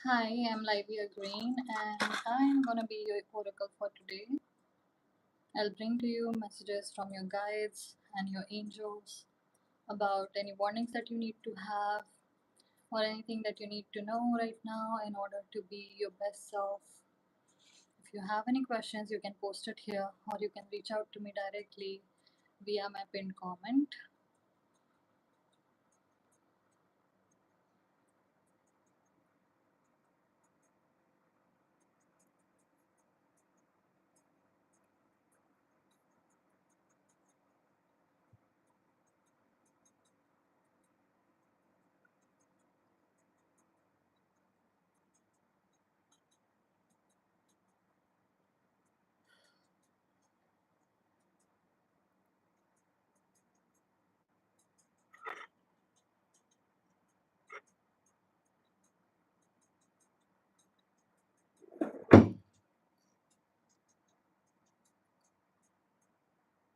Hi, I'm Lyvia Greene and I'm gonna be your oracle for today. I'll bring to you messages from your guides and your angels about any warnings that you need to have or anything that you need to know right now in order to be your best self. If you have any questions, you can post it here or you can reach out to me directly via my pinned comment.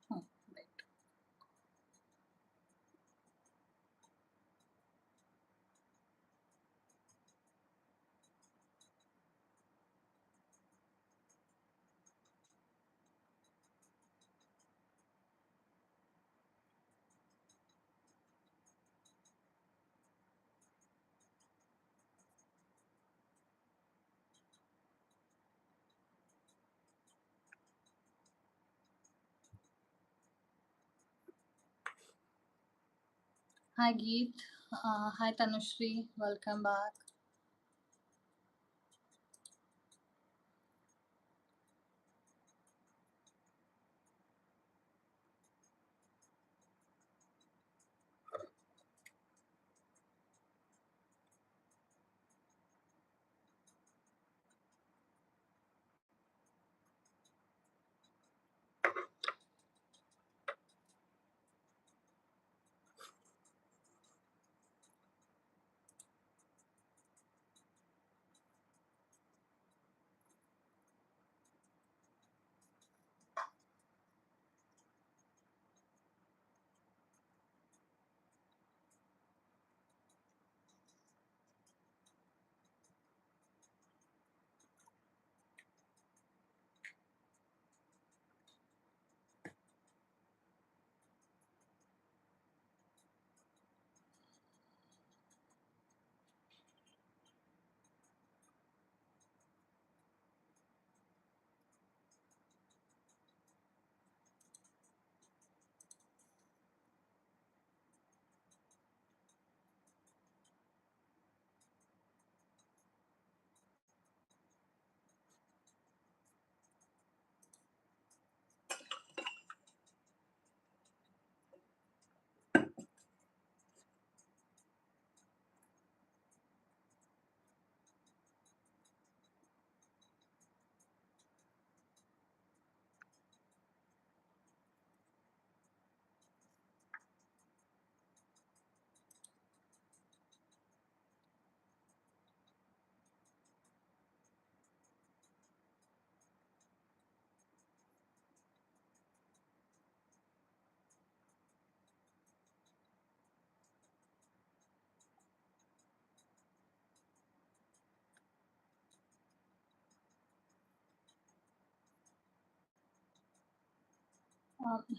Right. Hi Geet, hi Tanushri, welcome back.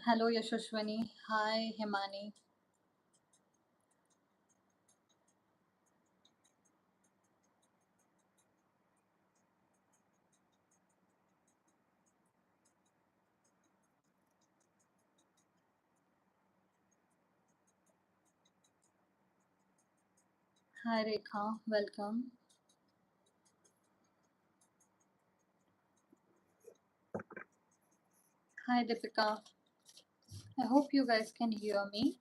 Hello Yashashwani, hi Himani. Hi Rekha, welcome. Hi Deepika. I hope you guys can hear me.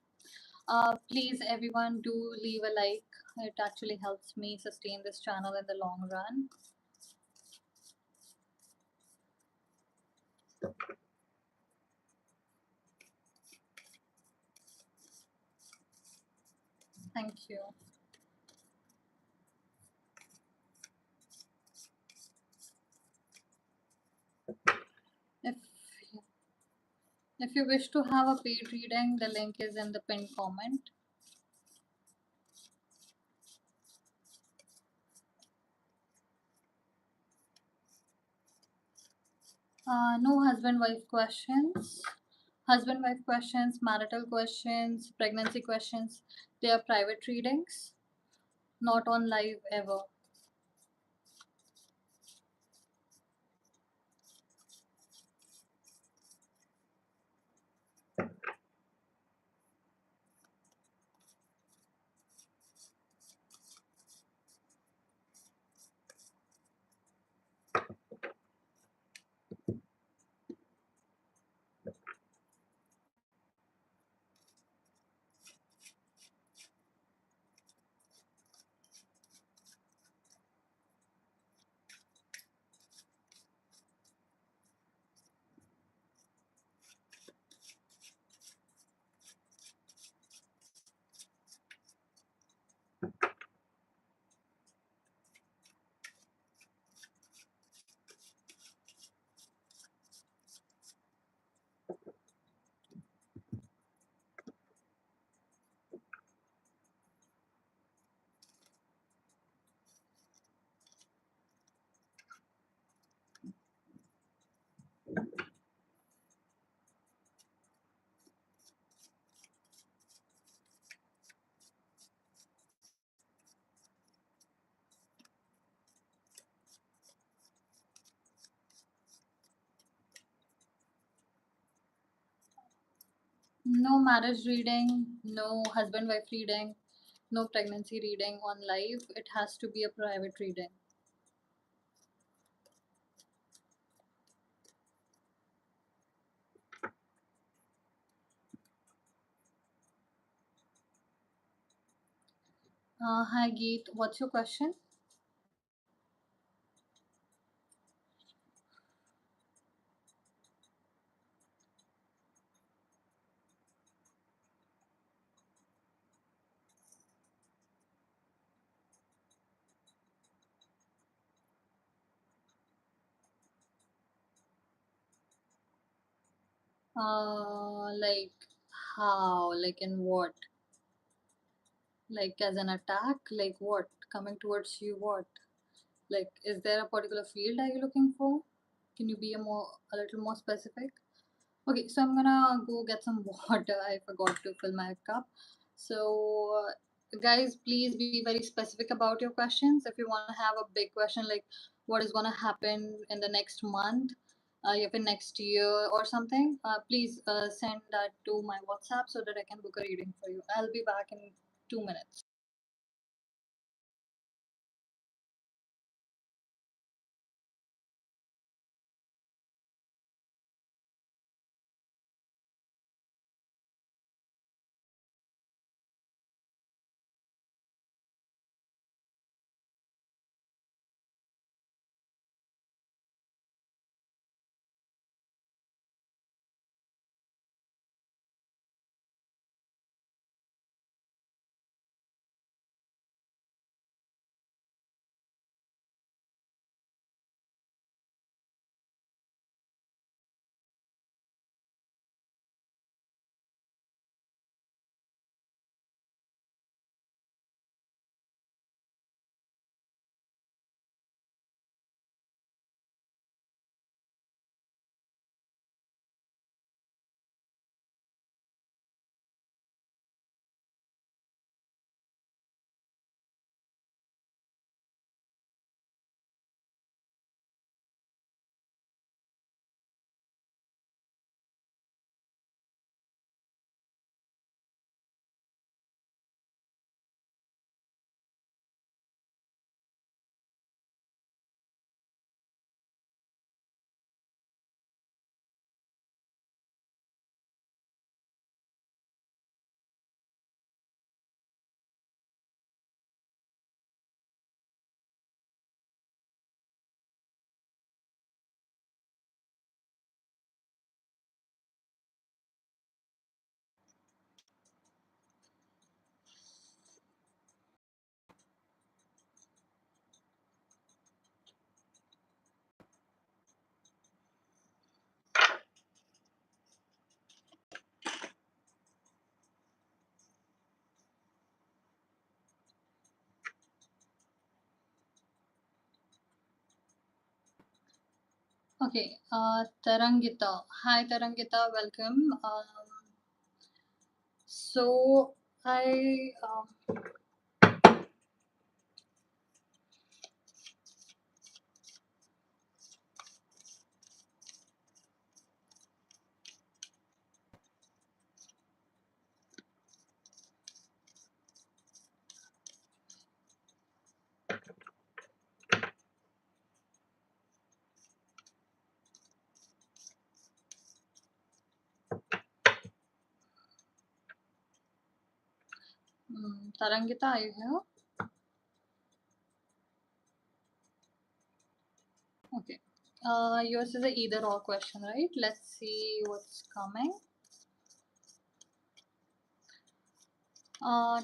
Please, everyone, do leave a like. It actually helps me sustain this channel in the long run. Thank you. If if you wish to have a paid reading, the link is in the pinned comment. No husband-wife questions. Husband-wife questions, marital questions, pregnancy questions. They are private readings, not on live ever. No marriage reading, no husband-wife reading, no pregnancy reading on live. It has to be a private reading. Hi Geet, what's your question? Like how? Like in what? Like as an attack? Like what? Coming towards you? What? Like, is there a particular field are you looking for? Can you be a little more specific? Okay, so I'm gonna go get some water. I forgot to fill my cup. So, guys, please be very specific about your questions. If you want to have a big question like what is gonna happen in the next month, if in next year or something, please send that to my WhatsApp so that I can book a reading for you. I'll be back in 2 minutes. Okay, Tarangita. Hi, Tarangita. Welcome. So I Tarangita, are you here? Okay. Yours is a either or question, right? Let's see what's coming.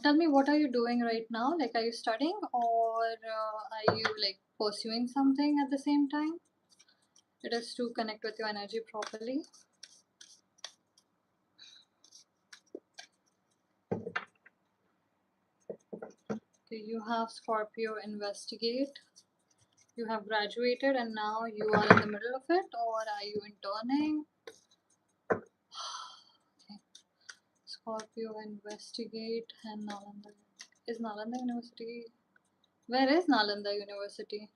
Tell me, what are you doing right now? Like, are you studying or are you like pursuing something at the same time? It is to connect with your energy properly. Okay, you have Scorpio investigate. You have graduated and now you are in the middle of it, or are you interning? Okay. Scorpio investigate and Nalanda. Is Nalanda University? Where is Nalanda University?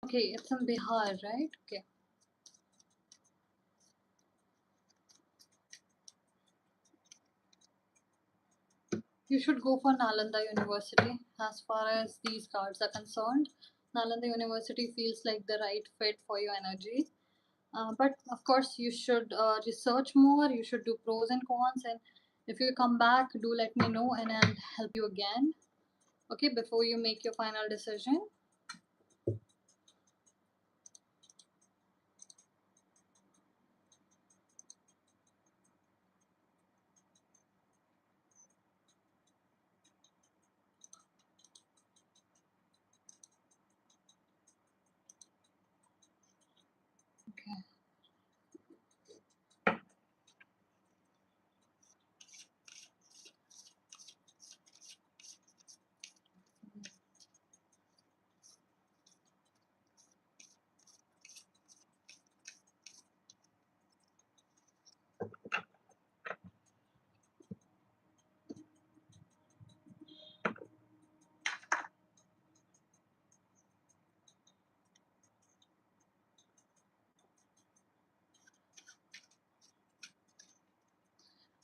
Okay, it's in Bihar, right? Okay. You should go for Nalanda University. As far as these cards are concerned, Nalanda University feels like the right fit for your energy. But of course, you should research more. You should do pros and cons. And if you come back, do let me know and I'll help you again. Okay, before you make your final decision. Okay.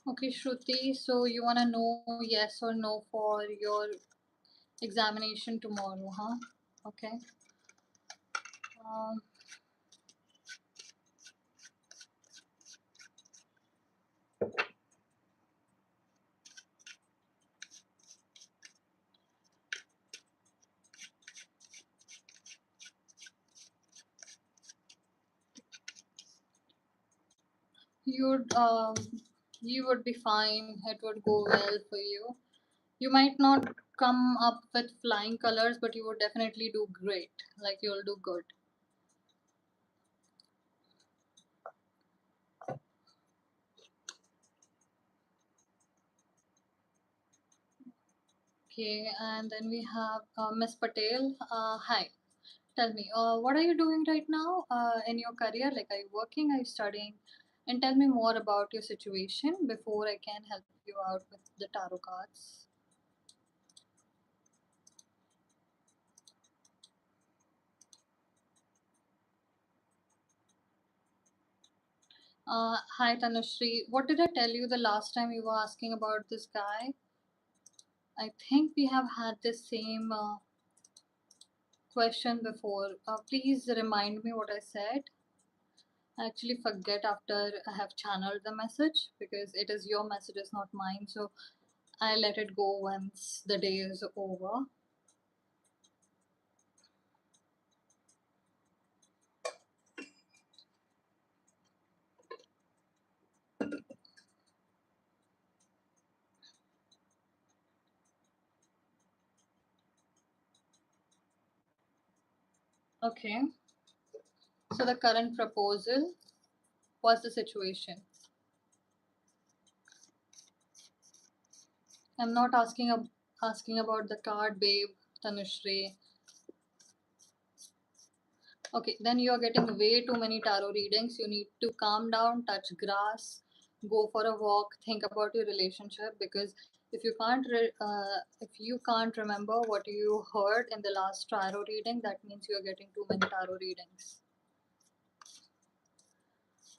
Okay, Shruti. So you wanna know yes or no for your examination tomorrow, huh? Okay. Um, you'd you would be fine. It would go well for you. You might not come up with flying colors, but you would definitely do great. Like you'll do good. Okay, and then we have Miss Patel. Hi. Tell me, what are you doing right now in your career? Like, are you working? Are you studying? And tell me more about your situation before I can help you out with the tarot cards. Hi, Tanushree. What did I tell you the last time you were asking about this guy? I think we have had this same question before. Please remind me what I said. I actually forget after I have channeled the message because it is your messages, not mine. So I let it go once the day is over. Okay. So the current proposal, what's the situation? I'm not asking about the card, babe, Tanushree. Okay, then you are getting way too many tarot readings. You need to calm down, touch grass, go for a walk, think about your relationship, because if you can't remember what you heard in the last tarot reading, that means you are getting too many tarot readings.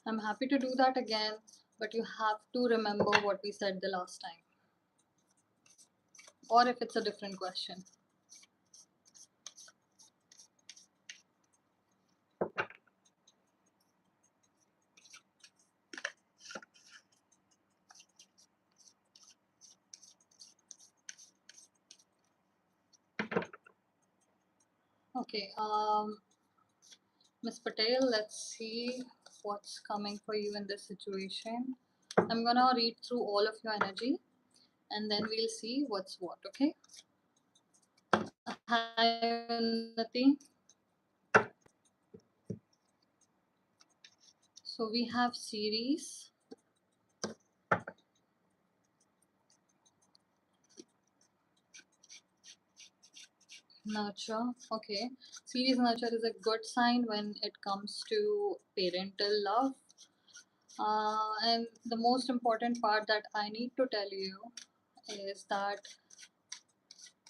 I'm happy to do that again, but you have to remember what we said the last time, or if it's a different question. Okay, Miss Patel, let's see what's coming for you in this situation. I'm gonna read through all of your energy and then we'll see what's what, okay? Hi, Unnati. So we have series, nurture. Okay, series nurture is a good sign when it comes to parental love. And the most important part that I need to tell you is that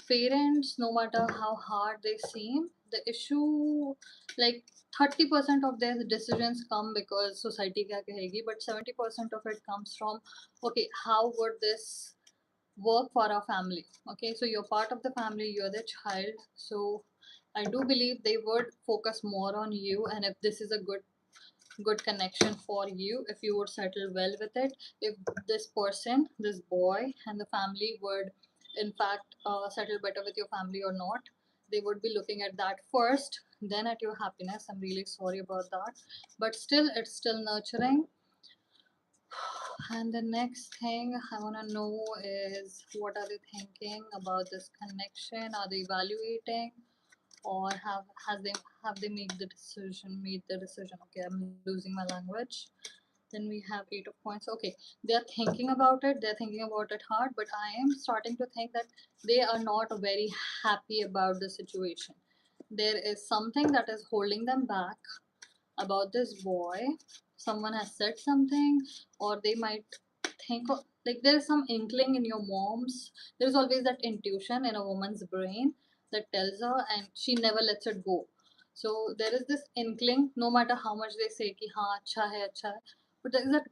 parents, no matter how hard they seem, the issue, like 30% of their decisions come because society kya kahegi, but 70% of it comes from, okay, how would this work for our family? Okay, so you're part of the family, you're the child, so I do believe they would focus more on you, and if this is a good connection for you, if you would settle well with it, if this person, this boy and the family would in fact settle better with your family or not, they would be looking at that first, then at your happiness. I'm really sorry about that, but still it's still nurturing. And the next thing I want to know is, what are they thinking about this connection? Are they evaluating, or have they made the decision? Okay, I'm losing my language. Then we have 8 of coins. Okay, they're thinking about it, they're thinking about it hard, but I am starting to think that they are not very happy about the situation. There is something that is holding them back about this boy. Someone has said something, or they might think like there is some inkling in your mom's. There's always that intuition in a woman's brain that tells her, and she never lets it go. So there is this inkling, no matter how much they say ki ha acha hai, but there is that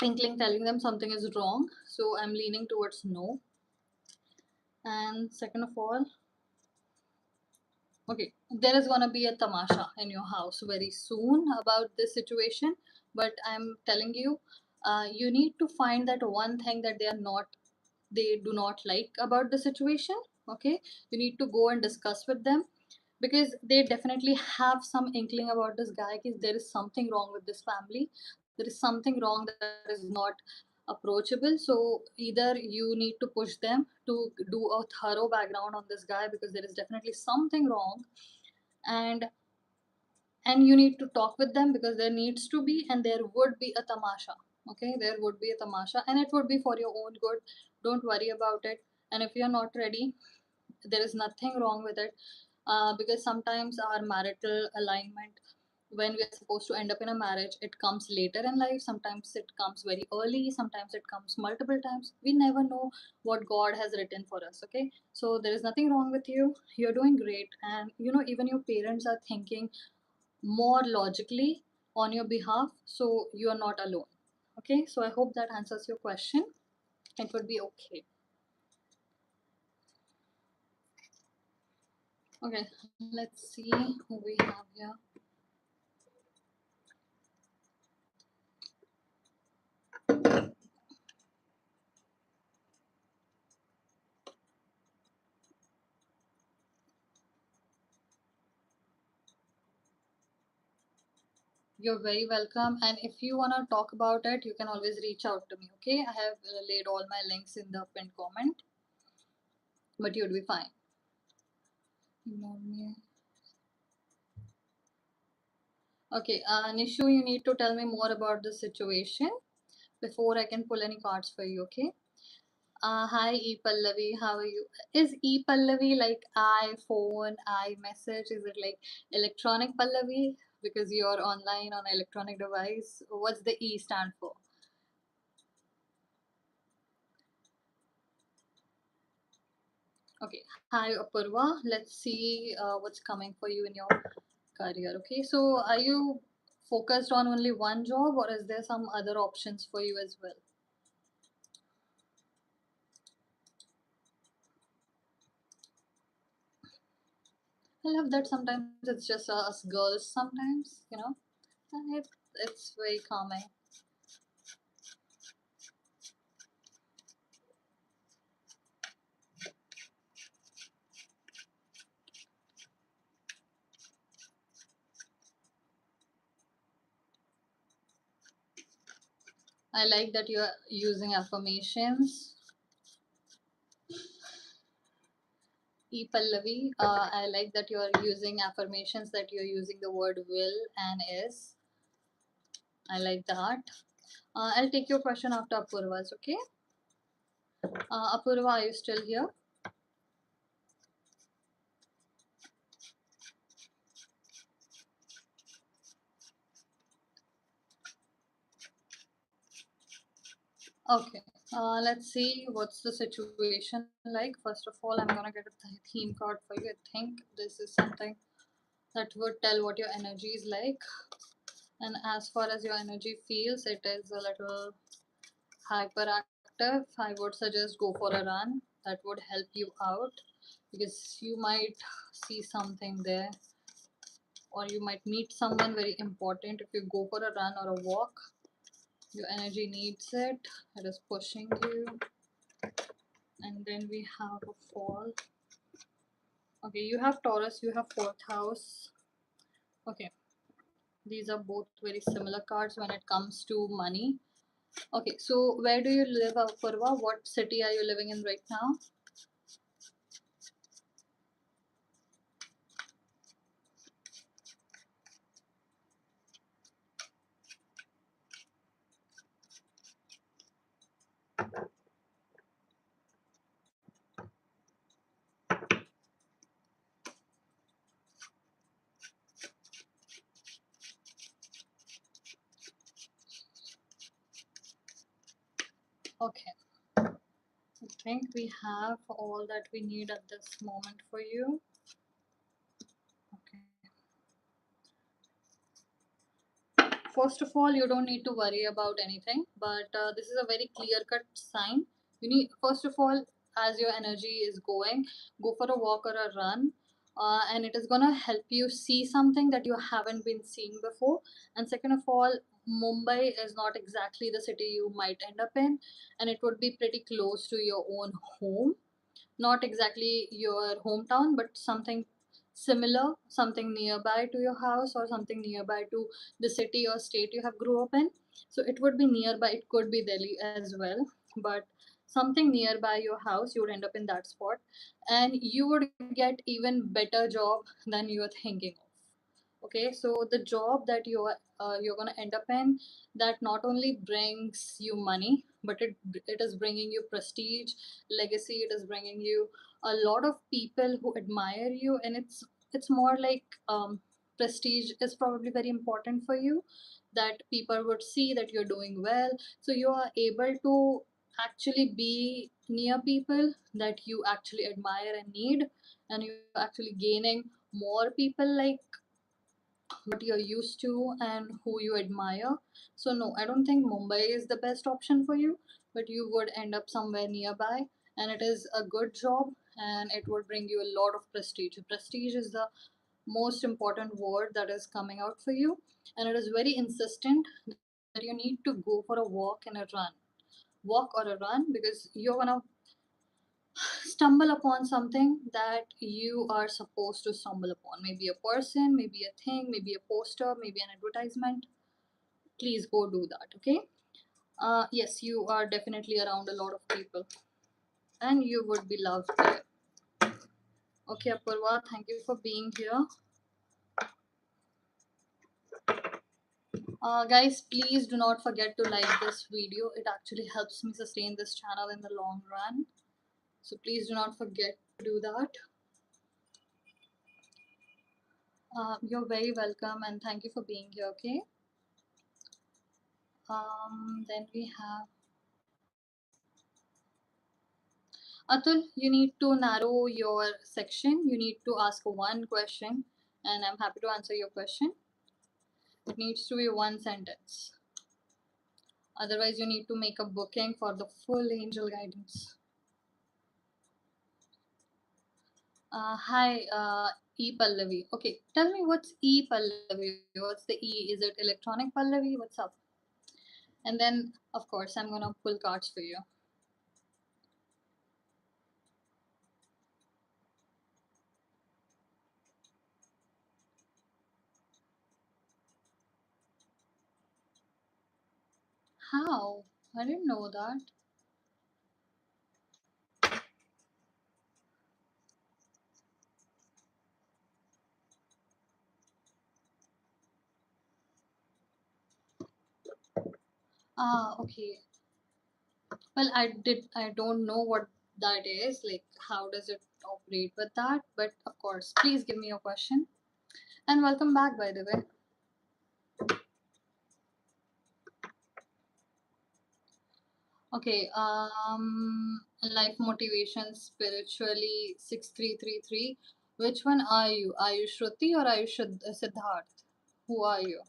inkling telling them something is wrong. So I'm leaning towards no. And second of all, okay, there is gonna be a tamasha in your house very soon about this situation, but I'm telling you, you need to find that one thing that they do not like about the situation. Okay, you need to go and discuss with them, because they definitely have some inkling about this guy, because there is something wrong with this family. There is something wrong that is not approachable. So either you need to push them to do a thorough background on this guy, because there is definitely something wrong, and you need to talk with them, because there needs to be, and there would be a tamasha. Okay, there would be a tamasha, and it would be for your own good. Don't worry about it. And if you're not ready, there is nothing wrong with it, because sometimes our marital alignment, when we are supposed to end up in a marriage, it comes later in life. Sometimes it comes very early, sometimes it comes multiple times. We never know what God has written for us. Okay, so there is nothing wrong with you. You're doing great, and even your parents are thinking more logically on your behalf, so you are not alone. Okay, so I hope that answers your question. It would be okay. Okay, let's see who we have here. You're very welcome. And if you want to talk about it, you can always reach out to me. Okay, I have laid all my links in the pinned comment, but you'd be fine. Ignore me. Okay, Nishu, you need to tell me more about the situation before I can pull any cards for you, okay? Hi, E Pallavi, how are you? Is E Pallavi like iPhone, iMessage? Is it like electronic Pallavi? Because you're online on electronic device. What's the E stand for? Okay, hi Apurva. Let's see what's coming for you in your career. Okay, so are you focused on only one job or is there some other options for you as well? I love that sometimes it's just us girls sometimes, and it's very calming. I like that you're using affirmations. E Pallavi, I like that you're using affirmations, that you're using the word will and is. I like that. I'll take your question after Apurva's, okay? Apurva, are you still here? Okay. Let's see what's the situation like. First of all, I'm gonna get a theme card for you. I think this is something that would tell what your energy is like. And as far as your energy feels, it is a little hyperactive. I would suggest go for a run. That would help you out because you might see something there, or you might meet someone very important if you go for a run or a walk. Your energy needs it. It is pushing you. And then we have a fall. Okay, you have Taurus, you have fourth house. Okay, these are both very similar cards when it comes to money. Okay, so where do you live, Apurva? What city are you living in right now? Okay, I think we have all that we need at this moment for you. Okay. First of all, you don't need to worry about anything, but this is a very clear cut sign. You need, first of all, as your energy is going, go for a walk or a run, and it is gonna help you see something that you haven't been seeing before. And second of all, Mumbai is not exactly the city you might end up in, and it would be pretty close to your own home, not exactly your hometown, but something similar, something nearby to your house or something nearby to the city or state you have grew up in. So it would be nearby, it could be Delhi as well, but something nearby your house, you would end up in that spot and you would get even better job than you are thinking of. Okay, so the job that you're going to end up in, that not only brings you money, but it is bringing you prestige, legacy. It is bringing you a lot of people who admire you, and it's more like prestige is probably very important for you, that people would see that you're doing well, so you are able to actually be near people that you actually admire and need, and you're actually gaining more people like what you're used to and who you admire. So, no, I don't think Mumbai is the best option for you, but you would end up somewhere nearby, and it is a good job and it would bring you a lot of prestige. Prestige is the most important word that is coming out for you, and it is very insistent that you need to go for a walk and a run. Walk or a run because you're gonna stumble upon something that you are supposed to stumble upon. Maybe a person, maybe a thing, maybe a poster, maybe an advertisement. Please go do that, okay? Yes, you are definitely around a lot of people and you would be loved there. Okay, Apurva, thank you for being here. Guys, please do not forget to like this video. It actually helps me sustain this channel in the long run. So please do not forget to do that. You're very welcome and thank you for being here, okay? Then we have Atul, you need to narrow your section. You need to ask one question and I'm happy to answer your question. It needs to be one sentence. Otherwise, you need to make a booking for the full angel guidance. Hi, E Pallavi. Okay, tell me what's E Pallavi? What's the E? Is it electronic Pallavi? What's up? And then, of course, I'm gonna pull cards for you. How? I didn't know that. Okay. Well, I don't know what that is. Like, how does it operate with that? But of course, please give me your question. And welcome back, by the way. Okay, life motivation spiritually 6333. Which one are you? Are you Shruti or are you Siddharth? Who are you?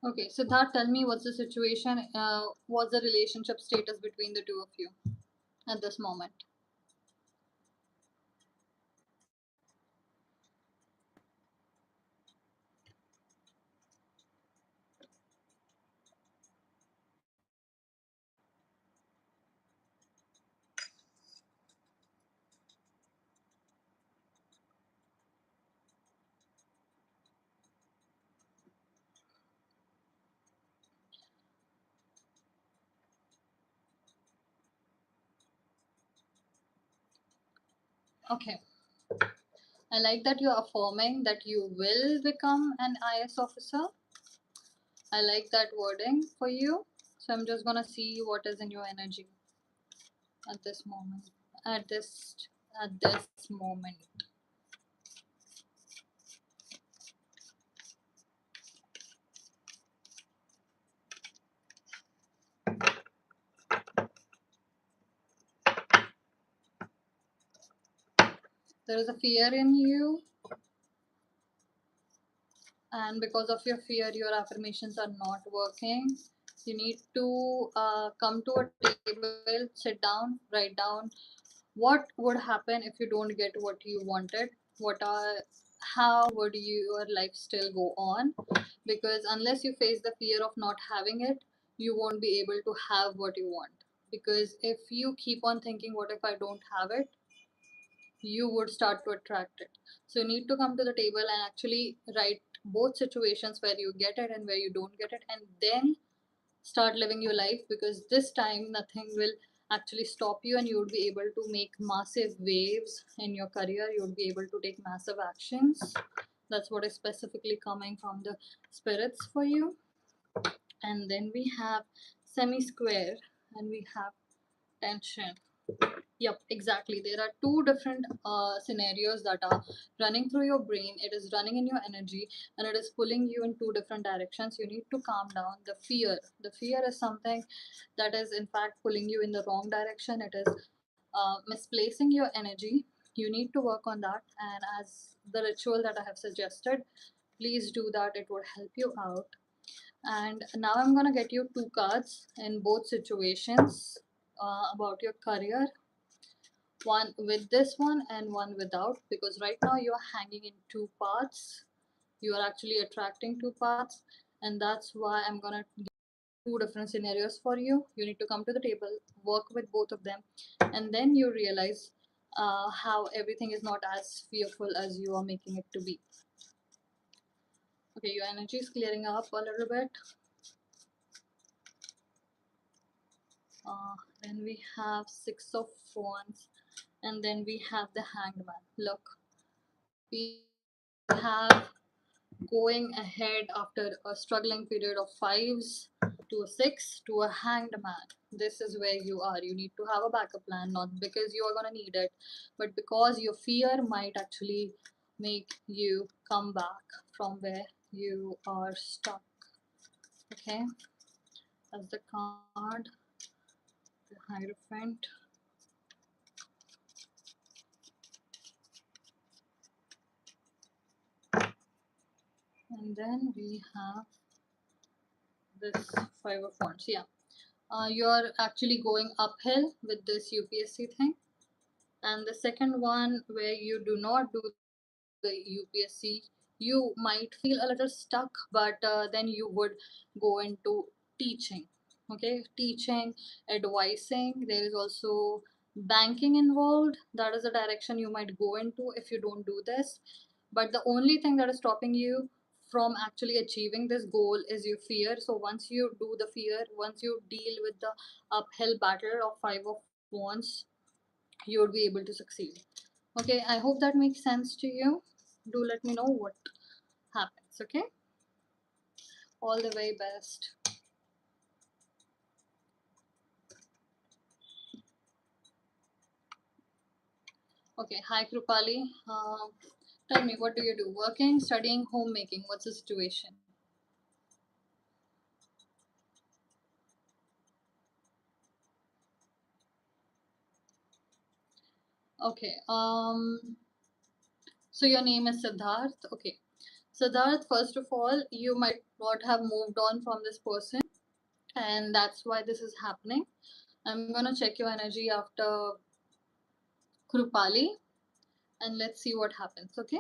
Okay, Siddharth, tell me what's the situation? What's the relationship status between the two of you at this moment? Okay, I like that you're affirming that you will become an IS officer. I like that wording for you. So I'm just gonna see what is in your energy at this moment. At this moment. There is a fear in you, and because of your fear, your affirmations are not working. You need to come to a table, sit down, write down what would happen if you don't get what you wanted. What are How would your life still go on? Because unless you face the fear of not having it, you won't be able to have what you want. Because if you keep on thinking, what if I don't have it, you would start to attract it. So you need to come to the table and actually write both situations where you get it and where you don't get it, and then start living your life, because this time nothing will actually stop you and you would be able to make massive waves in your career. You would be able to take massive actions. That's what is specifically coming from the spirits for you. And then we have semi square and we have tension. Yep, exactly. There are two different scenarios that are running through your brain. It is running in your energy and it is pulling you in two different directions. You need to calm down. The fear is something that is, in fact, pulling you in the wrong direction. It is misplacing your energy. You need to work on that. And as the ritual that I have suggested, please do that. It would help you out. And now I'm going to get you two cards in both situations about your career, one with this one and one without, because right now you're hanging in two paths. You are actually attracting two paths, and that's why I'm gonna give two different scenarios for you. You need to come to the table, work with both of them, and then you realize how everything is not as fearful as you are making it to be. Okay, your energy is clearing up a little bit. Then we have Six of Wands, and then we have the Hanged Man. Look, we have going ahead after a struggling period of fives to a six to a hanged man. This is where you are. You need to have a backup plan, not because you are going to need it, but because your fear might actually make you come back from where you are stuck. Okay, that's the card, the Hierophant. And then we have this Five of Wands. Yeah, you're actually going uphill with this UPSC thing. And the second one, where you do not do the UPSC, you might feel a little stuck, but then you would go into teaching. Okay, teaching, advising. There is also banking involved. That is the direction you might go into if you don't do this. But the only thing that is stopping you from actually achieving this goal is your fear. So once you do the fear, once you deal with the uphill battle of Five of Wands, you would be able to succeed. Okay, I hope that makes sense to you. Do let me know what happens. Okay, all the very best. Okay, hi Krupali. Tell me, what do you do? Working, studying, homemaking? What's the situation? Okay, so your name is Siddharth. Okay, Siddharth, first of all, you might not have moved on from this person, and that's why this is happening. I'm gonna check your energy after Krupali, and let's see what happens. Okay.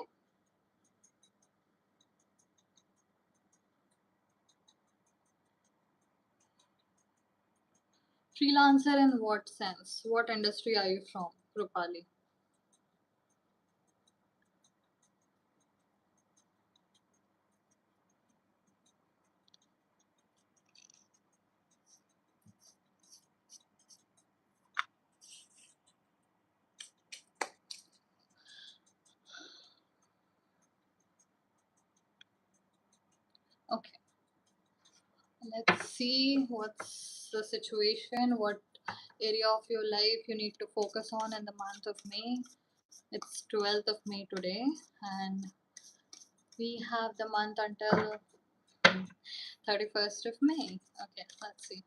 Freelancer in what sense? What industry are you from, Krupali? Okay, let's see what's the situation, what area of your life you need to focus on in the month of May. It's 12th of May today, and we have the month until 31st of May. Okay, let's see.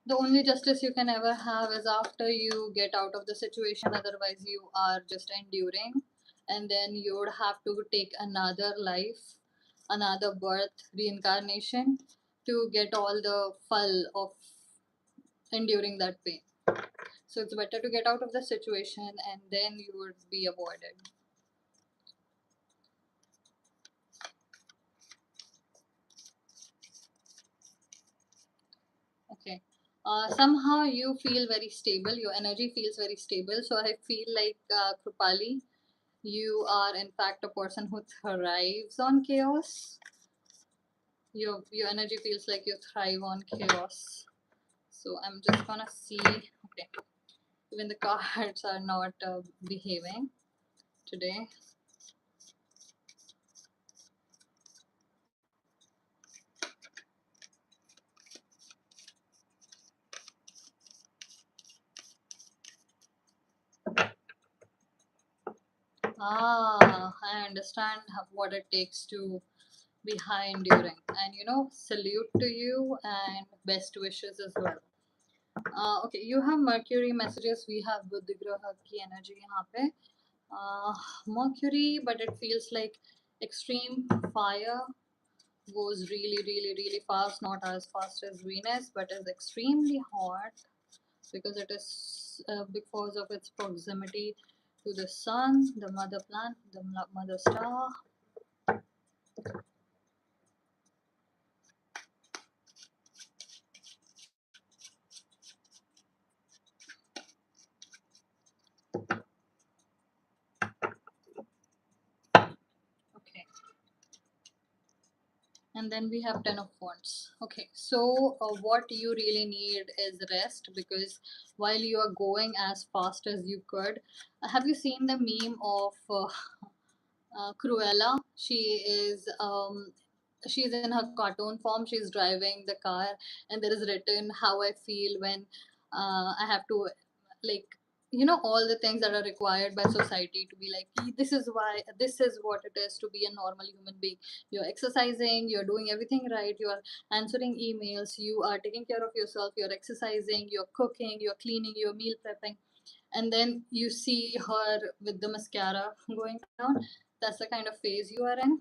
The only justice you can ever have is after you get out of the situation, otherwise, you are just enduring, and then you would have to take another life, another birth, reincarnation to get all the full of enduring that pain. So, it's better to get out of the situation and then you would be avoided. Okay. Somehow you feel very stable, your energy feels very stable. So, I feel like Krupali, you are in fact a person who thrives on chaos. Your energy feels like you thrive on chaos. So I'm just gonna see. Okay, even the cards are not behaving today. I understand what it takes to be high enduring, and salute to you and best wishes as well. Okay, you have Mercury messages. We have Buddha Graha ki energy यहाँ पे. Mercury, but it feels like extreme fire, goes really, really, really fast. Not as fast as Venus, but is extremely hot because it is because of its proximity to the sun, the mother planet, the mother star. And then we have 10 of wands. Okay, so what you really need is rest, because while you are going as fast as you could, have you seen the meme of Cruella? She's in her cartoon form. She's driving the car, and there is written how I feel when I have to, like, all the things that are required by society to be like, this is why, this is what it is to be a normal human being. You're exercising, you're doing everything right, you are answering emails, you are taking care of yourself, you're exercising, you're cooking, you're cleaning, you're meal prepping, and then you see her with the mascara going down. That's the kind of phase you are in.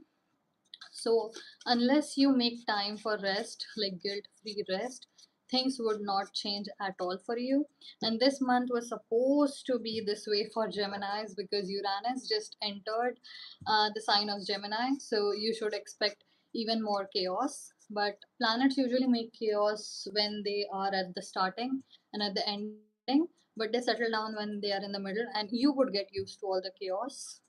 So unless you make time for rest, like guilt free rest, things would not change at all for you. And this month was supposed to be this way for Geminis, because Uranus just entered the sign of Gemini. So you should expect even more chaos. But planets usually make chaos when they are at the starting and at the ending, but they settle down when they are in the middle, and you would get used to all the chaos.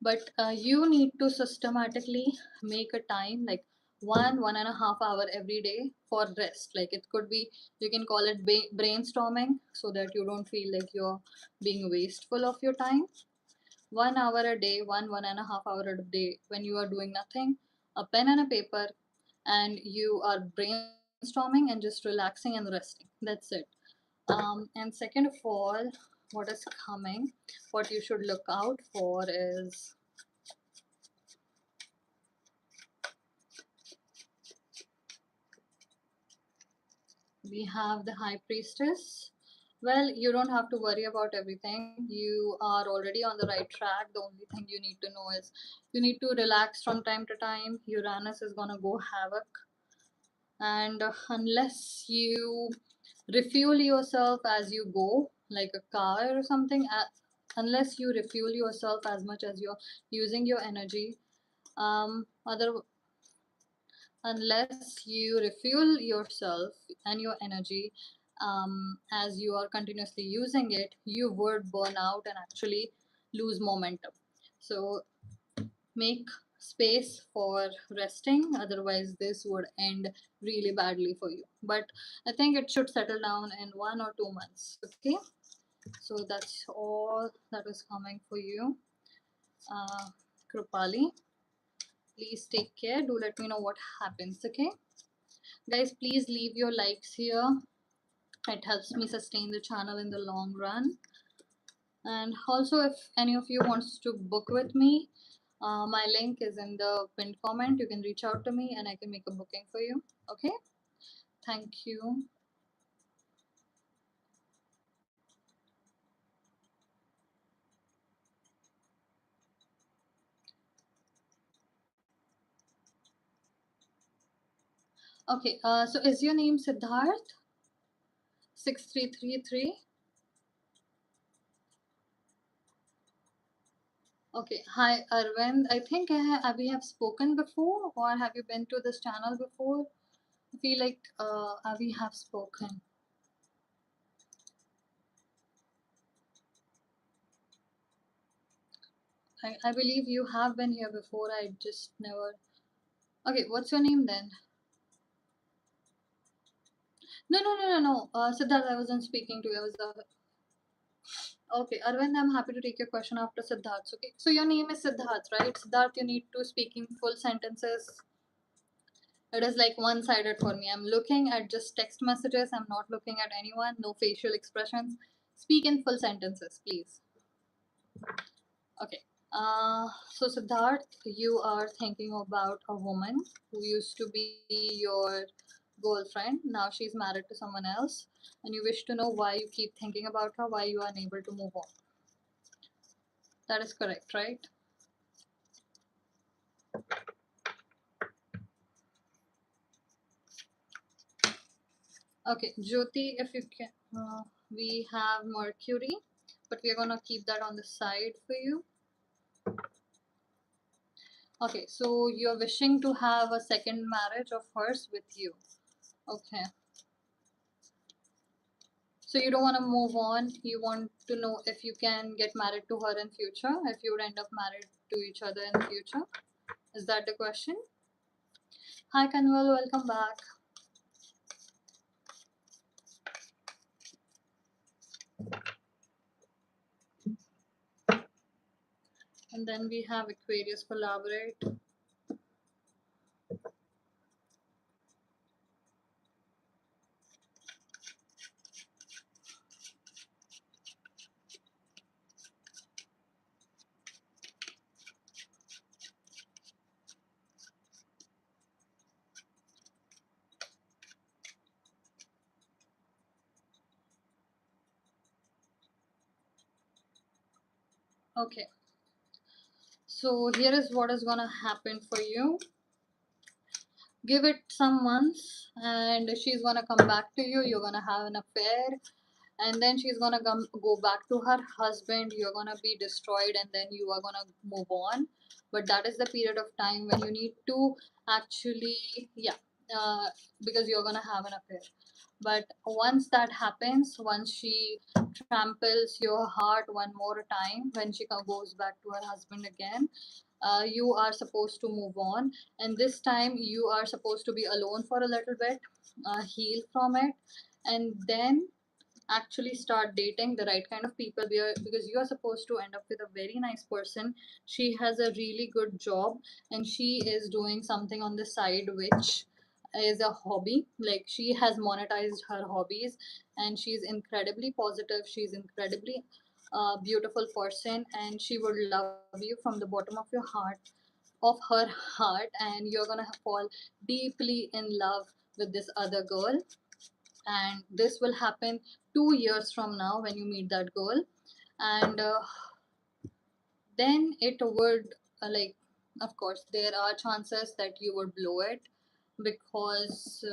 But you need to systematically make a time, like 1.5 hour every day for rest. Like it could be, you can call it brainstorming, so that you don't feel like you're being wasteful of your time. 1 hour a day, 1.5 hour a day, when you are doing nothing, a pen and a paper, and you are brainstorming and just relaxing and resting. That's it. And second of all, what is coming, what you should look out for is, we have the High Priestess. Well, you don't have to worry about everything. You are already on the right track. The only thing you need to know is you need to relax from time to time. Uranus is gonna go havoc, and unless you refuel yourself as you go, like a car or something, unless you refuel yourself as much as you're using your energy, other unless you refuel yourself and your energy, as you are continuously using it, you would burn out and actually lose momentum. So make space for resting, otherwise this would end really badly for you. But I think it should settle down in 1 or 2 months. Okay, so that's all that is coming for you, Krupali. Please take care. Do let me know what happens. Okay, guys, please leave your likes here. It helps me sustain the channel in the long run. And also, if any of you wants to book with me, my link is in the pinned comment. You can reach out to me and I can make a booking for you. Okay, thank you. Okay, so is your name Siddharth 6333? Okay, hi Arvind. I think we have spoken before, or have you been to this channel before? I feel like we have spoken. I believe you have been here before. I just never. Okay, what's your name then? No, no, no, no, no. Siddharth, I wasn't speaking to you. I was. Okay, Arvind, I'm happy to take your question after Siddharth. Okay, so your name is Siddharth, right? Siddharth, you need to speak in full sentences. It is like one-sided for me. I'm looking at just text messages. I'm not looking at anyone. No facial expressions. Speak in full sentences, please. Okay. So Siddharth, you are thinking about a woman who used to be your girlfriend. Now she's married to someone else, and you wish to know why you keep thinking about her, why you are unable to move on. That is correct, right? Okay, Jyoti, if you can, we have Mercury, but we are gonna keep that on the side for you. Okay, so you're wishing to have a second marriage of hers with you. Okay. So you don't want to move on. You want to know if you can get married to her in future, if you would end up married to each other in future. Is that the question? Hi Kanwal, welcome back. And then we have Aquarius collaborate. Okay, so here is what is gonna happen for you. Give it some months and she's gonna come back to you. You're gonna have an affair, and then she's gonna go back to her husband. You're gonna be destroyed, and then you are gonna move on. But that is the period of time when you need to actually, yeah, uh, because you're gonna have an affair. But once that happens, once she tramples your heart one more time, when she goes back to her husband again, you are supposed to move on, and this time you are supposed to be alone for a little bit, heal from it, and then actually start dating the right kind of people, because you are supposed to end up with a very nice person. She has a really good job, and she is doing something on the side which is a hobby. Like, she has monetized her hobbies, and she's incredibly positive, she's incredibly beautiful person, and she would love you from the bottom of your heart, of her heart, and you're gonna fall deeply in love with this other girl. And this will happen 2 years from now when you meet that girl. And then it would, like, of course there are chances that you would blow it, because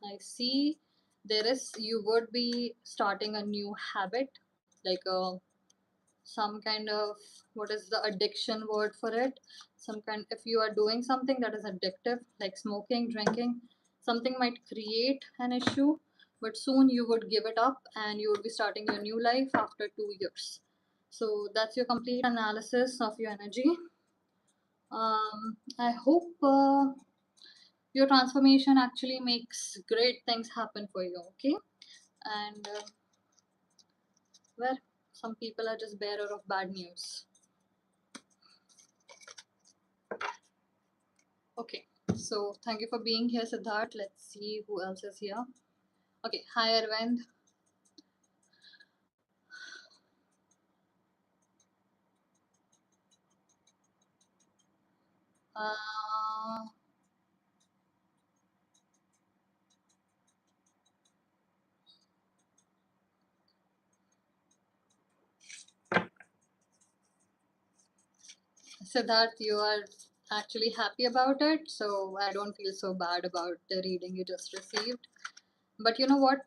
I see there is, you would be starting a new habit, like a some kind of, what is the addiction word for it, some kind, if you are doing something that is addictive like smoking, drinking, something might create an issue, but soon you would give it up and you would be starting your new life after 2 years. So that's your complete analysis of your energy. I hope your transformation actually makes great things happen for you. Okay. And well, some people are just bearer of bad news. Okay, so thank you for being here, Siddharth. Let's see who else is here. Okay, hi, Arvind. Uh, Siddharth, you are actually happy about it, so I don't feel so bad about the reading you just received. But you know what?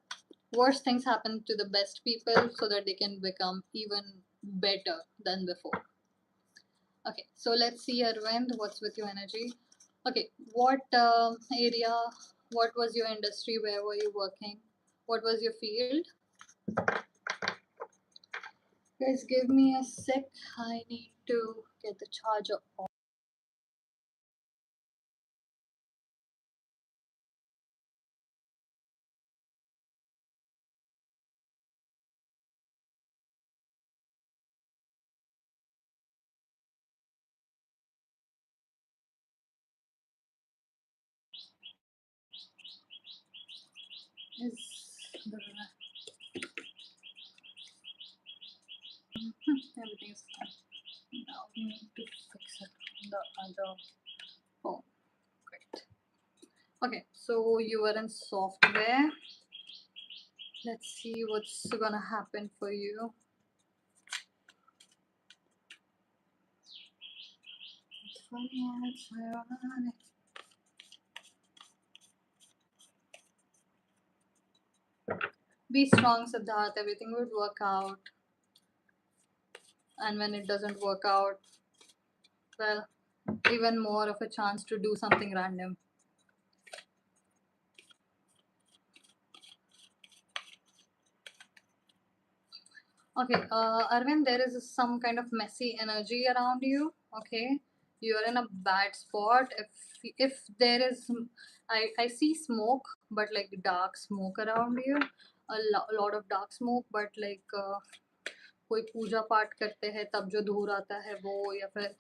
Worse things happen to the best people so that they can become even better than before. Okay, so let's see, Arvind, what's with your energy? Okay, what area, what was your industry, where were you working, what was your field? Guys, give me a sec. I need to get the charger off. Is everything's fine. Now we need to fix it on the other phone. Great. Okay, so you were in software. Let's see what's gonna happen for you. It's funny and it's ironic. Be strong, Siddharth. Everything would work out. And when it doesn't work out, well, even more of a chance to do something random. Okay, Arvind, there is some kind of messy energy around you. Okay, you're in a bad spot. If there is, I see smoke, but like dark smoke around you, a lot of dark smoke, but like कोई पूजा पाठ करते हैं तब जो धूल आता है वो, या फिर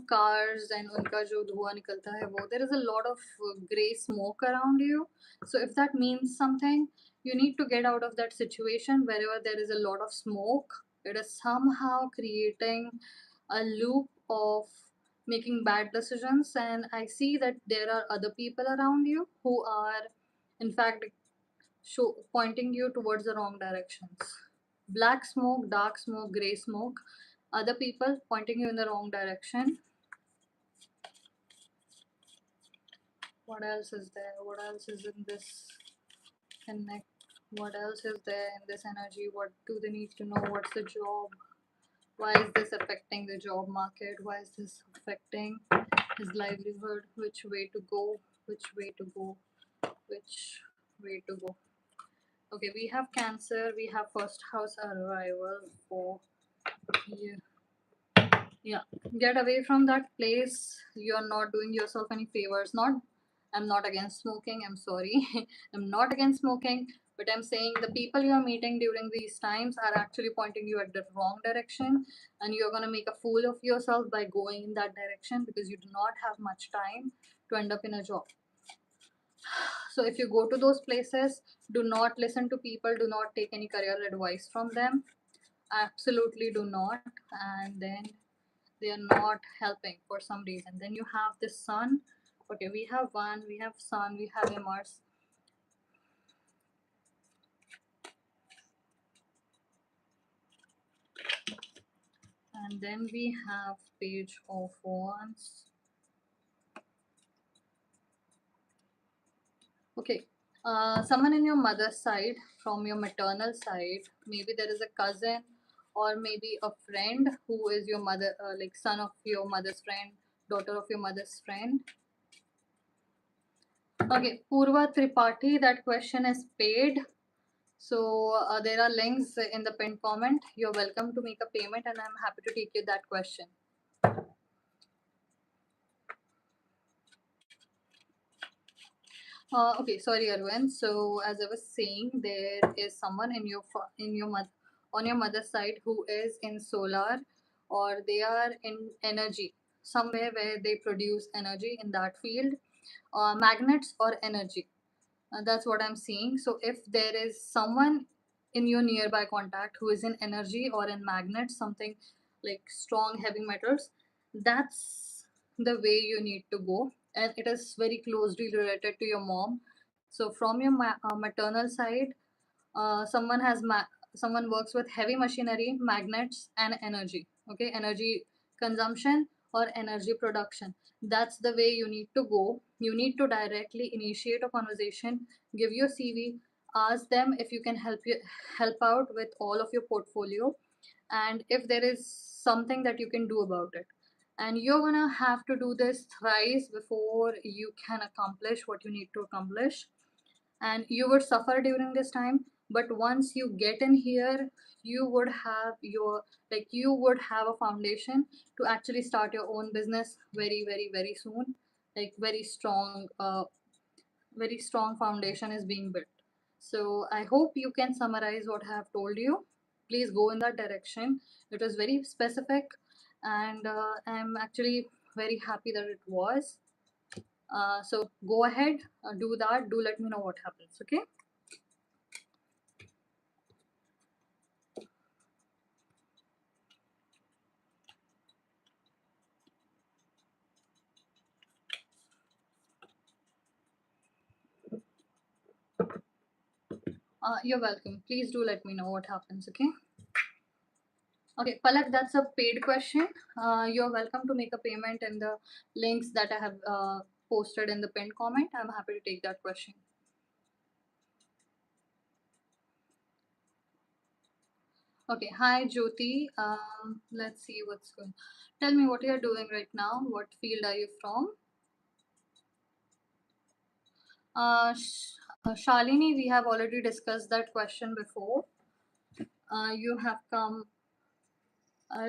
cars and उनका जो धुआं निकलता है वो, there is a lot of gray smoke around you. So if that means something, you need to get out of that situation. Wherever there is a lot of smoke, it is somehow creating a loop of making bad decisions. And I see that there are other people around you who are in fact pointing you towards the wrong directions. Black smoke, dark smoke, gray smoke, other people pointing you in the wrong direction. What else is there? What else is in this connect? What else is there in this energy? What do they need to know? What's the job? Why is this affecting the job market? Why is this affecting his livelihood? Which way to go? Which way to go? Which way to go? Okay, we have Cancer, we have first house arrival for you. Yeah, get away from that place. You're not doing yourself any favors. Not, I'm not against smoking, I'm sorry. I'm not against smoking, but I'm saying the people you're meeting during these times are actually pointing you at the wrong direction, and you're going to make a fool of yourself by going in that direction because you do not have much time to end up in a job. So if you go to those places, do not listen to people, do not take any career advice from them. Absolutely do not. And then they are not helping for some reason. Then you have the Sun. Okay, we have one, we have Sun, we have a Mars. And then we have Page of Wands. Okay, someone in your mother's side, from your maternal side, maybe there is a cousin or maybe a friend who is your mother, like son of your mother's friend, daughter of your mother's friend. Okay, Purva Tripathi, that question is paid. So there are links in the pinned comment. You're welcome to make a payment, and I'm happy to take you that question. Okay, sorry, Arvind. So as I was saying, there is someone in your mother on your mother's side who is in solar, or they are in energy somewhere where they produce energy in that field, magnets or energy. That's what I'm seeing. So if there is someone in your nearby contact who is in energy or in magnets, something like strong heavy metals, that's the way you need to go. And it is very closely related to your mom. So from your maternal side, someone someone works with heavy machinery, magnets, and energy. Okay, energy consumption or energy production. That's the way you need to go. You need to directly initiate a conversation, give your CV, ask them if you can help out with all of your portfolio, and if there is something that you can do about it. And you're gonna have to do this thrice before you can accomplish what you need to accomplish, and you would suffer during this time. But once you get in here, you would have you would have a foundation to actually start your own business very, very, very soon. Like very strong foundation is being built. So I hope you can summarize what I have told you. Please go in that direction. It was very specific, and I'm actually very happy that it was. So go ahead, do that. Do let me know what happens. Okay. You're welcome. Please do let me know what happens, okay? Okay, Palak, that's a paid question. You're welcome to make a payment in the links that I have posted in the pinned comment. I'm happy to take that question. Okay, hi Jyoti. Let's see what's going. Tell me what you're doing right now. What field are you from? Shalini, we have already discussed that question before. You have come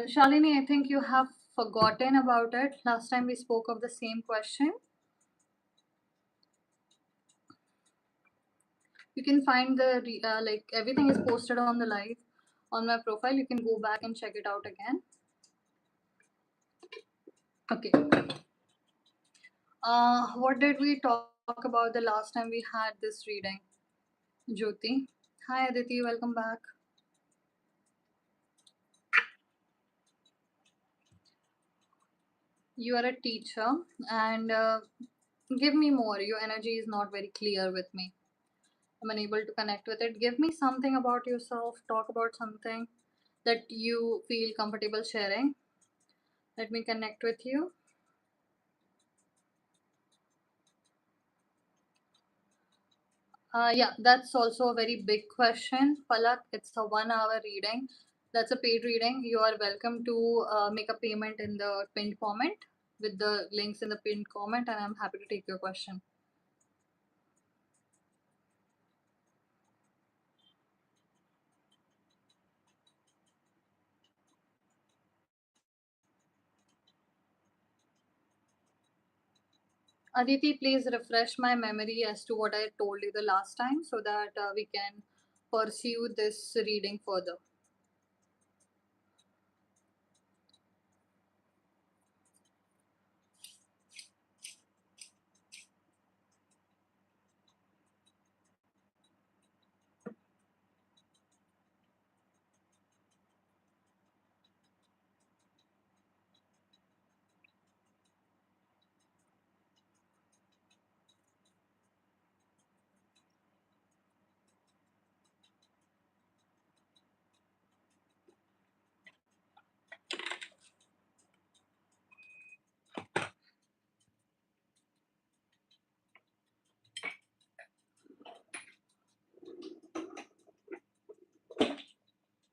Shalini, I think you have forgotten about it. Last time we spoke of the same question. You can find the like everything is posted on the live on my profile. You can go back and check it out again. Okay. What did we talk about the last time we had this reading? Jyoti. Hi Aditi, welcome back. You are a teacher and give me more. Your energy is not very clear with me. I'm unable to connect with it. Give me something about yourself. Talk about something that you feel comfortable sharing. Let me connect with you. Yeah, that's also a very big question. Palak, it's a 1 hour reading. That's a paid reading. You are welcome to make a payment in the pinned comment with the links in the pinned comment, and I'm happy to take your question. Aditi, please refresh my memory as to what I told you the last time so that we can pursue this reading further.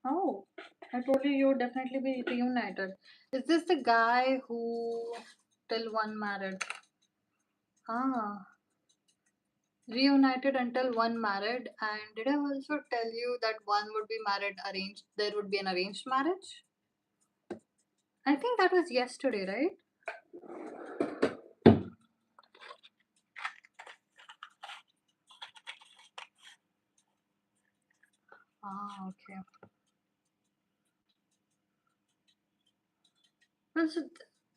Oh, I told you you would definitely be reunited. Is this the guy who till one married? Ah, reunited until one married. And did I also tell you that one would be married arranged? There would be an arranged marriage? I think that was yesterday, right? Ah, okay. Well, so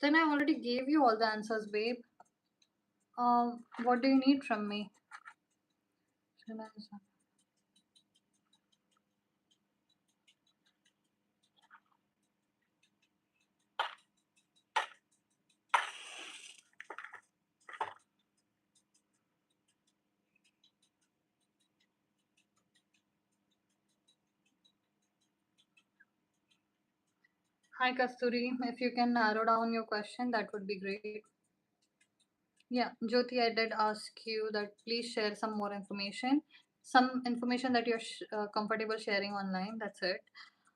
then I already gave you all the answers, babe. What do you need from me? Hi, Kasturi. If you can narrow down your question, that would be great. Yeah, Jyoti, I did ask you that please share some more information, some information that you're comfortable sharing online. That's it,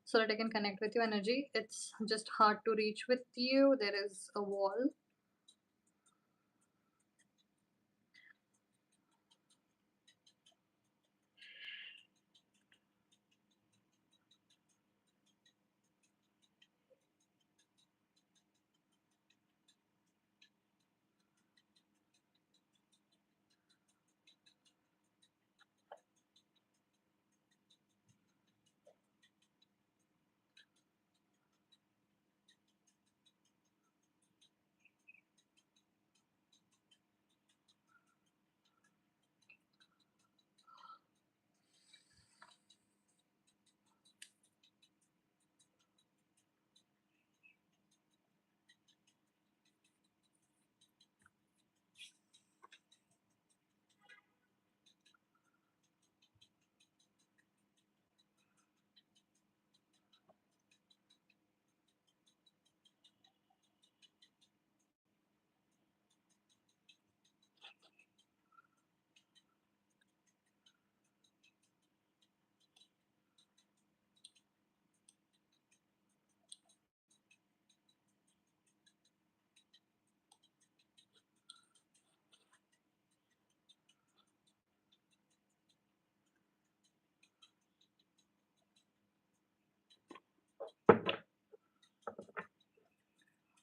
so that I can connect with your energy. It's just hard to reach with you. There is a wall.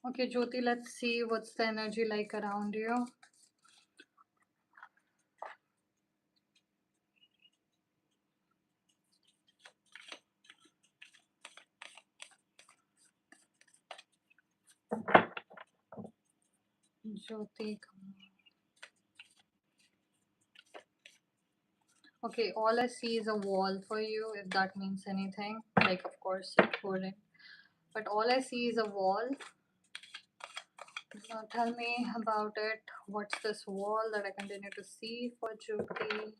Okay, Jyoti, let's see what's the energy like around you. Jyoti, come on. Okay, all I see is a wall for you, if that means anything. Like, of course, it wouldn't. But all I see is a wall. Now tell me about it. What's this wall that I continue to see for Jyoti?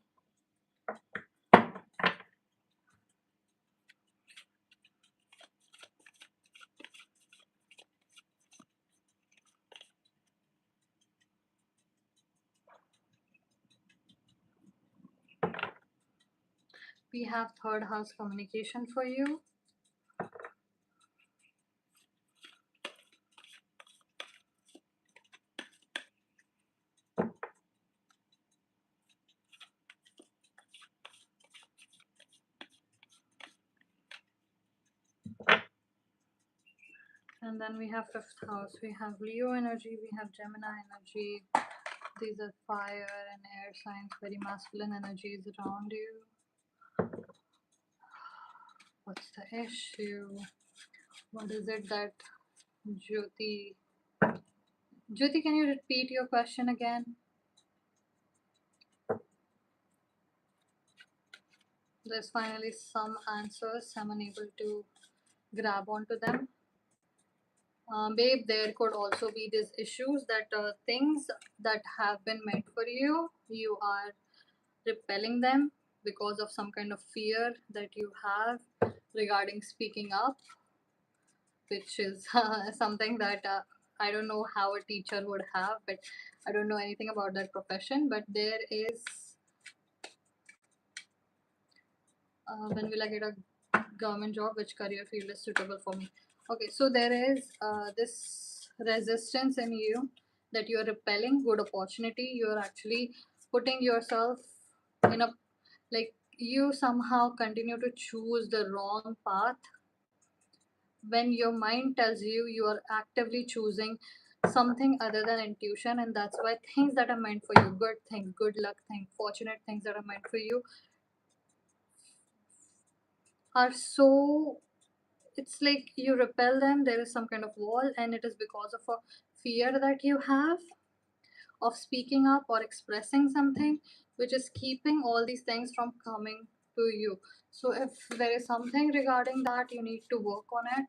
We have third house communication for you. And then we have fifth house. We have Leo energy, we have Gemini energy. These are fire and air signs, very masculine energies around you. What's the issue? What is it that Jyoti? Jyoti, can you repeat your question again? There's finally some answers. I'm unable to grab onto them. Babe, there could also be these issues that things that have been meant for you, you are repelling them because of some kind of fear that you have regarding speaking up, which is something that I don't know how a teacher would have, but I don't know anything about that profession. But there is, when will I get a government job? Which career field is suitable for me? Okay, so there is this resistance in you that you are repelling good opportunity. You are actually putting yourself in a, like, you somehow continue to choose the wrong path when your mind tells you you are actively choosing something other than intuition. And that's why things that are meant for you, good things, good luck things, fortunate things that are meant for you, are so, it's like you repel them. There is some kind of wall, and it is because of a fear that you have of speaking up or expressing something, which is keeping all these things from coming to you. So if there is something regarding that, you need to work on it.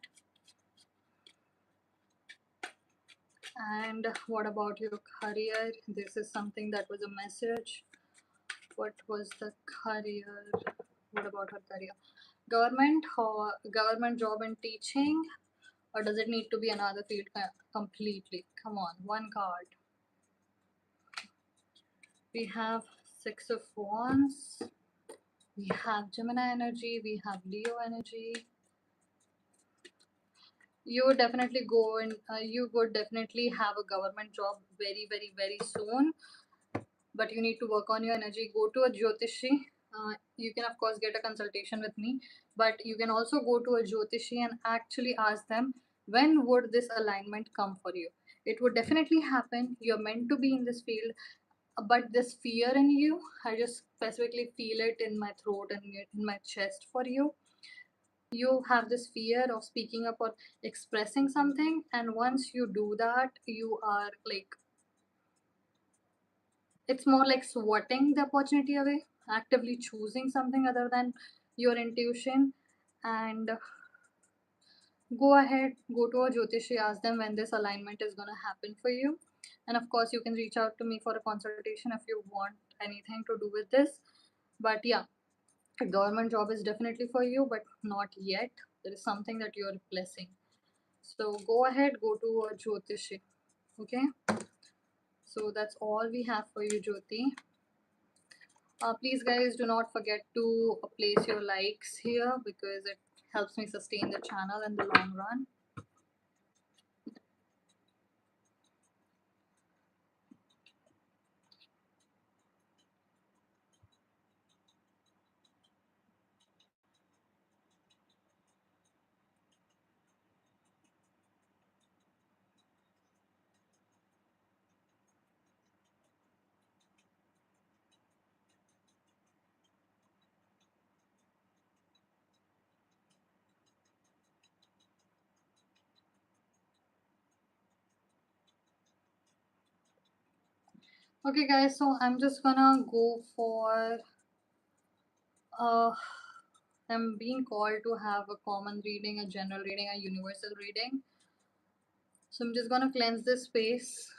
And what about your career? This is something that was a message. What was the career? What about her career? Government or government job in teaching, or does it need to be another field completely? Come on, one card. We have Six of Wands. We have Gemini energy. We have Leo energy. You would definitely go in. You would definitely have a government job very, very, very soon. But you need to work on your energy. Go to a Jyotishi. You can of course get a consultation with me, but you can also go to a Jyotishi and actually ask them, when would this alignment come for you? It would definitely happen. You're meant to be in this field, but this fear in you, I just specifically feel it in my throat and in my chest for you. You have this fear of speaking up or expressing something, and once you do that, you are like, it's more like swatting the opportunity away, actively choosing something other than your intuition. And go ahead, go to a Jyotishi, ask them when this alignment is going to happen for you. And of course, you can reach out to me for a consultation if you want anything to do with this. But yeah, a government job is definitely for you, but not yet. There is something that you're replacing. So go ahead, go to a Jyotishi. Okay, so that's all we have for you, Jyoti. Please guys, do not forget to place your likes here because it helps me sustain the channel in the long run. Okay, guys, so I'm just gonna go for. Uh, I'm being called to have a common reading, a general reading, a universal reading. So I'm just gonna cleanse this space.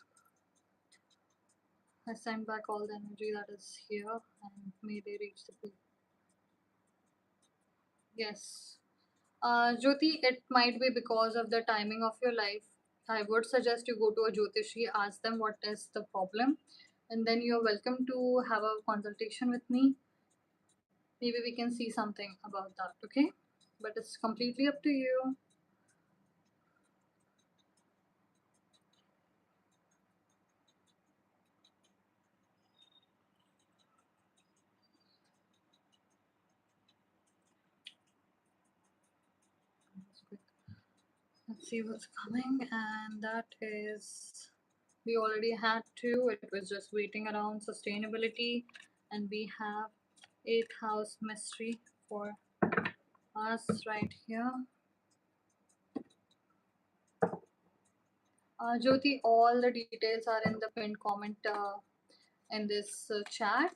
I send back all the energy that is here, and may they reach the people. Yes. Jyoti, it might be because of the timing of your life. I would suggest you go to a Jyotishi, ask them what is the problem, and then you're welcome to have a consultation with me. Maybe we can see something about that, okay? But it's completely up to you. Let's see what's coming, and that is we already had two. It was just waiting around sustainability, and we have eighth house mystery for us right here. Jyoti, all the details are in the pinned comment in this chat.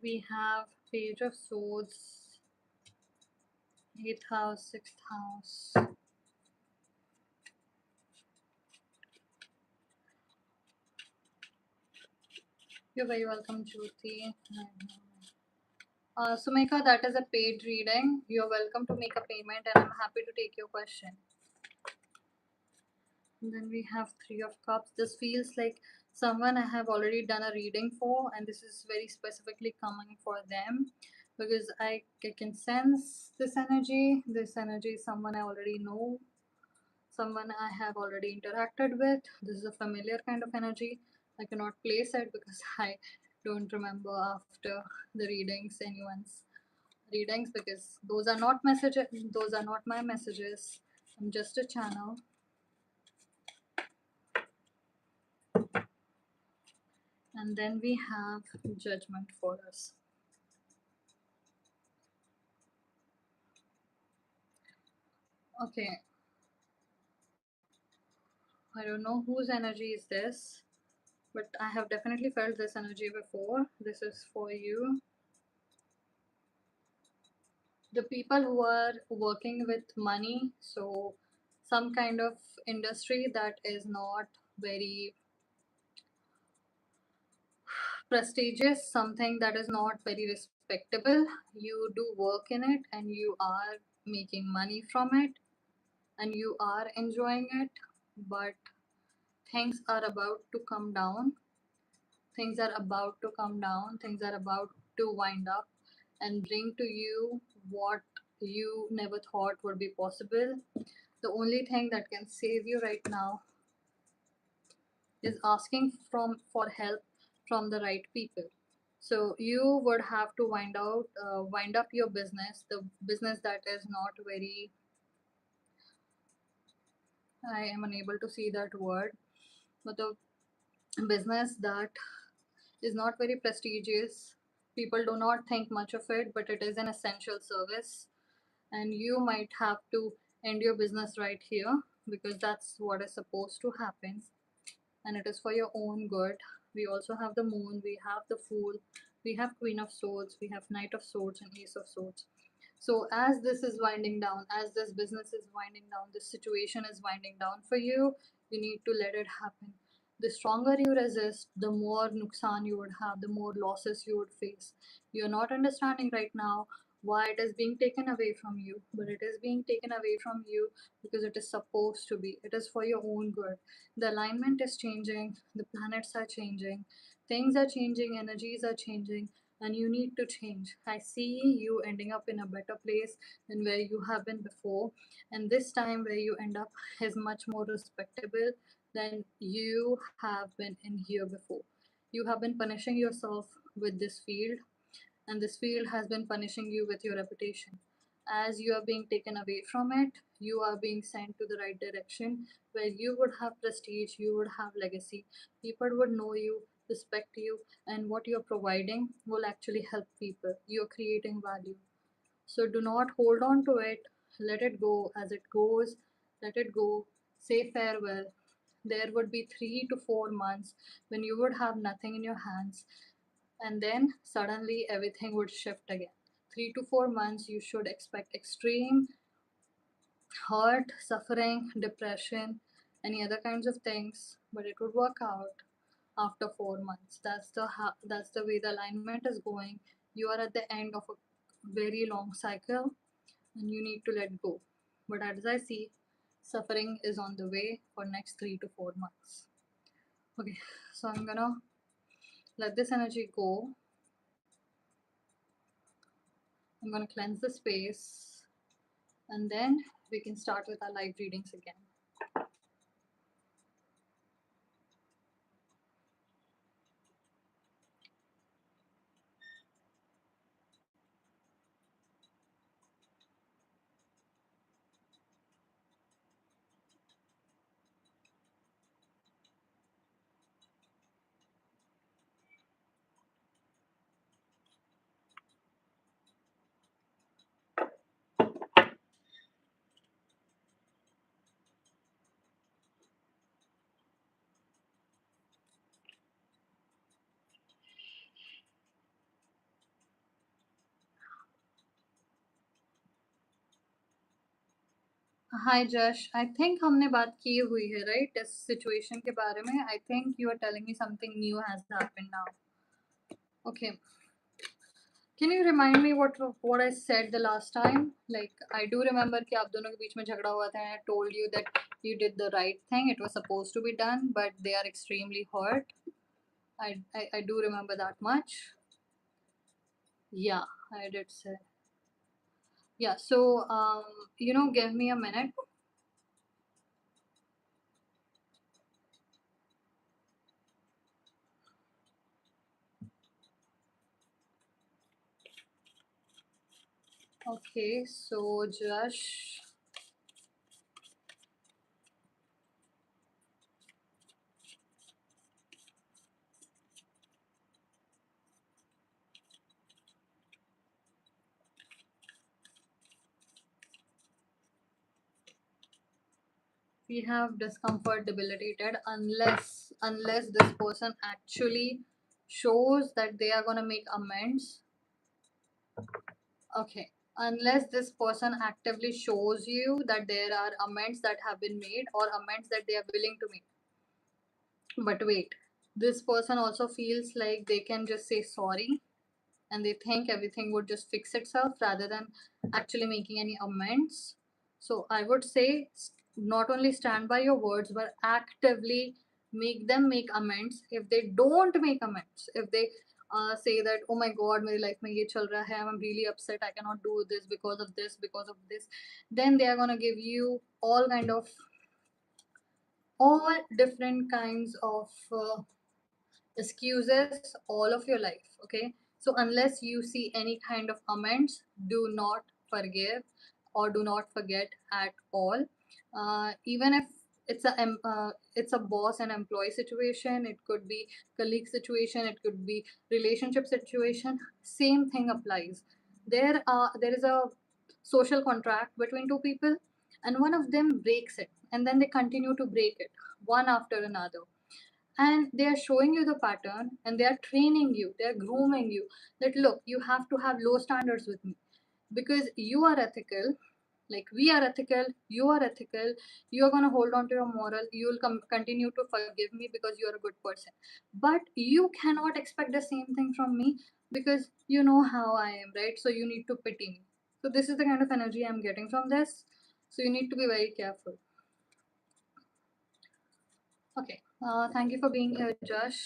We have Page of Swords, eighth house, sixth house. You're very welcome, Jyoti. Sumika, that is a paid reading. You're welcome to make a payment, and I'm happy to take your question. And then we have Three of Cups. This feels like someone I have already done a reading for, and this is very specifically coming for them because I can sense this energy. This energy is someone I already know, someone I have already interacted with. This is a familiar kind of energy. I cannot place it because I don't remember after the readings anyone's readings because those are not messages, those are not my messages. I'm just a channel. And then we have Judgment for us. Okay, I don't know whose energy is this, but I have definitely felt this energy before. This is for you. The people who are working with money, so some kind of industry that is not very prestigious, something that is not very respectable. You do work in it and you are making money from it and you are enjoying it, but things are about to come down. Things are about to come down. Things are about to wind up and bring to you what you never thought would be possible. The only thing that can save you right now is asking for help from the right people. So you would have to wind up your business, the business that is not very, I am unable to see that word, but the business that is not very prestigious. People do not think much of it, but it is an essential service. And you might have to end your business right here because that's what is supposed to happen. And it is for your own good. We also have the moon, we have the fool, we have Queen of Swords, we have Knight of Swords, and Ace of Swords. So, as this is winding down, as this business is winding down, this situation is winding down for you, you need to let it happen. The stronger you resist, the more nuksan you would have, the more losses you would face. You're not understanding right now why it is being taken away from you, but it is being taken away from you because it is supposed to be. It is for your own good. The alignment is changing, the planets are changing, things are changing, energies are changing, and you need to change. I see you ending up in a better place than where you have been before, and this time where you end up is much more respectable than you have been in here before. You have been punishing yourself with this field. and this field has been punishing you with your reputation. As you are being taken away from it, you are being sent to the right direction where you would have prestige, you would have legacy, people would know you, respect you, and what you're providing will actually help people. You're creating value. So do not hold on to it. Let it go as it goes. Let it go. Say farewell. There would be 3 to 4 months when you would have nothing in your hands, and then suddenly everything would shift again. 3 to 4 months, you should expect extreme hurt, suffering, depression, any other kinds of things, but it would work out after 4 months. That's the way the alignment is going. You are at the end of a very long cycle, and you need to let go. But as I see, suffering is on the way for next 3 to 4 months. Okay, so I'm gonna let this energy go. I'm gonna cleanse the space, and then we can start with our live readings again. हाय जश I think हमने बात की हुई है right इस situation के बारे में I think you are telling me something new has happened now okay can you remind me what I said the last time like I do remember कि आप दोनों के बीच में झगड़ा हुआ था and I told you that you did the right thing, it was supposed to be done, but they are extremely hurt. I do remember that much. Yeah, I did say. Yeah, so give me a minute. Okay, so Josh, we have discomfort debilitated unless this person actually shows that they are gonna make amends. Okay, unless this person actively shows you that there are amends that have been made or amends that they are willing to make. But wait, this person also feels like they can just say sorry and they think everything would just fix itself rather than actually making any amends. So I would say not only stand by your words but actively make them make amends. If they don't make amends, if they say that oh my god my life mein ye chal raha hai, I'm really upset, I cannot do this because of this, then they are going to give you all different kinds of excuses all of your life. Okay, so unless you see any kind of amends, do not forgive or do not forget at all. Even if it's a boss and employee situation, it could be colleague situation, it could be relationship situation, same thing applies. There is a social contract between two people and one of them breaks it and then they continue to break it one after another, and they are showing you the pattern and they are training you, they are grooming you that look, you have to have low standards with me because you are ethical, like we are ethical, you are ethical, you are going to hold on to your moral, you will continue to forgive me because you are a good person, but you cannot expect the same thing from me because you know how I am, right? So you need to pity me. So this is the kind of energy I'm getting from this, so you need to be very careful. Okay, thank you for being here, Josh.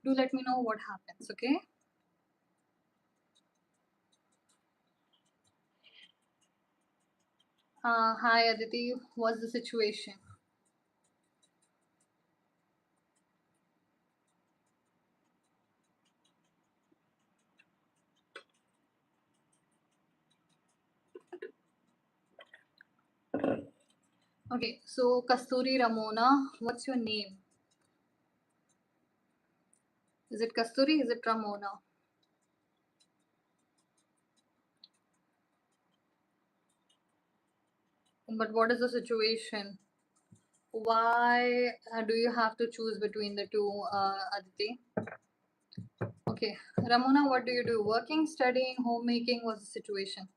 Do let me know what happens, okay? Hi, Aditi. What's the situation? Okay, so Kasturi Ramona, what's your name? Is it Kasturi? Is it Ramona? But what is the situation? Why do you have to choose between the two, Aditi? Okay, Ramona, what do you do? Working, studying, homemaking? What's the situation?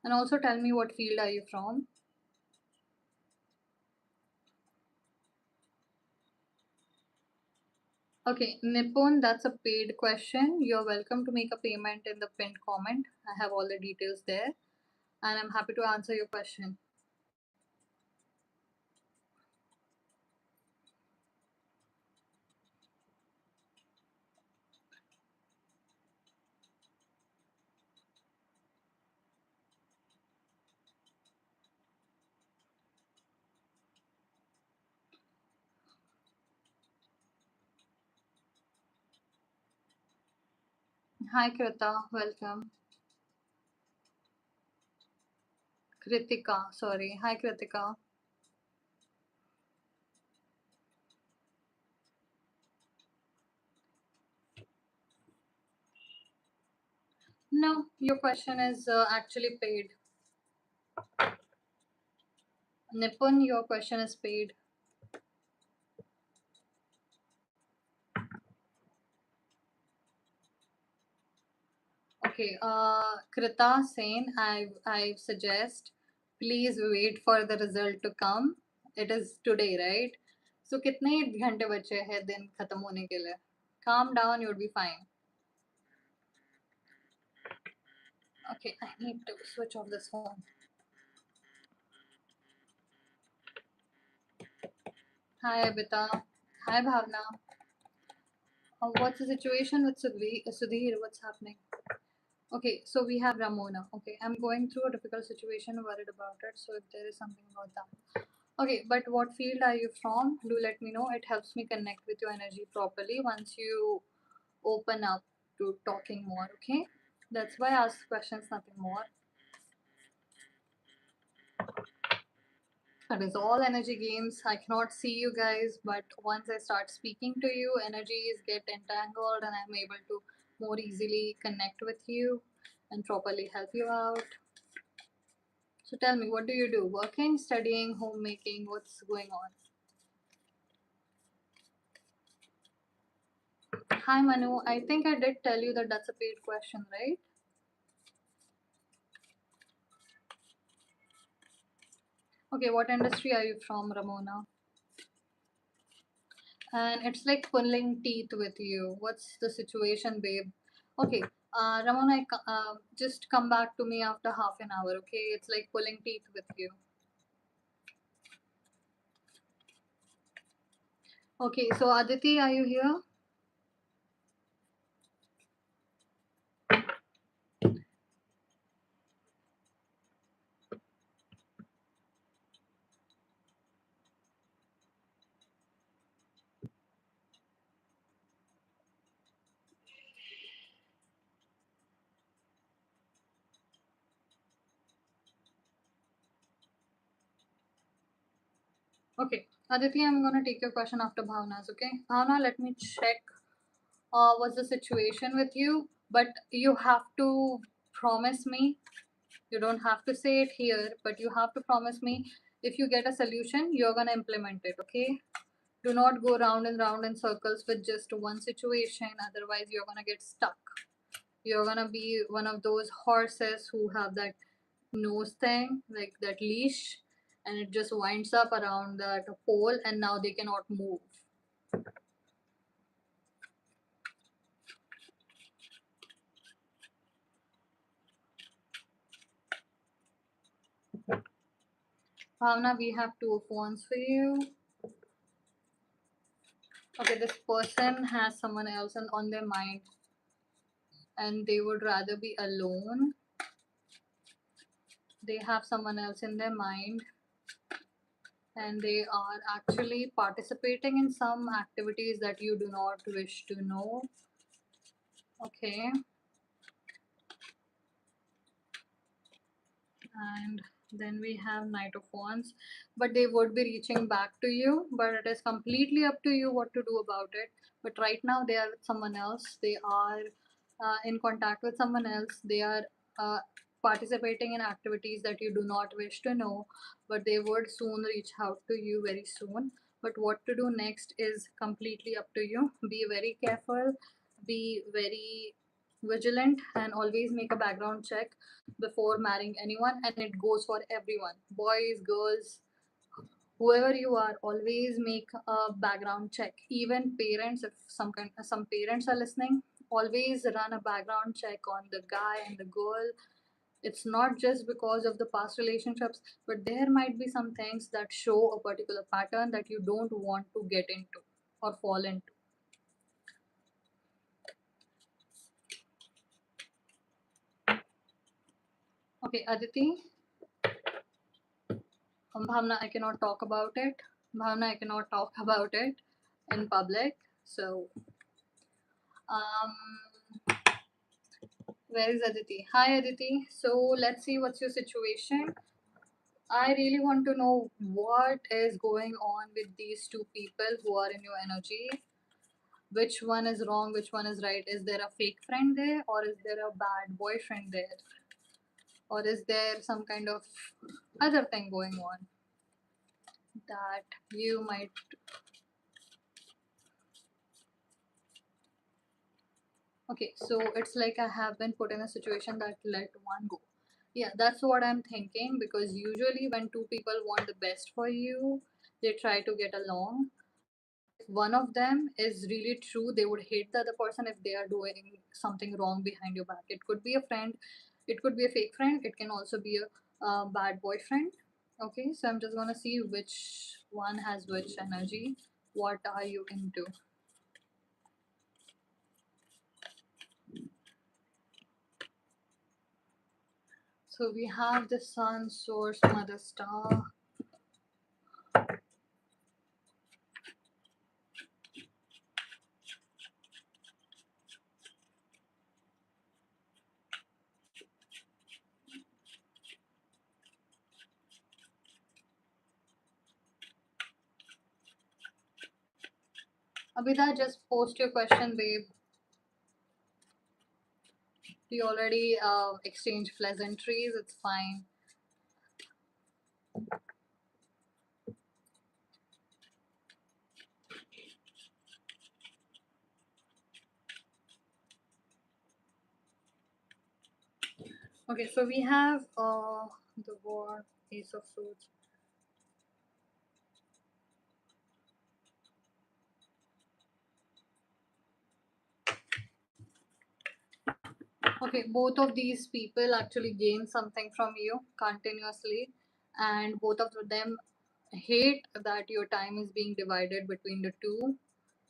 And also tell me what field are you from? Okay, Nippon, that's a paid question. You're welcome to make a payment in the pinned comment. I have all the details there and I'm happy to answer your question. Hi Krita, welcome. Kritika, sorry. Hi Kritika. No, your question is actually paid. Nippon, your question is paid. Okay, Krita Sen, I suggest please wait for the result to come. It is today, right? So कितने घंटे बचे हैं दिन खत्म होने के लिए? Calm down, you'll be fine. Okay, I need to switch off this phone. Hi Abita. Hi Bhavna. What's the situation with Sudhir? What's happening? Okay, so we have Ramona. Okay, I'm going through a difficult situation, worried about it. So if there is something about that. Okay, but what field are you from? Do let me know. It helps me connect with your energy properly once you open up to talking more. Okay, that's why I ask questions, nothing more. That is all energy games. I cannot see you guys, but once I start speaking to you, energies get entangled and I'm able to more easily connect with you and properly help you out. So tell me, what do you do? Working, studying, homemaking? What's going on? Hi Manu, I think I did tell you that that's a paid question, right? Okay, what industry are you from, Ramona? And it's like pulling teeth with you. What's the situation, babe? Okay, Ramona, just come back to me after half an hour, okay? It's like pulling teeth with you. Okay, so Aditi, are you here? Okay, Aditi, I'm gonna take your question after Bhavna's, okay? Bhavna, let me check what's the situation with you, but you have to promise me. You don't have to say it here, but you have to promise me if you get a solution, you're gonna implement it, okay? Do not go round and round in circles with just one situation, otherwise, you're gonna get stuck. You're gonna be one of those horses who have that nose thing, like that leash, and it just winds up around that pole, and now they cannot move. Bhavna, we have two phones for you. Okay, this person has someone else on their mind and they would rather be alone. They have someone else in their mind and they are actually participating in some activities that you do not wish to know. Okay. And Then we have Knight of Wands, but they would be reaching back to you, but it is completely up to you what to do about it. But right now they are with someone else. They are in contact with someone else. They are uh, participating in activities that you do not wish to know, but they would soon reach out to you very soon. But what to do next is completely up to you. Be very careful, be very vigilant, and always make a background check before marrying anyone, and it goes for everyone, boys, girls, whoever you are. Always make a background check. Even parents, if some parents are listening, always run a background check on the guy and the girl. It's not just because of the past relationships, but there might be some things that show a particular pattern that you don't want to get into or fall into. Okay, Aditi. Bhavna, I cannot talk about it. Bhavna, I cannot talk about it in public. So, um, where is Aditi? Hi, Aditi. So, let's see what's your situation. I really want to know what is going on with these two people who are in your energy. Which one is wrong? Which one is right? Is there a fake friend there, or is there a bad boyfriend there? Or is there some kind of other thing going on that you might. Okay, so it's like I have been put in a situation that let one go. Yeah, that's what I'm thinking, because usually when two people want the best for you, they try to get along. If one of them is really true, they would hate the other person if they are doing something wrong behind your back. It could be a friend, it could be a fake friend, it can also be a bad boyfriend. Okay, so I'm just gonna see which one has which energy. What are you into? So we have the sun, source, mother star. Abhida, just post your question, babe. We already exchanged pleasantries. It's fine. Okay, so we have the war, Ace of Swords. Okay, both of these people actually gain something from you continuously, and both of them hate that your time is being divided between the two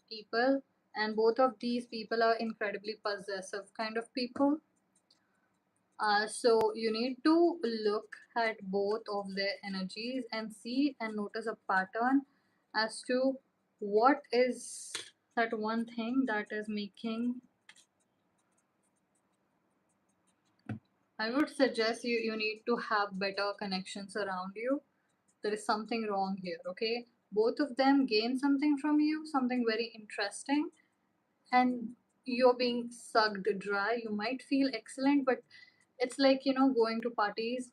people, and both of these people are incredibly possessive kind of people. So you need to look at both of their energies and see and notice a pattern as to what is that one thing that is making. I would suggest you need to have better connections around you. There is something wrong here, okay? Both of them gain something from you, something very interesting, and you're being sucked dry. You might feel excellent, but it's like, going to parties,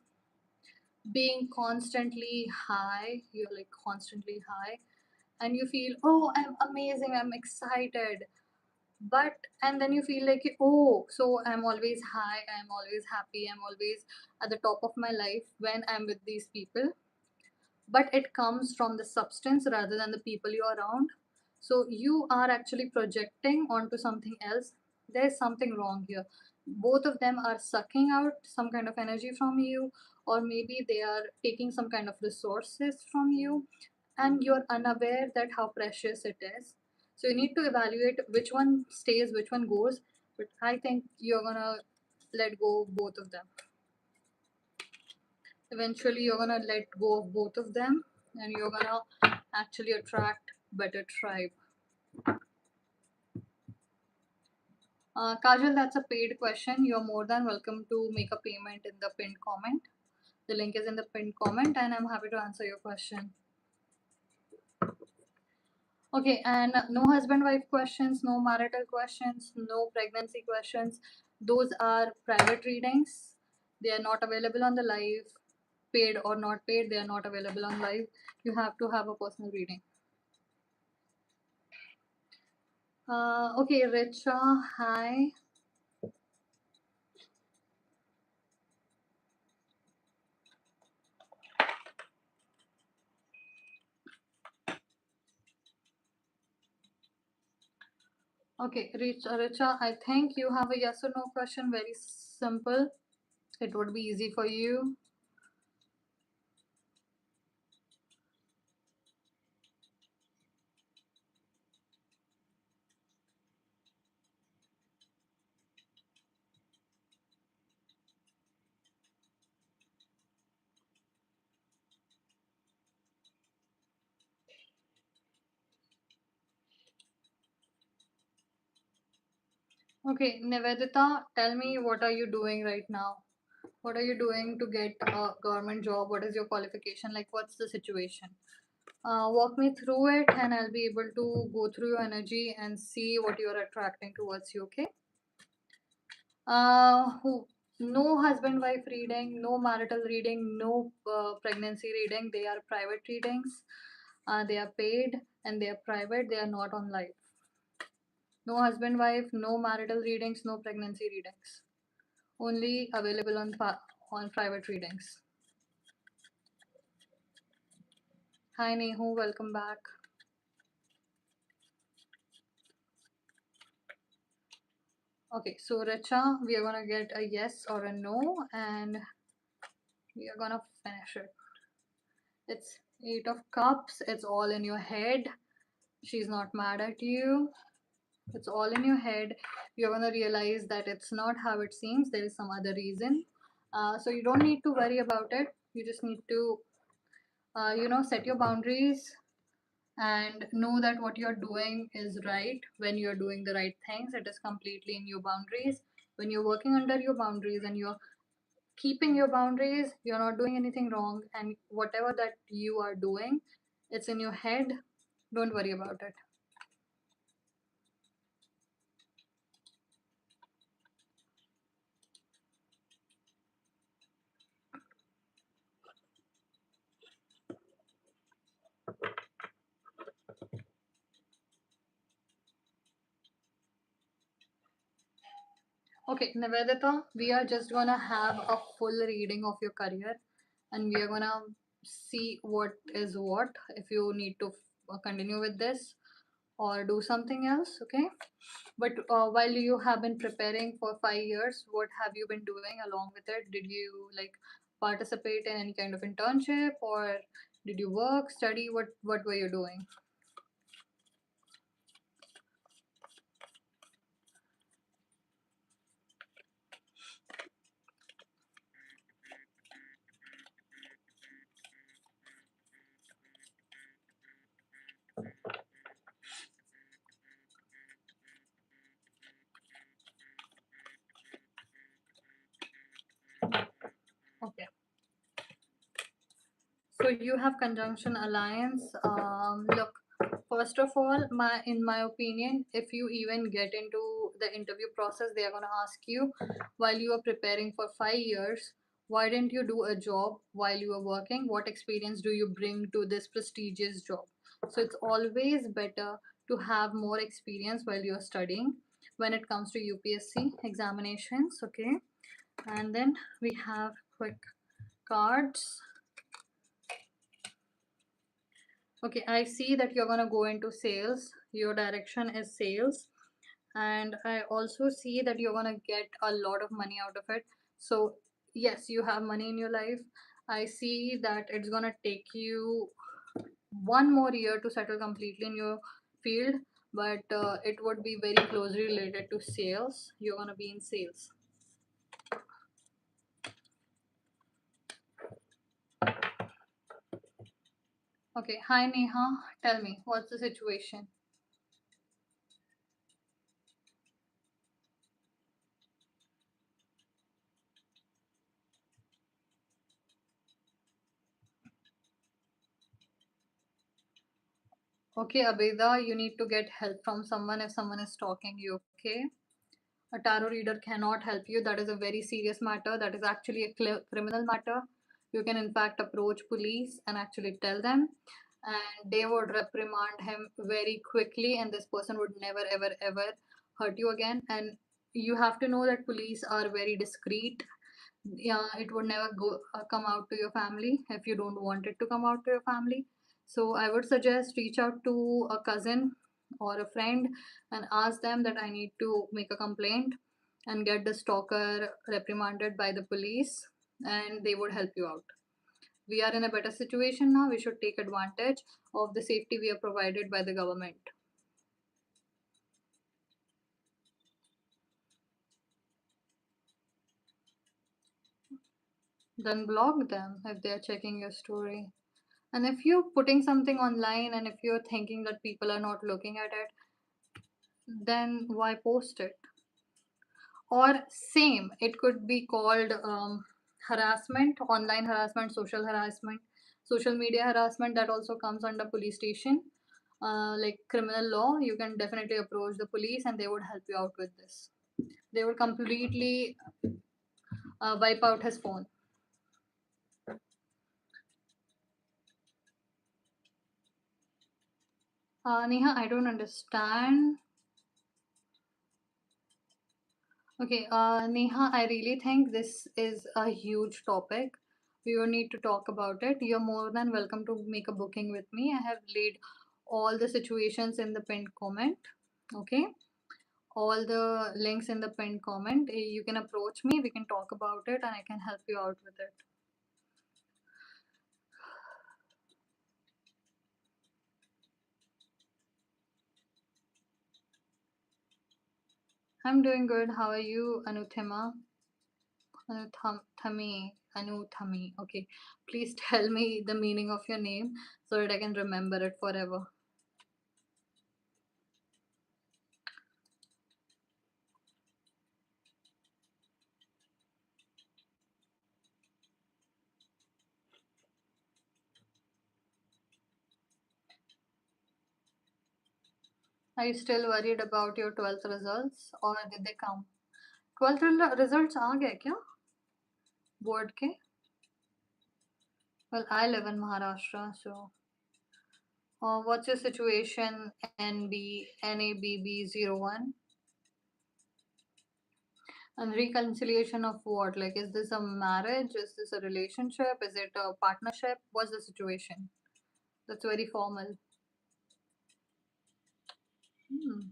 being constantly high. You're like constantly high, and you feel, oh, I'm amazing, I'm excited. But and then you feel like, oh, so I'm always high, I'm always happy, I'm always at the top of my life when I'm with these people. But it comes from the substance rather than the people you're around. So you are actually projecting onto something else. There's something wrong here. Both of them are sucking out some kind of energy from you, or maybe they are taking some kind of resources from you, and you're unaware that how precious it is. So you need to evaluate which one stays, which one goes. But I think you're gonna let go of both of them. Eventually you're gonna let go of both of them, and you're gonna actually attract better tribe. Kajal, that's a paid question. You're more than welcome to make a payment in the pinned comment. The link is in the pinned comment, and I'm happy to answer your question. Okay, and no husband-wife questions, no marital questions, no pregnancy questions. Those are private readings. They are not available on the live. Paid or not paid, they are not available on live. You have to have a personal reading. Okay, Richa, hi. Okay, Richa, I think you have a yes or no question. Very simple. It would be easy for you. Okay, Nivedita, tell me, what are you doing right now? What are you doing to get a government job? What is your qualification? Like, what's the situation? Walk me through it, and I'll be able to go through your energy and see what you're attracting towards you, okay? No husband wife reading, no marital reading, no pregnancy reading. They are private readings. They are paid and they are private. They are not on live. No husband wife, no marital readings, no pregnancy readings. Only available on private readings. Hi Nehu, welcome back. Okay, so Richa, we are gonna get a yes or a no, and we are gonna finish it. It's Eight of Cups. It's all in your head. She's not mad at you. It's all in your head. You're gonna realize that it's not how it seems. There is some other reason. So you don't need to worry about it. You just need to, set your boundaries and know that what you're doing is right. When you're doing the right things, it is completely in your boundaries. When you're working under your boundaries and you're keeping your boundaries, you're not doing anything wrong. And whatever that you are doing, it's in your head. Don't worry about it. Okay, Nivedita, we are just gonna have a full reading of your career, and we are gonna see what is what, if you need to continue with this or do something else, okay? But while you have been preparing for 5 years, what have you been doing along with it? Did you like participate in any kind of internship, or did you work, study? What were you doing? Okay. So you have conjunction alliance. Look, first of all, in my opinion, if you even get into the interview process, they are gonna ask you, while you are preparing for 5 years, why didn't you do a job while you are working? What experience do you bring to this prestigious job? So it's always better to have more experience while you're studying when it comes to UPSC examinations. Okay, and then we have quick cards. Okay, I see that you're gonna go into sales. Your direction is sales. And I also see that you're gonna get a lot of money out of it. So, yes, you have money in your life. I see that it's gonna take you 1 more year to settle completely in your field, but it would be very closely related to sales. You're gonna be in sales. Okay, hi Neha. Tell me, what's the situation? Okay, Abeda, you need to get help from someone if someone is stalking you, okay? A tarot reader cannot help you. That is a very serious matter. That is actually a criminal matter. You can, in fact, approach police and actually tell them, and they would reprimand him very quickly, and this person would never, ever, ever hurt you again. And you have to know that police are very discreet. Yeah, it would never go come out to your family if you don't want it to come out to your family. So I would suggest reach out to a cousin or a friend and ask them that I need to make a complaint and get the stalker reprimanded by the police, and they would help you out. We are in a better situation now. We should take advantage of the safety we are provided by the government. Then block them if they are checking your story. And if you're putting something online and if you're thinking that people are not looking at it, then why post it? Or same, it could be called harassment, online harassment, social media harassment. That also comes under police station. Like criminal law, you can definitely approach the police and they would help you out with this. They would completely wipe out his phone. Neha, I don't understand. Okay, Neha, I really think this is a huge topic. We will need to talk about it. You're more than welcome to make a booking with me. I have laid all the situations in the pinned comment. Okay, all the links in the pinned comment. You can approach me, we can talk about it, and I can help you out with it. I'm doing good. How are you, Anuthima? Anuthami. Okay, please tell me the meaning of your name so that I can remember it forever. Are you still worried about your 12th results or did they come? 12th results आ गए क्या board के? Well, I live in Maharashtra, so what's your situation NABB01? And reconciliation of what? Like, is this a marriage? Is this a relationship? Is it a partnership? What's the situation? That's very formal. Hmm.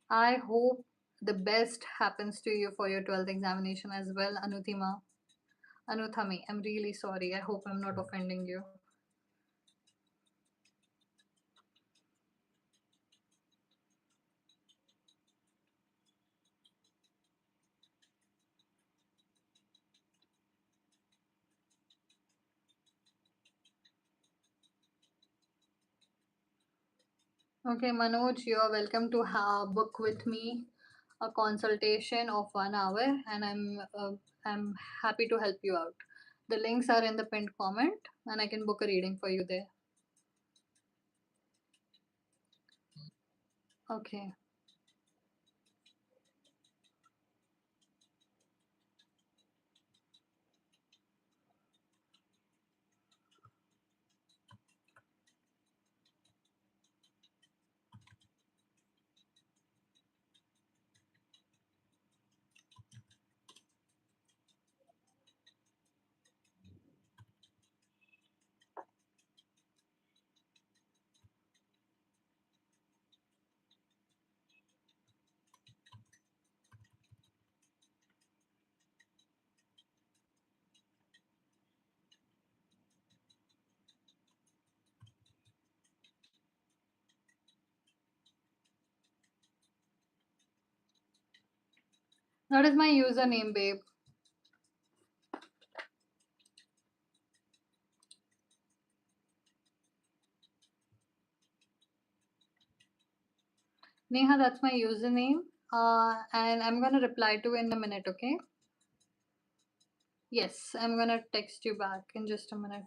I hope the best happens to you for your 12th examination as well, Anuthami. I'm really sorry. I hope I'm not offending you. Okay, Manoj, you are welcome to book with me a consultation of 1 hour, and I'm happy to help you out. The links are in the pinned comment, and I can book a reading for you there. Okay. That is my username, babe. Neha, that's my username. And I'm gonna reply to in a minute, okay? Yes, I'm gonna text you back in just a minute.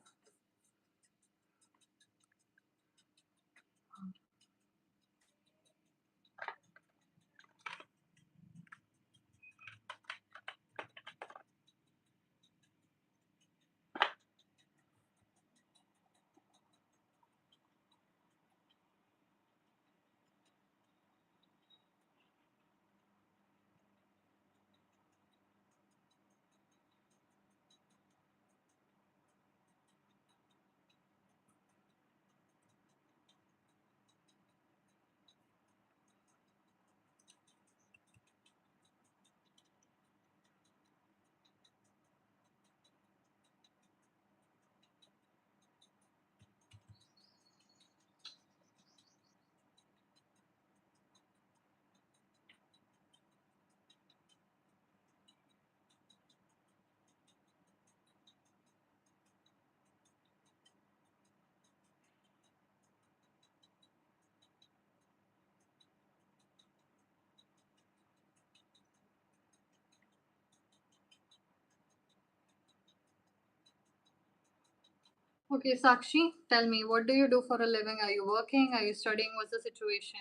Okay, Sakshi, tell me, what do you do for a living? Are you working? Are you studying? What's the situation?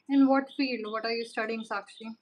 In what field? What are you studying, Sakshi?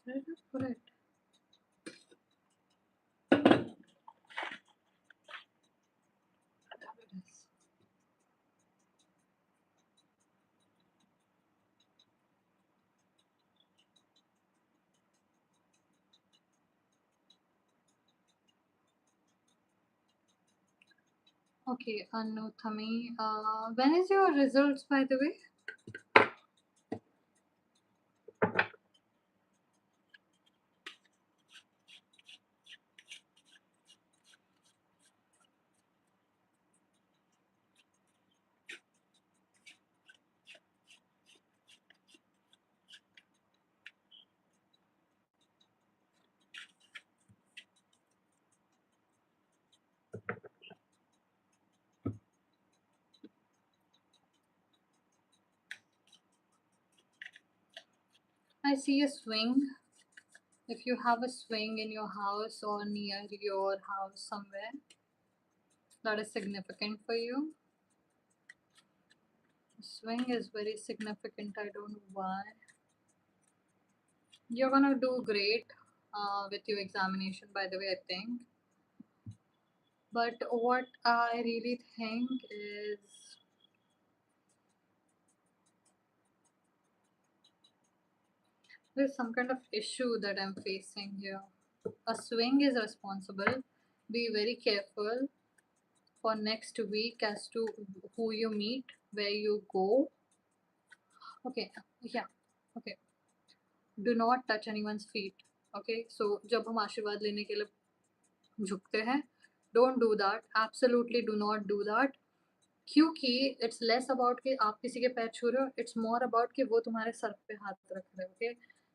Where did I put it? There it is. Okay, Anuthami. When is your results, by the way? I see a swing. If you have a swing in your house or near your house somewhere, that is significant for you. Swing is very significant. I don't know why. You're gonna do great with your examination, by the way, I think. But what I really think is there's some kind of issue that I'm facing here. A swing is responsible. Be very careful for next week as to who you meet, where you go. Okay, yeah, okay. Do not touch anyone's feet. Okay, so जब हम आशीर्वाद लेने के लिए झुकते हैं, don't do that. Absolutely do not do that. क्योंकि it's less about कि आप किसी के पैर छू रहे हो, इट्स मोर अबाउट कि वो तुम्हारे सर पे हाथ रख रहे हो. ओके,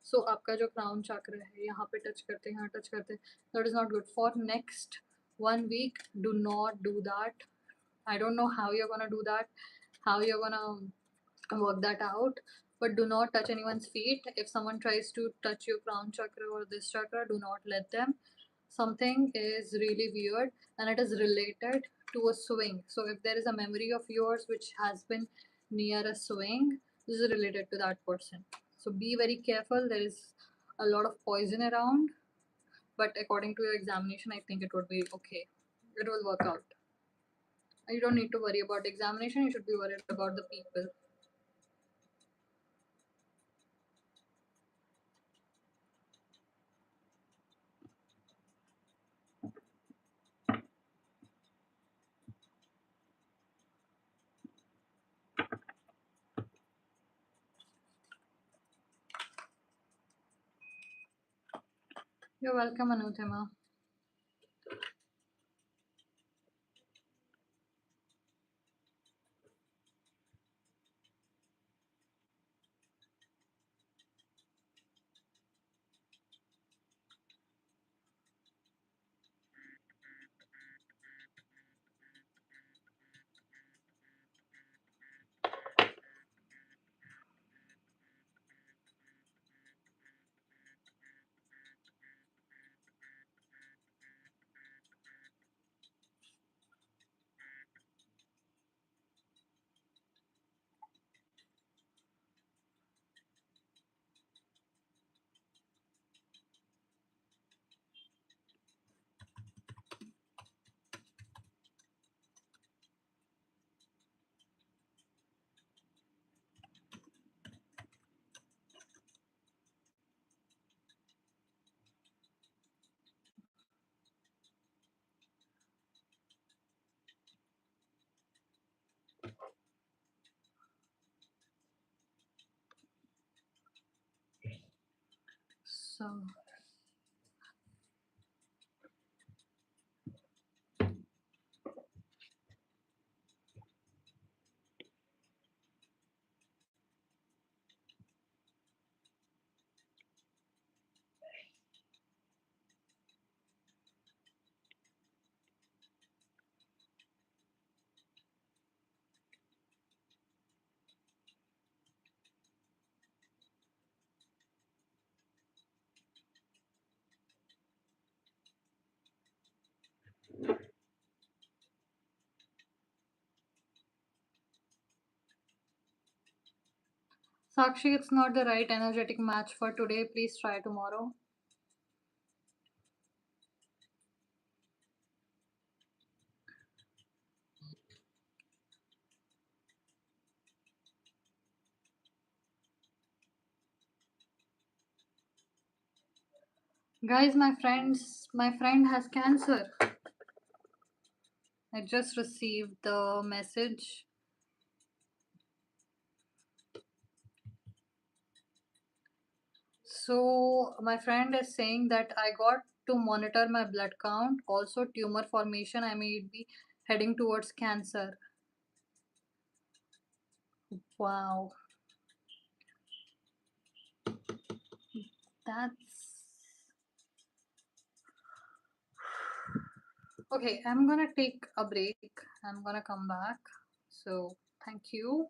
सो आपका जो क्राउन चक्र है, यहाँ पे टच करते हैं, यहाँ टच करते हैं, that is not good. For next 1 week do not do that. I don't know how you're gonna do that, how you're gonna work that out, but do not touch anyone's feet. If someone tries to touch your crown chakra or this chakra, do not let them. Something is really weird and it is related to a swing. So if there is a memory of yours which has been near a swing, this is related to that person. So be very careful. There is a lot of poison around, but according to your examination, I think it would be okay. It will work out. You don't need to worry about examination. You should be worried about the people. You're welcome, Anuthima. So Sakshi, it's not the right energetic match for today. Please try tomorrow. Guys, my friend has cancer. I just received the message. So my friend is saying that I got to monitor my blood count, also tumor formation. I may be heading towards cancer. Wow, that's okay. I'm gonna take a break. I'm gonna come back. So thank you.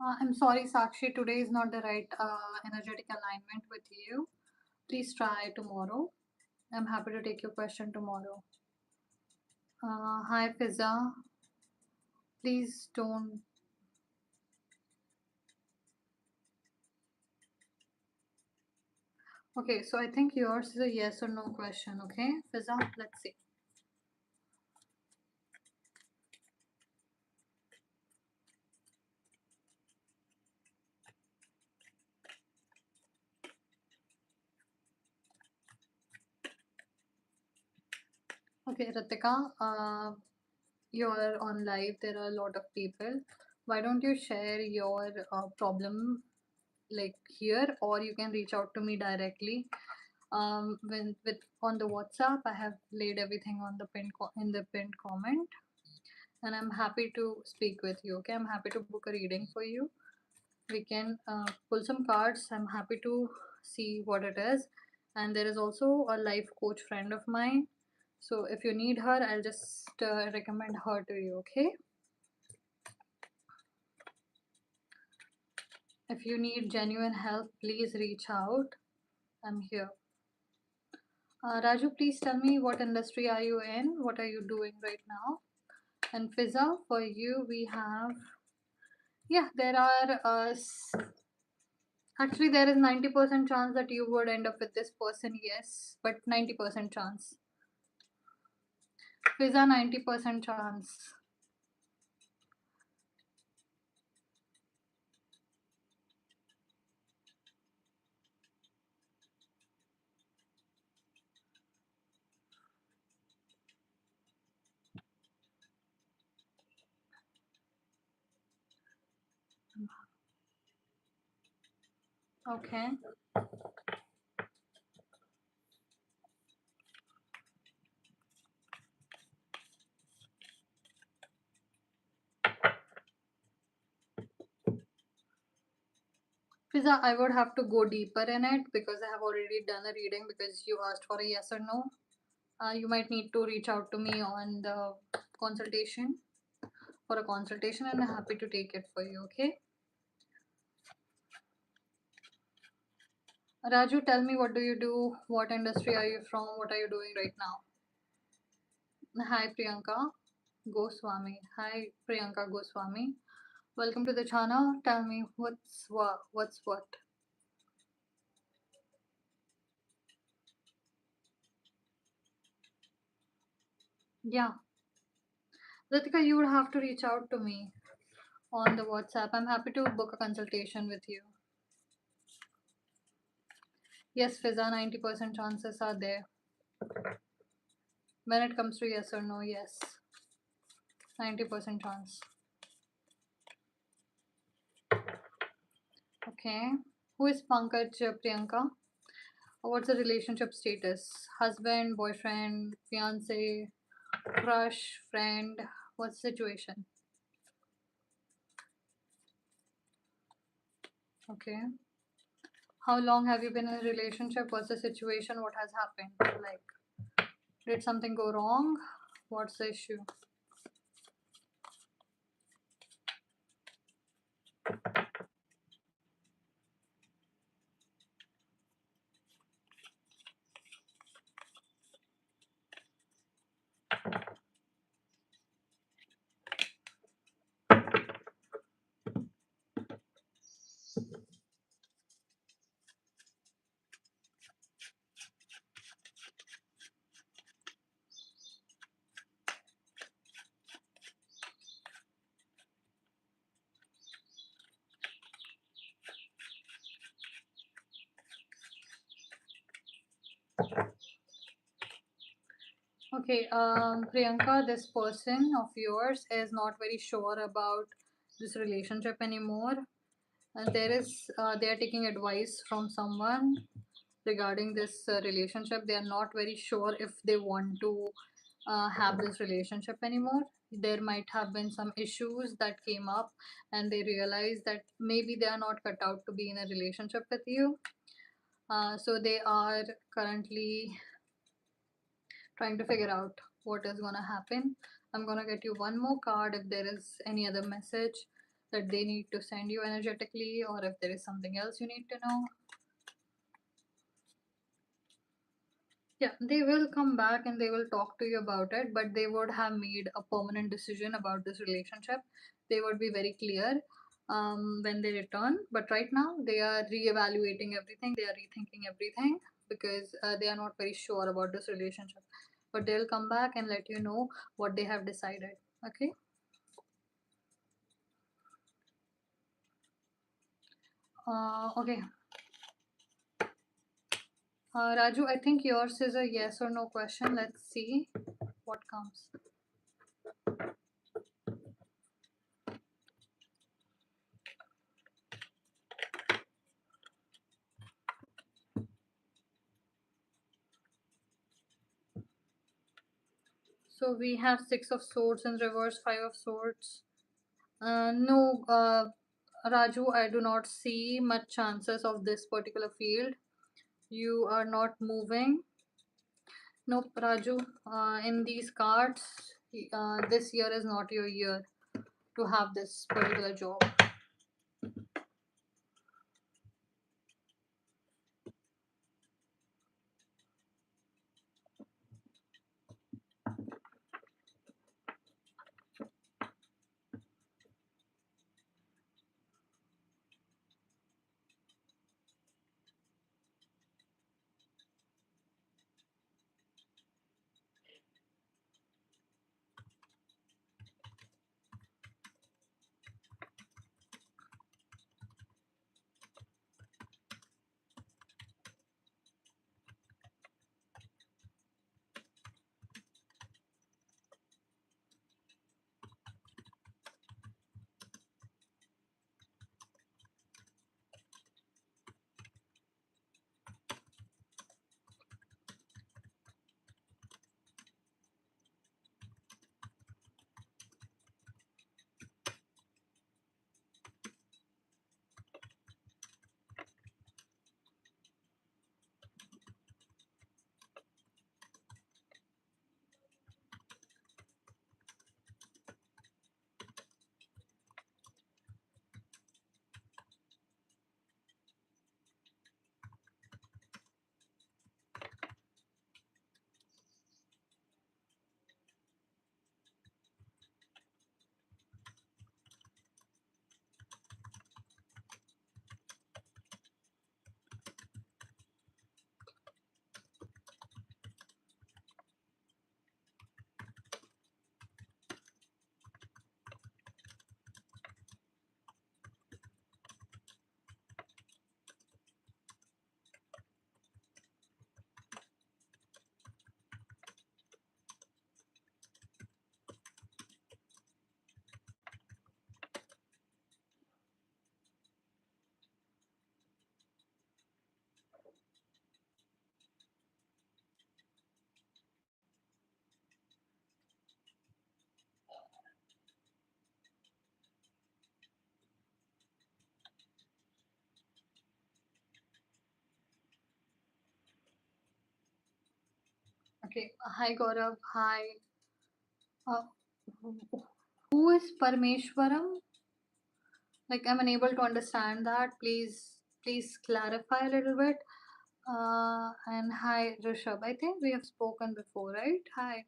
I'm sorry, Sakshi, today is not the right energetic alignment with you. Please try tomorrow. I'm happy to take your question tomorrow. Hi, Fiza. Please don't. Okay, so I think yours is a yes or no question. Okay, Fiza, let's see. Okay, Ritika, you're on live. There are a lot of people. Why don't you share your problem like here, or you can reach out to me directly. When with on the WhatsApp, I have laid everything on the in the pinned comment, and I'm happy to speak with you. Okay, I'm happy to book a reading for you. We can pull some cards. I'm happy to see what it is. And there is also a life coach friend of mine. So if you need her, I'll just recommend her to you. Okay. If you need genuine help, please reach out. I'm here. Raju, please tell me what industry are you in? What are you doing right now? And Fiza, for you, we have, yeah, there are, actually, there is 90% chance that you would end up with this person, yes, but 90% chance. Fiza, 90% chance. Okay. Fiza, I would have to go deeper in it because I have already done a reading because you asked for a yes or no. You might need to reach out to me on the consultation for a consultation, and I'm happy to take it for you. Okay. Raju, tell me, what do you do? What industry are you from? What are you doing right now? Hi, Priyanka Goswami. Hi, Priyanka Goswami. Welcome to the channel. Tell me, what's what? What's what? Yeah, Ritika, you would have to reach out to me on the WhatsApp. I'm happy to book a consultation with you. Yes, Fiza, 90% chances are there. When it comes to yes or no, yes, 90% chance. Okay. Who is Pankaj Priyanka? What's the relationship status? Husband, boyfriend, fiance, crush, friend? What's the situation? Okay. How long have you been in a relationship? What's the situation? What has happened? Like, did something go wrong? What's the issue? Okay, Priyanka, this person of yours is not very sure about this relationship anymore. And they are taking advice from someone regarding this relationship. They are not very sure if they want to have this relationship anymore. There might have been some issues that came up, and they realized that maybe they are not cut out to be in a relationship with you. So they are currently trying to figure out what is going to happen. I'm going to get you one more card if there is any other message. that they need to send you energetically, or if there is something else you need to know. Yeah, they will come back and they will talk to you about it, but they would have made a permanent decision about this relationship. They would be very clear when they return. But right now, they are reevaluating everything, they are rethinking everything because they are not very sure about this relationship. But they'll come back and let you know what they have decided. Okay. Okay. Raju, I think yours is a yes or no question. Let's see what comes. So we have Six of Swords in reverse, Five of Swords. No, Raju, I do not see much chances of this particular field. You are not moving. Nope, Raju. In these cards, this year is not your year to have this particular job. Okay. Hi, Gaurav. Hi. Uh, who is Parmeshwaram? Like, I'm unable to understand that. Please clarify a little bit. And hi, Rishabh. I think we have spoken before, right? Hi.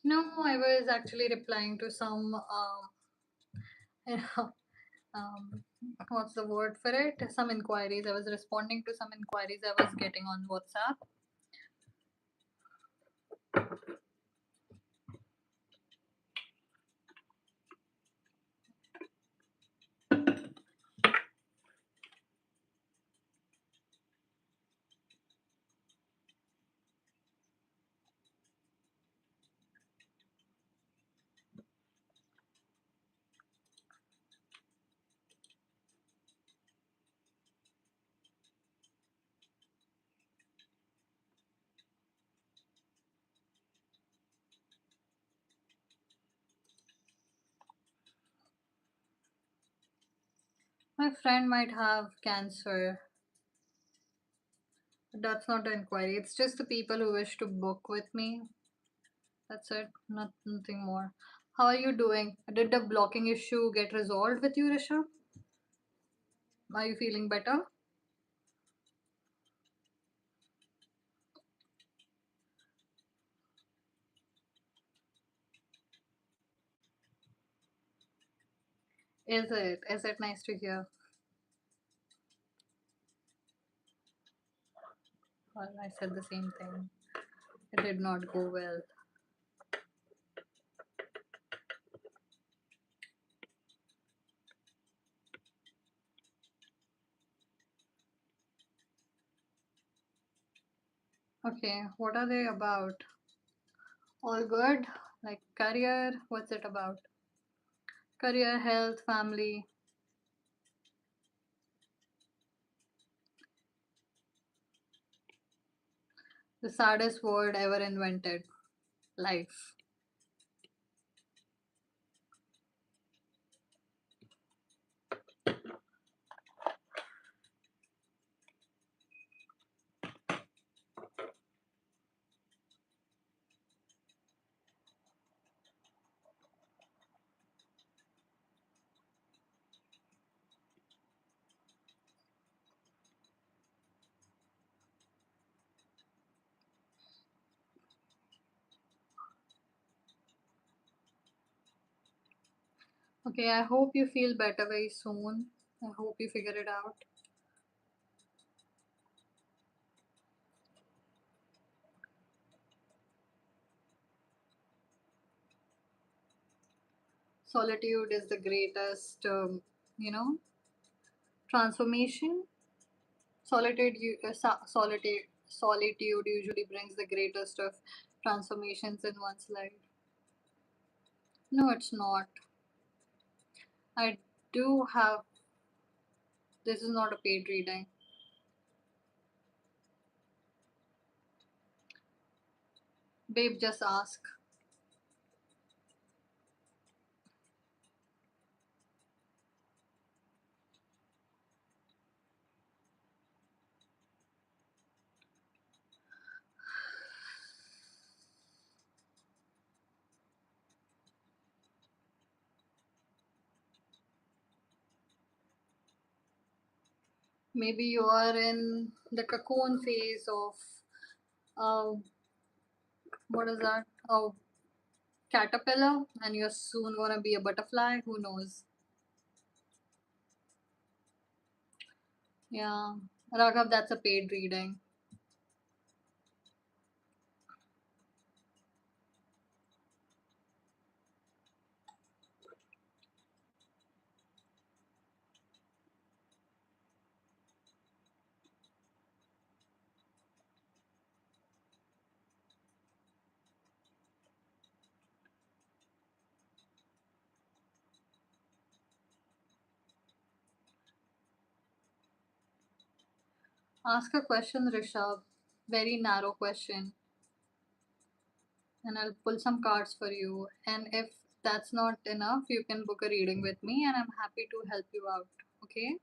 No, I was actually replying to some, you know, what's the word for it? Some inquiries. I was responding to some inquiries I was getting on WhatsApp. My friend might have cancer. But that's not an inquiry. It's just the people who wish to book with me. That's it. Nothing more. How are you doing? Did the blocking issue get resolved with you, Rishabh? Are you feeling better? Is it? Is it nice to hear? Well, I said the same thing. It did not go well. Okay, what are they about? All good? Like career? What's it about? Career, health, family. The saddest word ever invented. Life. Okay, I hope you feel better very soon. I hope you figure it out. Solitude is the greatest, you know, transformation. Solitude usually brings the greatest of transformations in one's life. No, it's not. I do have. This is not a paid reading. Babe, just ask. Maybe you are in the cocoon phase of, uh, what is that? A caterpillar, and you're soon gonna be a butterfly. Who knows? Yeah. Raghav, that's a paid reading. Ask a question, Rishabh. Very narrow question. And I'll pull some cards for you. And if that's not enough, you can book a reading with me, and I'm happy to help you out. Okay?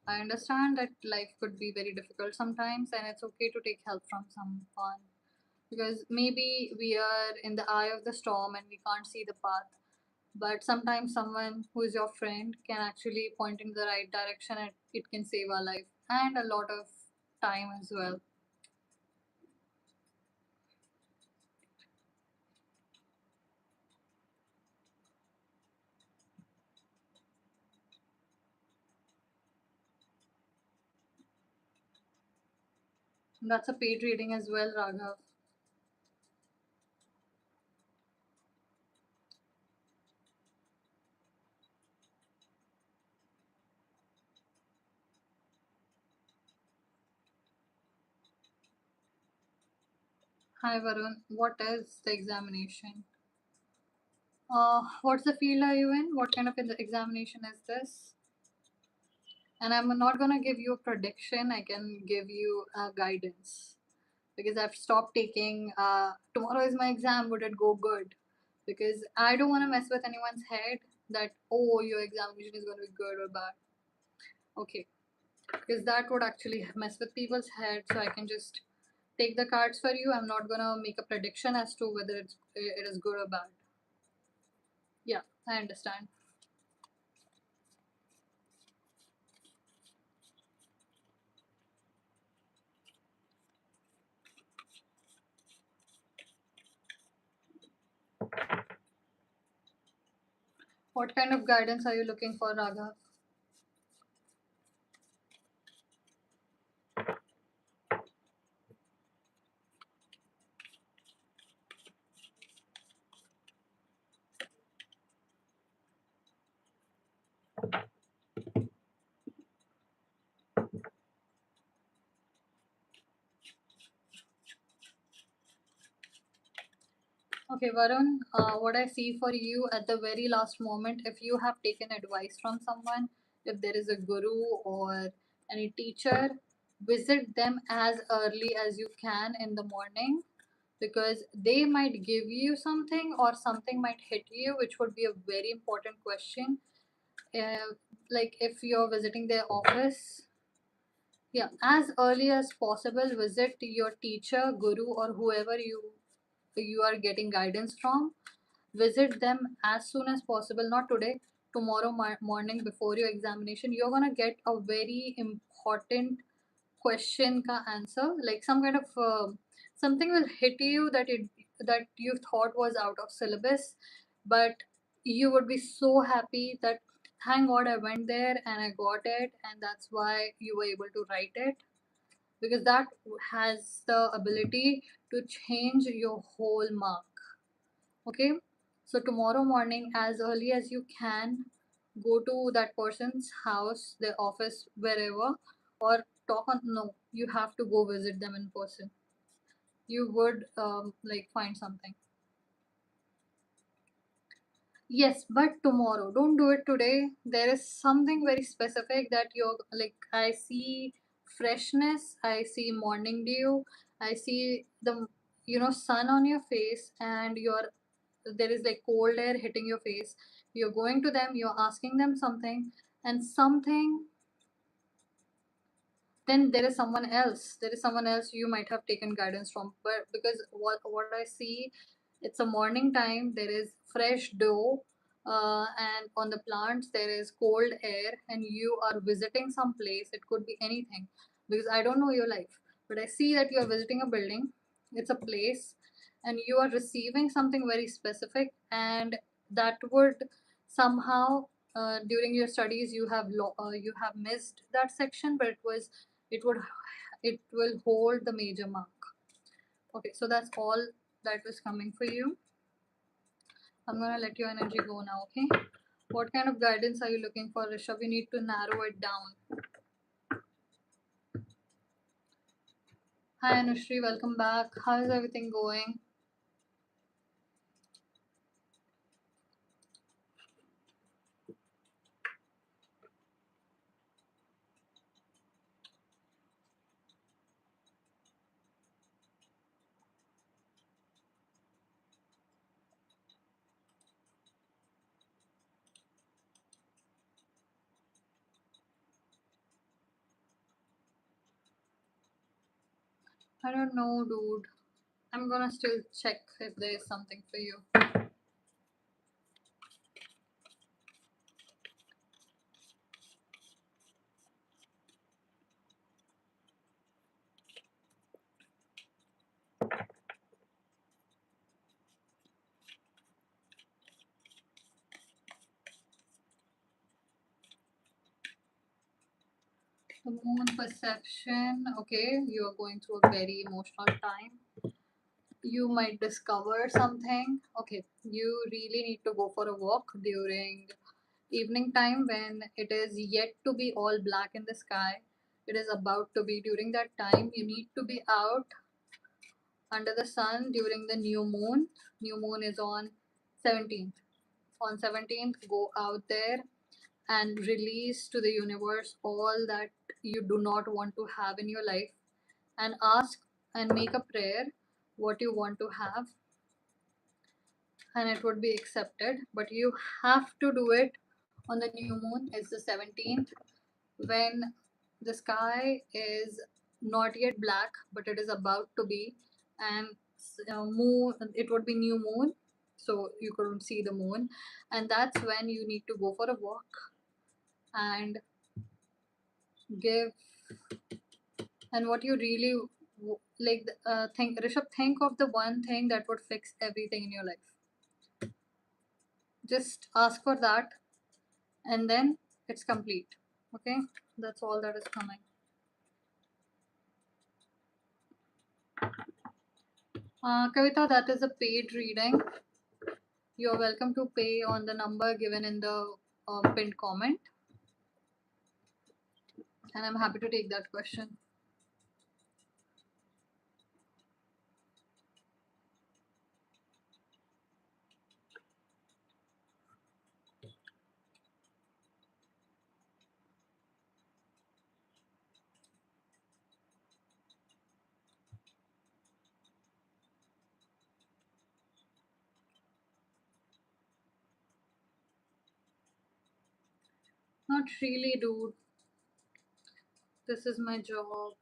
I understand that life could be very difficult sometimes, and it's okay to take help from someone because maybe we are in the eye of the storm and we can't see the path. But sometimes someone who is your friend can actually point in the right direction and it can save our life and a lot of time as well. That's a paid reading as well, Raghav. Hi Varun, what is the examination? What's the field are you in? What kind of examination is this? And I'm not gonna give you a prediction. I can give you a guidance because I've stopped taking. Tomorrow is my exam. Would it go good? Because I don't want to mess with anyone's head. that, oh, your examination is going to be good or bad. Okay, because that would actually mess with people's head. So I can just take the cards for you. I'm not gonna make a prediction as to whether it is good or bad. Yeah, I understand. What kind of guidance are you looking for, Raghav? Okay, Varun, what I see for you at the very last moment, if you have taken advice from someone, if there is a guru or any teacher, visit them as early as you can in the morning, because they might give you something or something might hit you, which would be a very important question. Uh, like if you're visiting their office, yeah, as early as possible, visit your teacher, guru, or whoever you are getting guidance from. Visit them as soon as possible, not today, tomorrow morning before your examination. You're gonna get a very important question ka answer, like some kind of something will hit you that you thought was out of syllabus, but you would be so happy that thank god I went there and I got it, and that's why you were able to write it, because that has the ability to change your whole mark. Okay, so tomorrow morning as early as you can, go to that person's house, their office, wherever, or talk on, no, you have to go visit them in person. You would like find something. Yes, but tomorrow. Don't do it today. There is something very specific that you're like. I see freshness. I see morning dew. I see the sun on your face, and there is like cold air hitting your face. You're going to them. You're asking them something, and something, then there is someone else you might have taken guidance from, but because what I see, it's a morning time, there is fresh dew, and on the plants there is cold air, and you are visiting some place. It could be anything, because I don't know your life, but I see that you are visiting a building, it's a place, and you are receiving something very specific, and that would somehow, during your studies you have missed that section, but it would it will hold the major mark. Okay, so that's all that was coming for you. I'm gonna let your energy go now. Okay, what kind of guidance are you looking for, Rishabh? You need to narrow it down. Hi Anushri, welcome back. How is everything going? I don't know, dude. I'm gonna still check if there is something for you. The moon perception. Okay, you are going through a very emotional time. You might discover something. Okay, you really need to go for a walk during evening time when it is yet to be all black in the sky. It is about to be. During that time, you need to be out under the sun during the new moon. New moon is on 17th. On 17th, go out there and release to the universe all that you do not want to have in your life, and ask and make a prayer what you want to have. and it would be accepted, but you have to do it on the new moon. It's the 17th, when the sky is not yet black, but it is about to be, and moon, it would be new moon, so you couldn't see the moon, and that's when you need to go for a walk and give. And what you really like, think, Rishabh, think of the one thing that would fix everything in your life. Just ask for that, and then it's complete. Okay, that's all that is coming. Kavita, that is a paid reading. You're welcome to pay on the number given in the pinned comment, and I'm happy to take that question. Not really, dude. This is my job.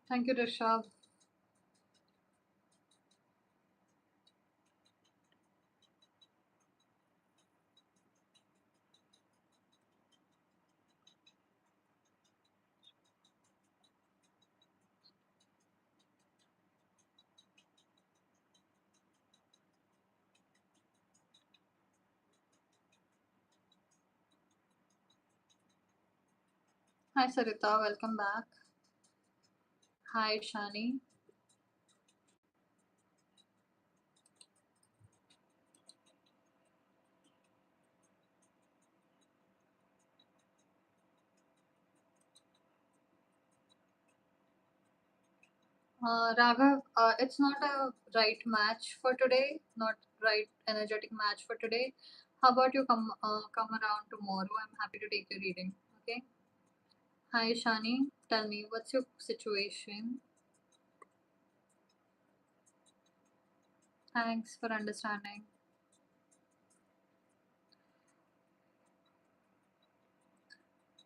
Thank you, Rishabh. Hi, Sarita. Welcome back. Hi, Shani. Raghav, it's not a right match for today, not right energetic match for today. How about you come around tomorrow? I'm happy to take your reading. Okay. Hi, Shani. Tell me, what's your situation? Thanks for understanding.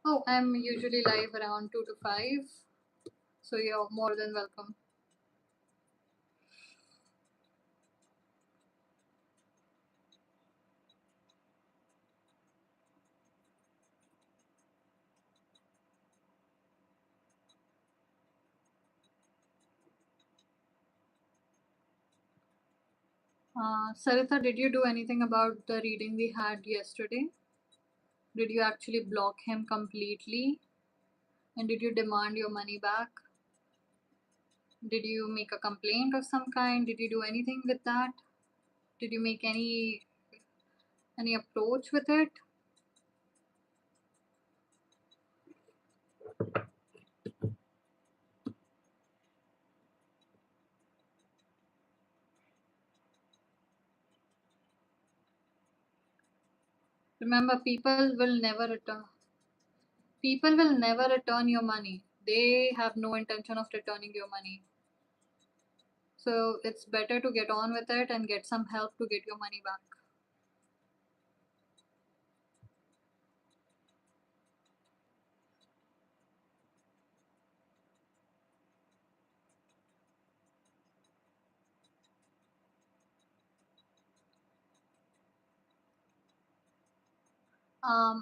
Oh, I'm usually live around 2 to 5, so you're more than welcome. Sarita, did you do anything about the reading we had yesterday? Did you actually block him completely? And did you demand your money back? Did you make a complaint of some kind? Did you do anything with that? Did you make any approach with it? Remember, people will never return your money. They have no intention of returning your money. So it's better to get on with it and get some help to get your money back.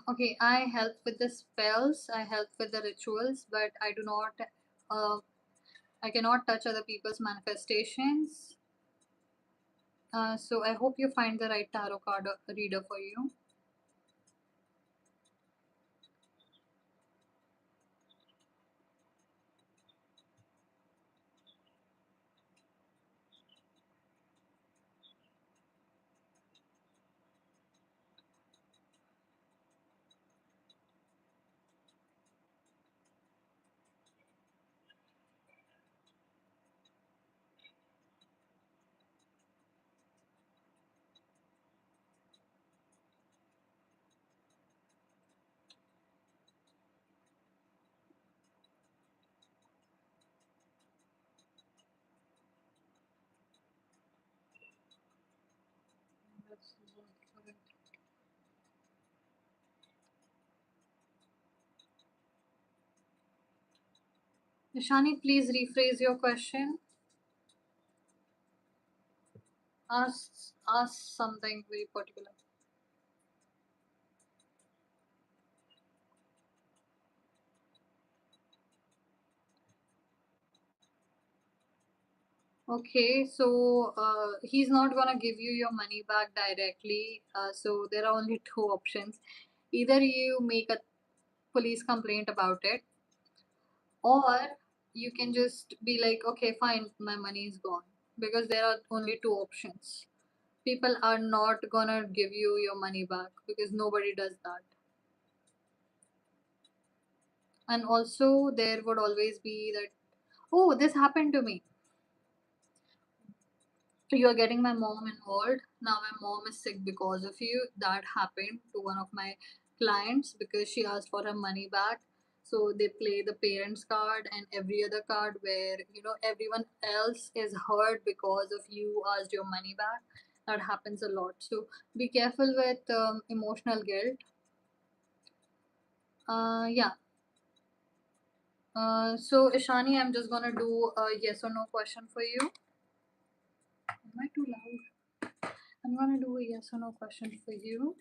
Okay, I help with the spells, I help with the rituals, but I do not, I cannot touch other people's manifestations. So I hope you find the right tarot card reader for you. Ishani, please rephrase your question. Ask something very particular. Okay, so he's not gonna give you your money back directly. So there are only two options. Either you make a police complaint about it, or you can just be like, okay, fine, my money is gone. Because there are only two options. People are not gonna give you your money back because nobody does that. And also, there would always be that, oh, this happened to me. You are getting my mom involved. Now my mom is sick because of you. That happened to one of my clients because she asked for her money back. So they play the parents card and every other card where everyone else is hurt because of you asked your money back. That happens a lot. So be careful with emotional guilt. Yeah. So Ishani, I'm just gonna do a yes or no question for you. Am I too loud? I'm gonna do a yes or no question for you.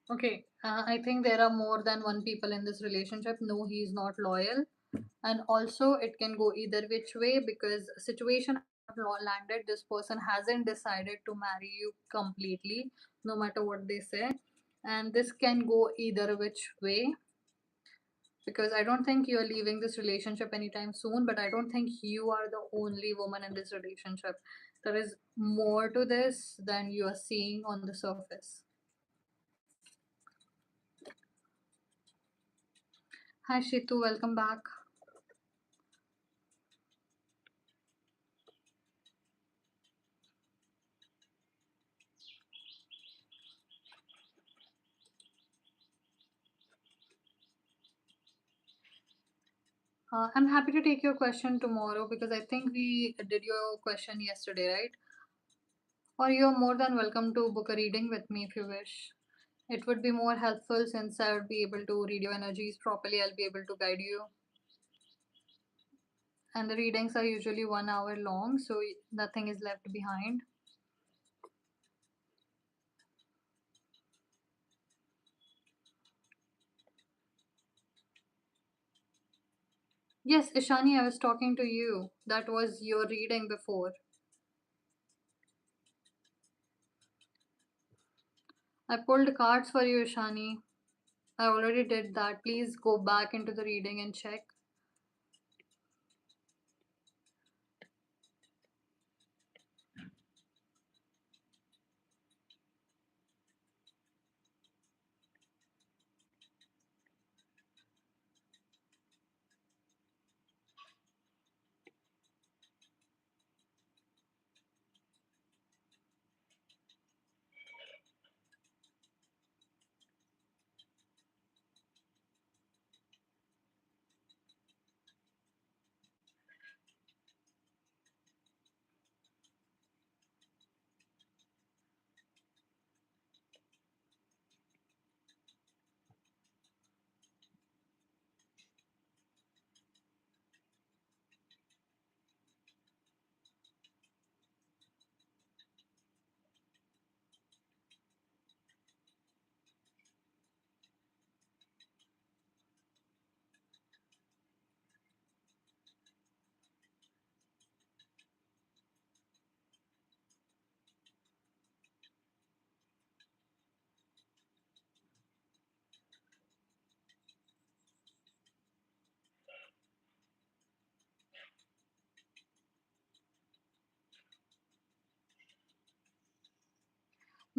Okay, I think there are more than one people in this relationship. No, he's not loyal, and also it can go either which way because situation landed. This person hasn't decided to marry you completely, no matter what they say, and this can go either which way because I don't think you're leaving this relationship anytime soon. But I don't think you are the only woman in this relationship. There is more to this than you are seeing on the surface. Hi Shitu, welcome back. I'm happy to take your question tomorrow because I think we did your question yesterday, right? Or you're more than welcome to book a reading with me if you wish. It would be more helpful since I would be able to read your energies properly. I'll be able to guide you. And the readings are usually 1 hour long, so nothing is left behind. Yes, Ishani, I was talking to you. That was your reading before. I pulled cards for you, Ishani. I already did that. Please go back into the reading and check.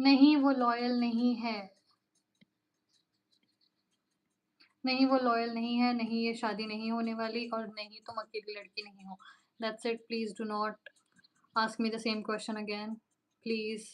नहीं वो loyal नहीं है. नहीं वो loyal नहीं है, नहीं ये शादी नहीं होने वाली, और नहीं तुम अकेली लड़की नहीं हो। That's it, please do not ask me the same question again, please.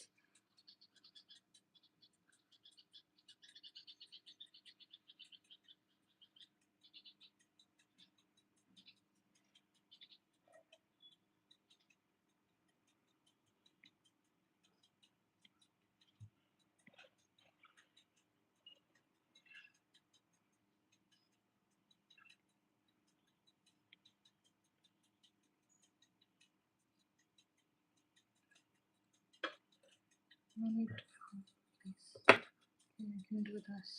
I need to this. Okay, I can do this.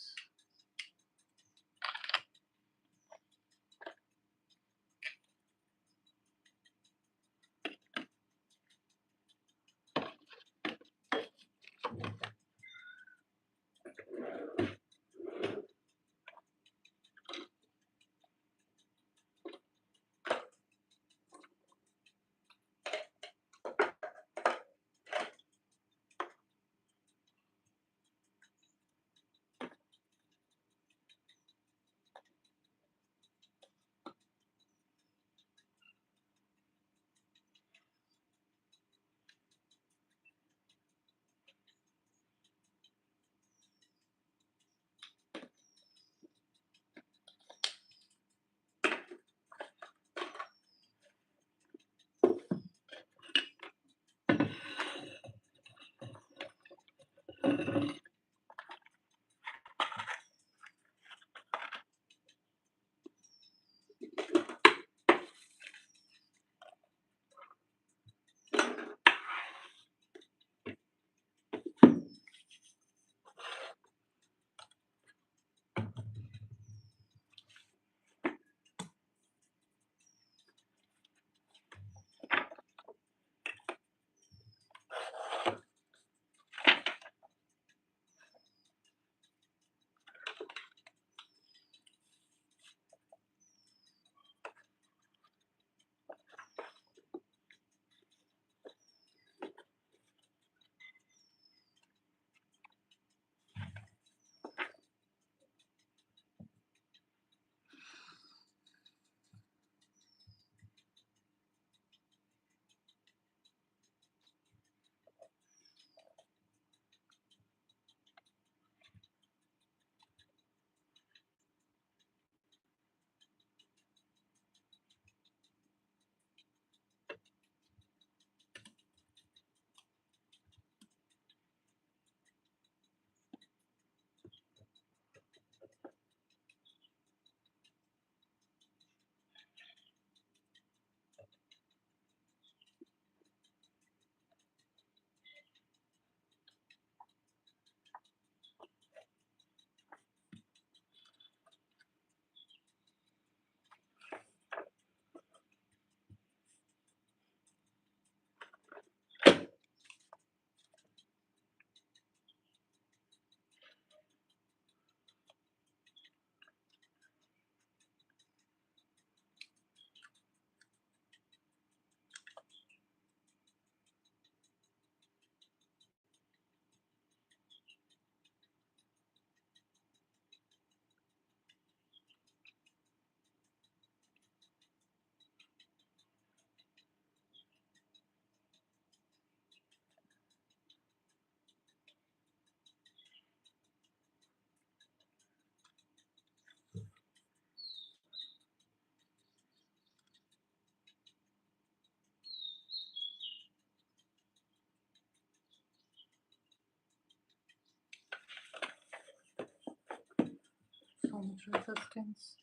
So much resistance.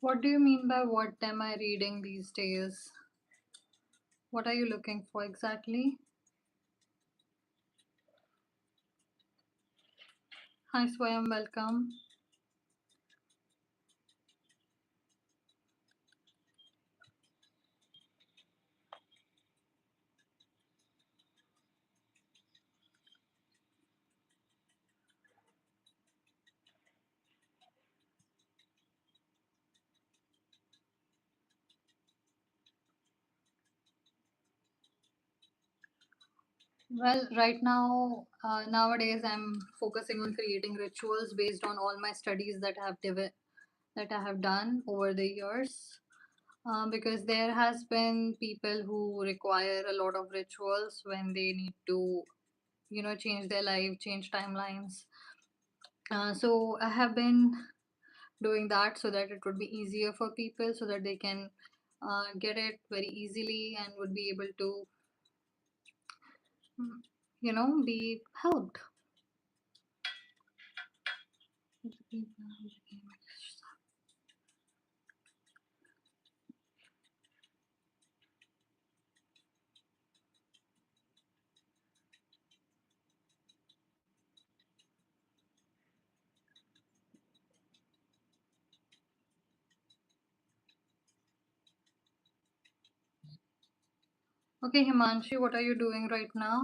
What do you mean by what am I reading these days? What are you looking for exactly? Hi Swayam, welcome. Well, right now, nowadays, I'm focusing on creating rituals based on all my studies that I have done over the years. Because there has been people who require a lot of rituals when they need to, change their life, change timelines. So I have been doing that so that it would be easier for people, so that they can get it very easily and would be able to, mm, be helped. Okay, Himanshi, what are you doing right now?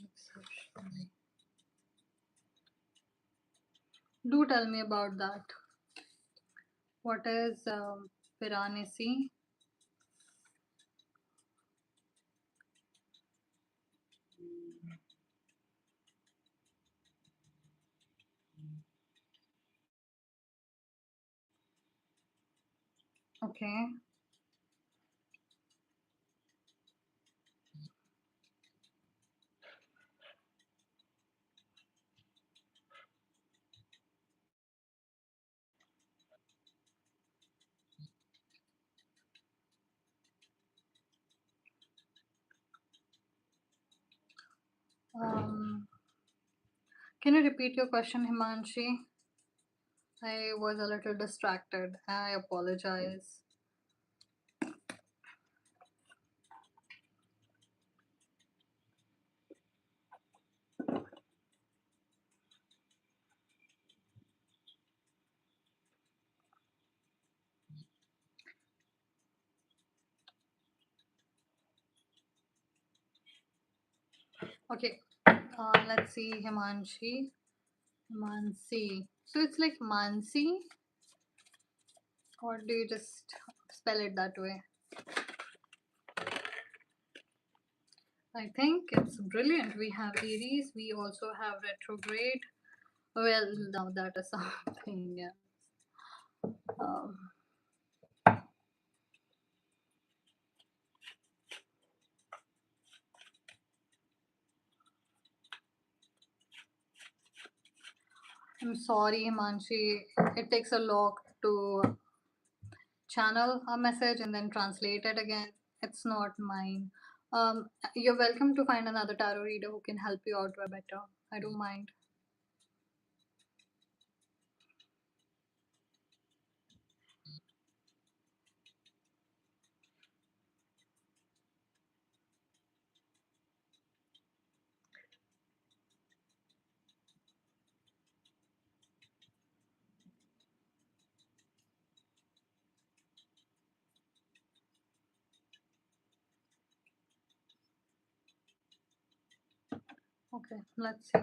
Exceptionally. Do tell me about that. What is Piranesi? Okay. Um, can you repeat your question, Himanshi? I was a little distracted. I apologize. Okay. Let's see, Himanshi. Mansi. So it's like Mansi, or do you just spell it that way? I think it's brilliant. We have Aries. We also have retrograde. Well, now that is something. Yeah. Um, I'm sorry, Himanshi. It takes a lot to channel a message and then translate it again. It's not mine. You're welcome to find another tarot reader who can help you out better. I don't mind. Okay, let's see.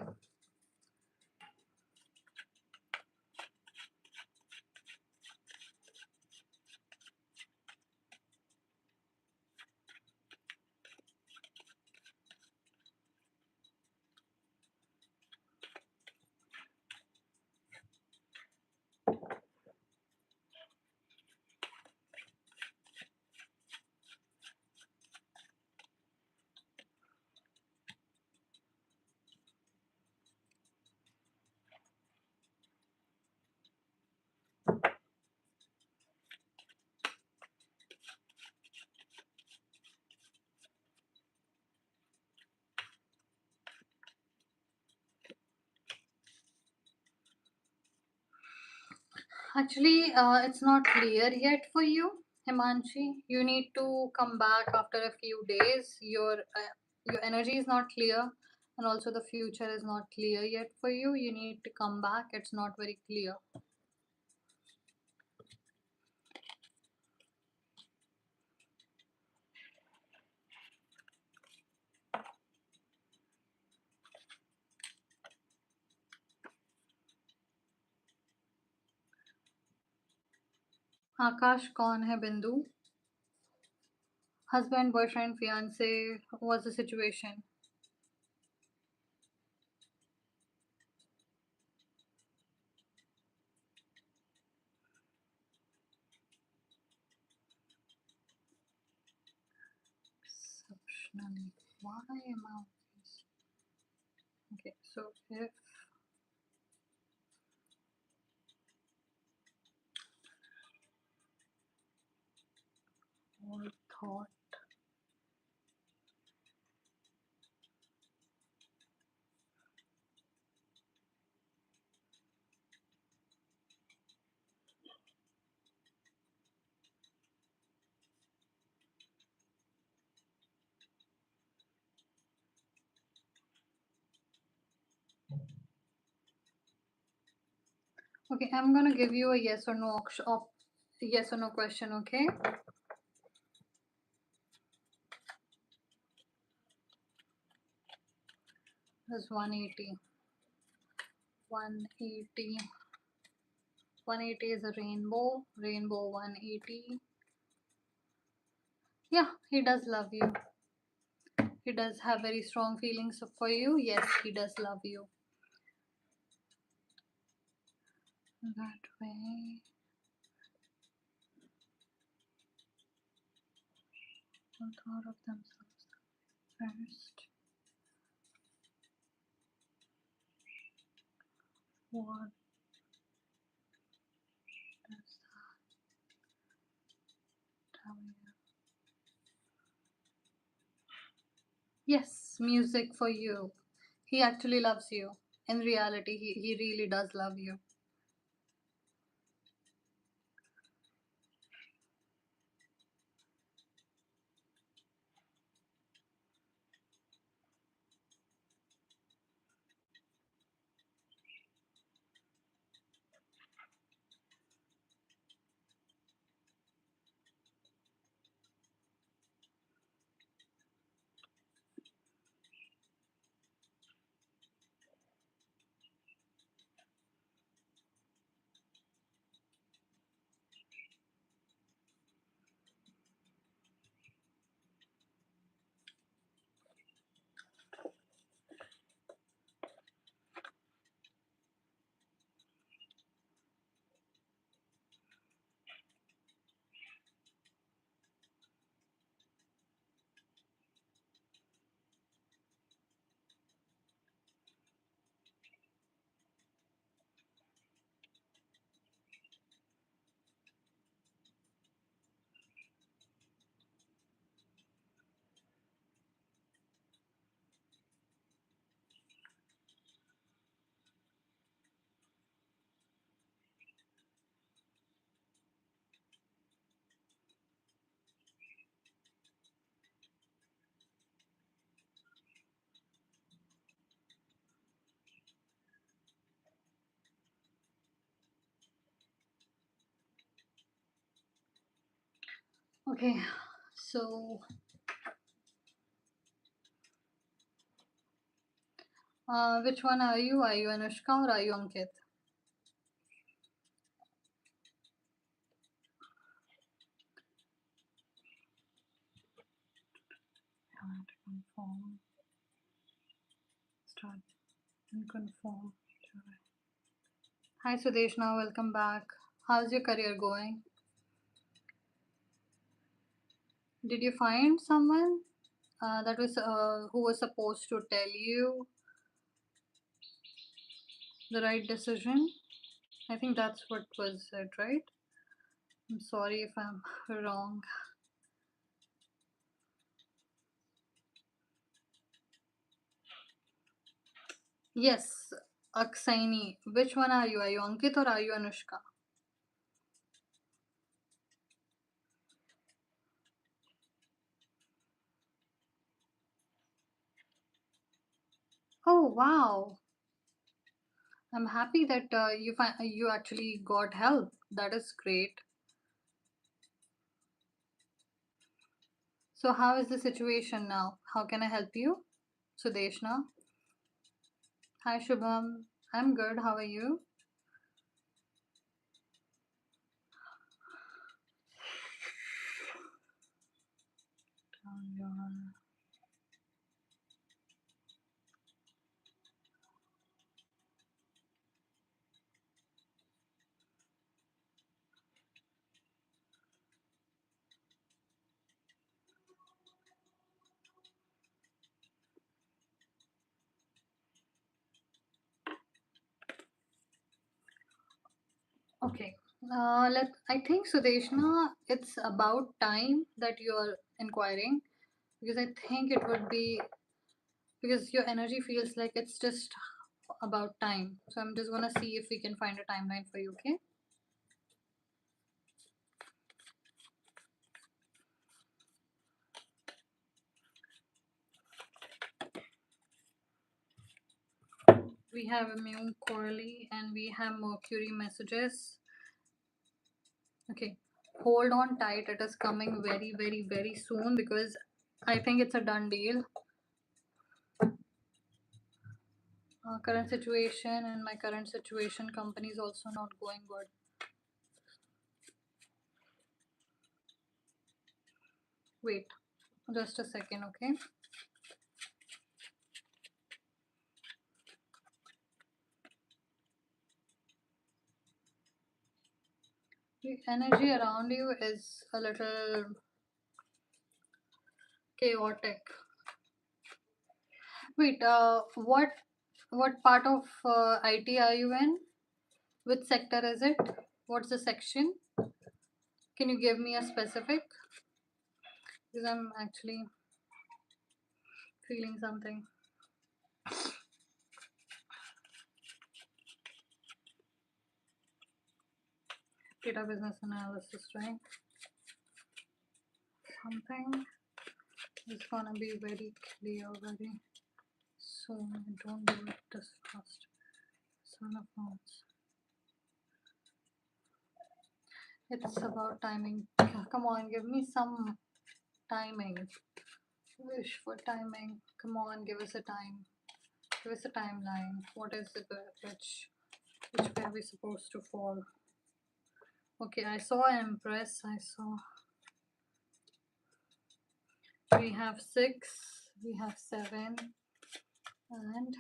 Actually, it's not clear yet for you, Himanshi. You need to come back after a few days. Your energy is not clear, and also the future is not clear yet for you. You need to come back. It's not very clear. आकाश कौन है बिंदु? Husband, boyfriend, fiance. What's the situation? Exceptionally. Why am I? Okay, so if all thought. Okay, I'm gonna give you a yes or no yes or no question, okay? There's 180. 180. 180 is a rainbow. Rainbow 180. Yeah, he does love you. He does have very strong feelings for you. Yes, he does love you. That way. One thought of themselves first. What does that tell you? Yes, music for you. He actually loves you. In reality, he really does love you. Okay, so which one are you? Are you Anushka or are you Ankit? Confirm. Start and confirm. Hi Sudeshna, welcome back. How's your career going? Did you find someone that was who was supposed to tell you the right decision? I think that's what was said, right? I'm sorry if I'm wrong. Yes, Aksaini. Which one are you? Are you Ankit or are you Anushka? Oh wow. I'm happy that you actually got help. That is great. So how is the situation now? How can I help you? Sudeshna. Hi Shubham. I'm good. How are you? Okay. Let I think Sudeshna, it's about time that you are inquiring because I think it would be because your energy feels like it's just about time. So I'm just gonna see if we can find a timeline for you. Okay. We have immune Coralie and we have Mercury messages. Okay, hold on tight. It is coming very, very, very soon because I think it's a done deal. Current situation and my current situation, company is also not going good. Wait, just a second, okay? The energy around you is a little chaotic. Wait, what part of IT are you in? Which sector is it? What's the section? Can you give me a specific? Because I'm actually feeling something. Data business analysis, right? Something is gonna be very clear very soon. Don't do it this fast. Son of Wands. It's about timing. Come on, give me some timing. Wish for timing. Come on, give us a time. Give us a timeline. What is it? Which way are we supposed to fall? Okay, I saw Empress. I saw. We have 6. We have 7. And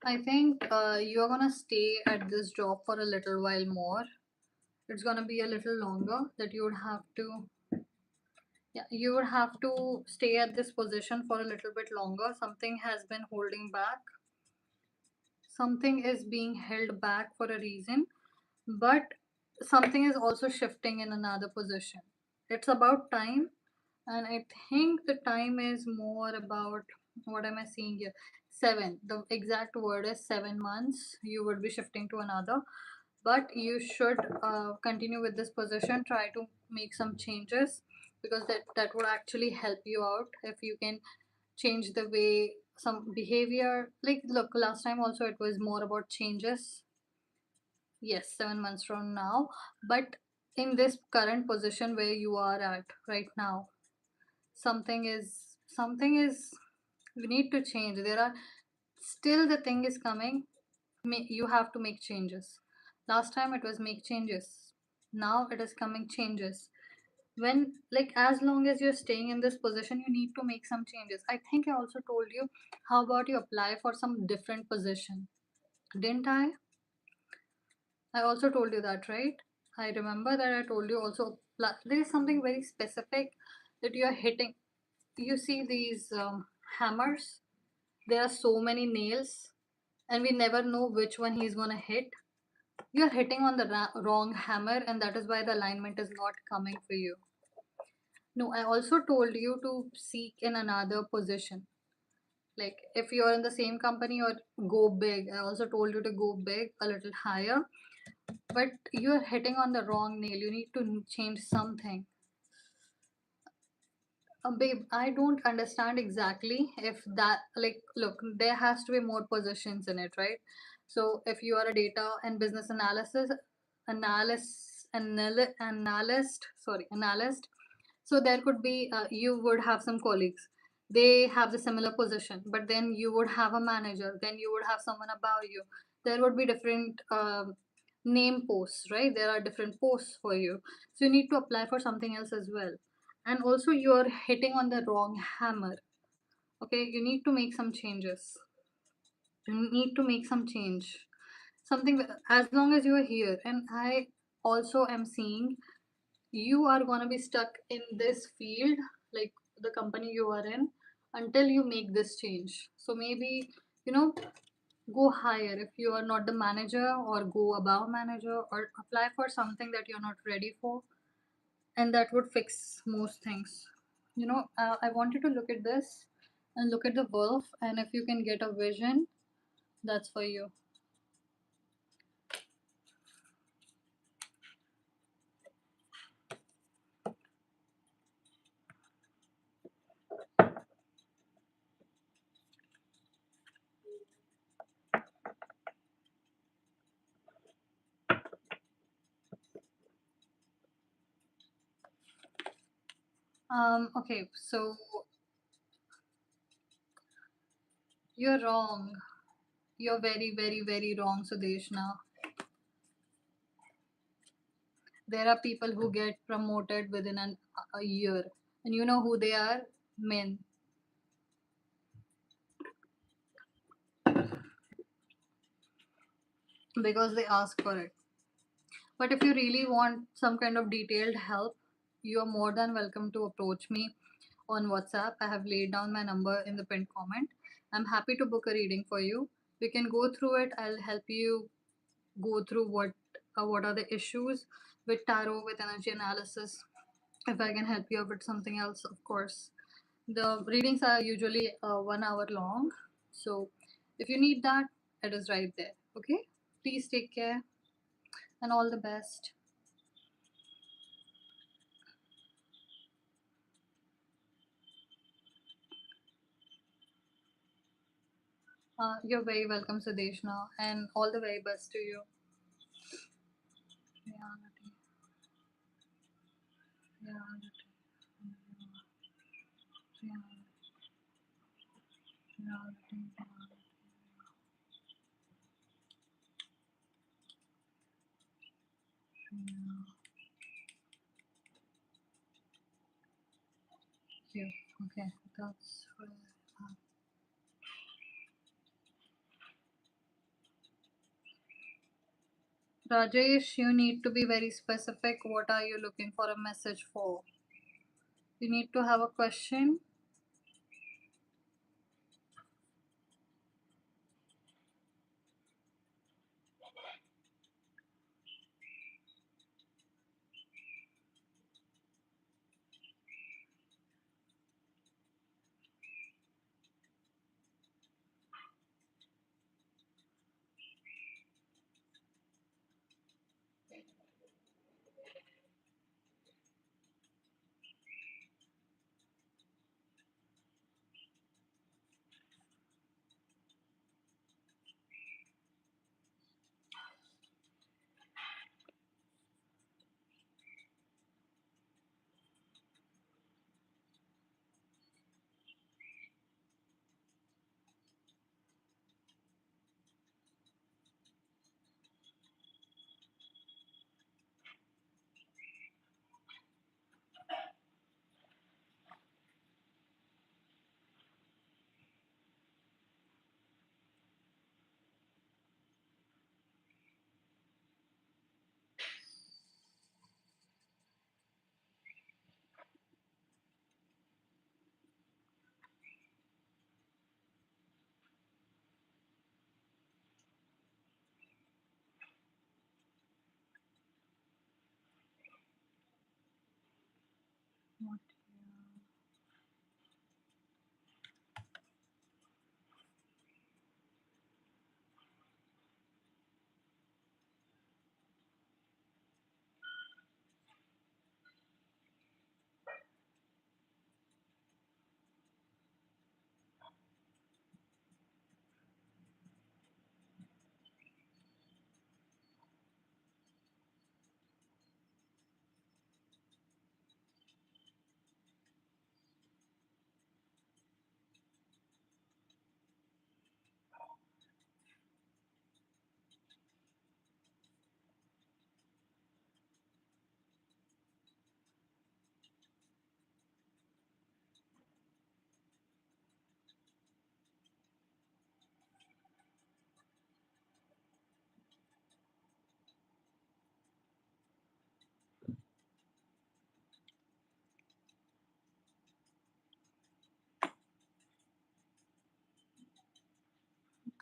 I think you're gonna stay at this job for a little while more. It's gonna be a little longer that you would have to. Yeah, you would have to stay at this position for a little bit longer. Something has been holding back. Something is being held back for a reason, but something is also shifting in another position. It's about time, and I think the time is more about what am I seeing here? 7. The exact word is 7 months. You would be shifting to another, but you should continue with this position. Try to make some changes because that would actually help you out if you can change the way some behavior. Like, look, last time also it was more about changes. Yes, 7 months from now, but in this current position where you are at right now, something is we need to change. There are still the thing is coming. You have to make changes. Last time it was make changes. Now it is coming changes. When, like, as long as you're staying in this position, you need to make some changes. I think I also told you, how about you apply for some different position? Didn't I also told you that, right? I remember that I told you also there is something very specific that you are hitting. You see these hammers, there are so many nails, and we never know which one he's gonna hit. You're hitting on the wrong hammer, and that is why the alignment is not coming for you. No, I also told you to seek in another position. Like if you're in the same company or go big, I also told you to go big, a little higher, but you're hitting on the wrong nail. You need to change something. Babe, I don't understand exactly if that, like, look, there has to be more positions in it, right? So if you are a data and business analyst, so there could be, you would have some colleagues. They have the similar position, but then you would have a manager, then you would have someone above you. There would be different name posts, right? There are different posts for you. So you need to apply for something else as well. And also, you're hitting on the wrong hammer. Okay, you need to make some changes. You need to make some change. Something as long as you are here, and I also am seeing you are gonna be stuck in this field, like the company you are in, until you make this change. So maybe, you know, go higher if you are not the manager, or go above manager, or apply for something that you're not ready for, and that would fix most things. I want you to look at this and look at the wolf, and if you can get a vision, that's for you. Okay, so you're wrong. You're very, very, very wrong, Sudeshna. There are people who get promoted within a year, and you know who they are? Men, because they ask for it. But if you really want some kind of detailed help, you are more than welcome to approach me on WhatsApp. I have laid down my number in the pinned comment. I'm happy to book a reading for you. We can go through it. I'll help you go through what are the issues with tarot, with energy analysis. If I can help you out with something else, of course. The readings are usually 1 hour long. So if you need that, it is right there. Okay? Please take care and all the best. You're very welcome, Sadeshna, and all the very best to you. Reality, reality, reality, reality, reality. You. Okay, that's where. Rajesh, you need to be very specific. What are you looking for a message for? You need to have a question. What?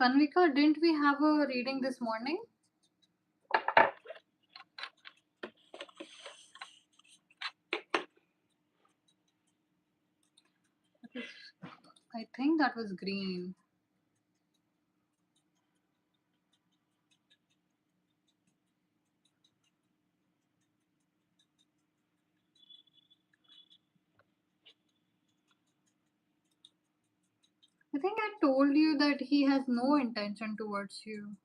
Tanvika, didn't we have a reading this morning? That was, I think that was green. I think I told you that he has no intention towards you.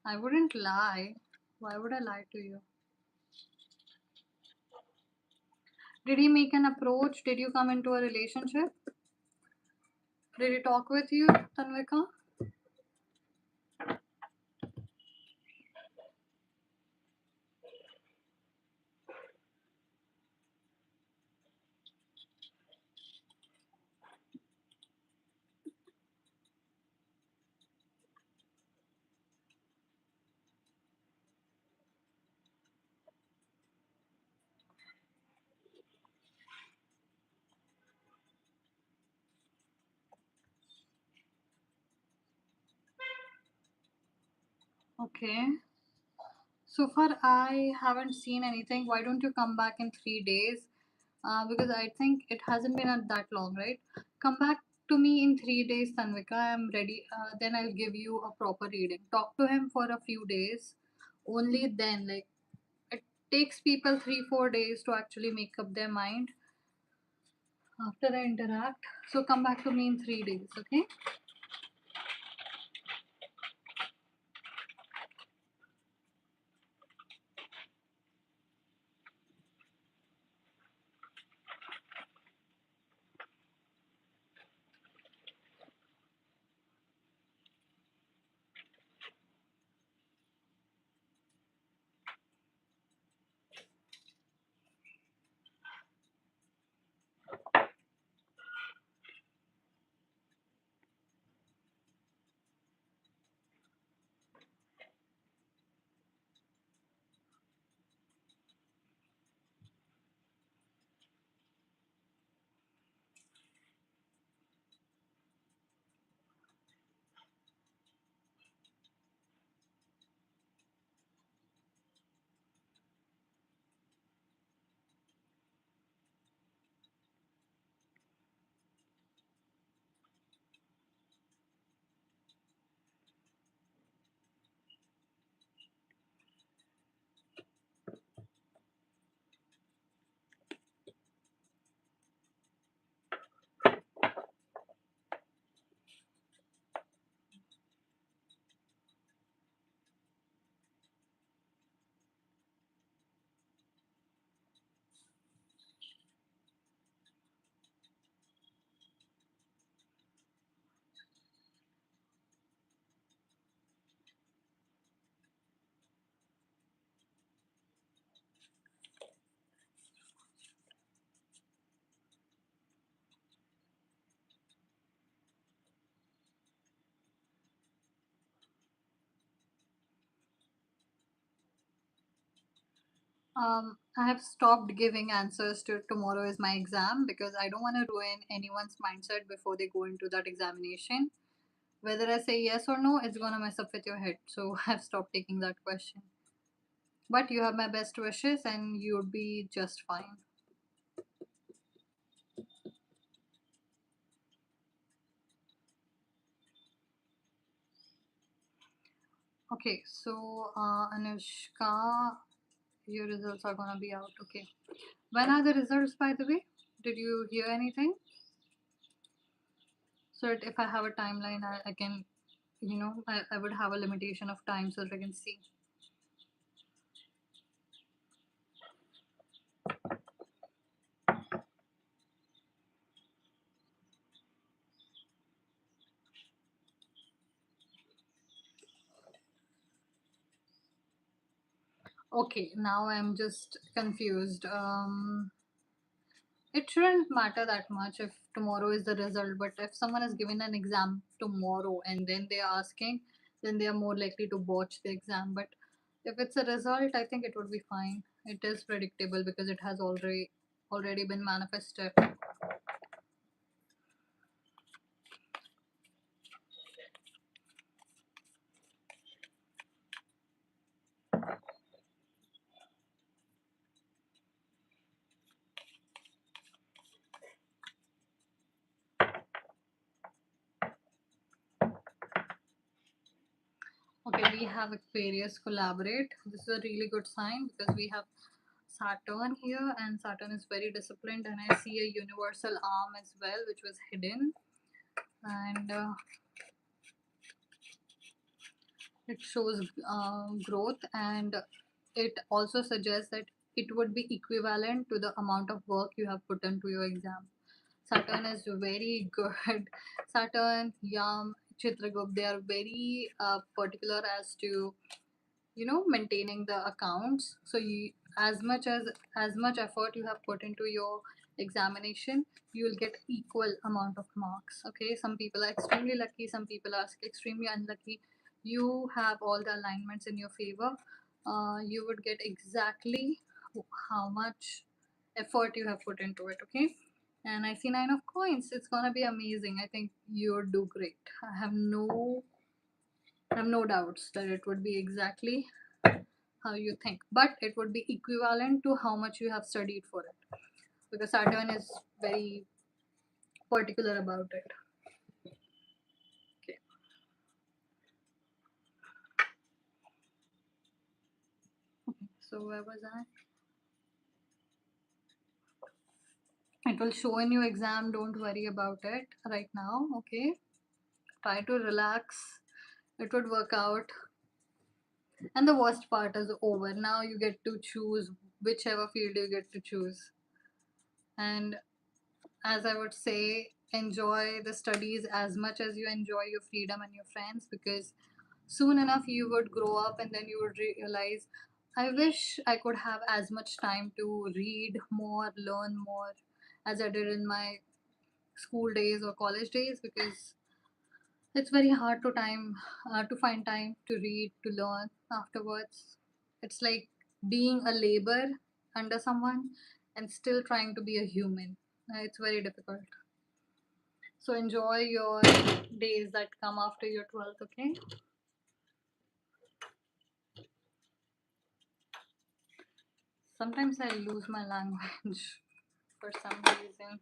I wouldn't lie. Why would I lie to you? Did he make an approach? Did you come into a relationship? Did he talk with you, Tanvika? Okay. So far, I haven't seen anything. Why don't you come back in 3 days? Because I think it hasn't been that long, right? Come back to me in 3 days, Tanvika. I'm ready. Then I'll give you a proper reading. Talk to him for a few days. Only then, like, it takes people 3 4 days to actually make up their mind after they interact. So come back to me in 3 days, okay? I have stopped giving answers to tomorrow is my exam because I don't want to ruin anyone's mindset before they go into that examination. Whether I say yes or no, it's gonna mess up with your head. So I've stopped taking that question. But you have my best wishes and you'll be just fine. Okay, so Anushka, your results are gonna be out. Okay. When are the results, by the way? Did you hear anything? So that if I have a timeline, I can, I would have a limitation of time so that I can see. Okay, now I'm just confused. It shouldn't matter that much if tomorrow is the result, but if someone is given an exam tomorrow and then they are asking, then they are more likely to botch the exam. But if it's a result, I think it would be fine. It is predictable because it has already been manifested. we have Aquarius collaborate. This is a really good sign because we have Saturn here, and Saturn is very disciplined, and I see a universal arm as well, which was hidden. And it shows growth, and it also suggests that it would be equivalent to the amount of work you have put into your exam. Saturn is very good. Saturn, Yam, Chitragupta, they are very particular as to maintaining the accounts. So you, as much effort you have put into your examination, you will get equal amount of marks. Okay, some people are extremely lucky, some people are extremely unlucky. You have all the alignments in your favor. You would get exactly how much effort you have put into it. Okay, and I see 9 of coins. It's gonna be amazing. I think you'll do great. I have no doubts that it would be exactly how you think, but it would be equivalent to how much you have studied for it, because Saturn is very particular about it. Okay. So where was I? It will show in your exam. Don't worry about it right now. Okay, try to relax. It would work out. And the worst part is over. Now you get to choose whichever field you get to choose. And as I would say, enjoy the studies as much as you enjoy your freedom and your friends, because soon enough you would grow up and then you would realize, I wish I could have as much time to read more, learn more as I did in my school days or college days, because it's very hard to find time to read, to learn afterwards. It's like being a labor under someone and still trying to be a human. It's very difficult. So enjoy your days that come after your 12th, okay? Sometimes I lose my language for some reason.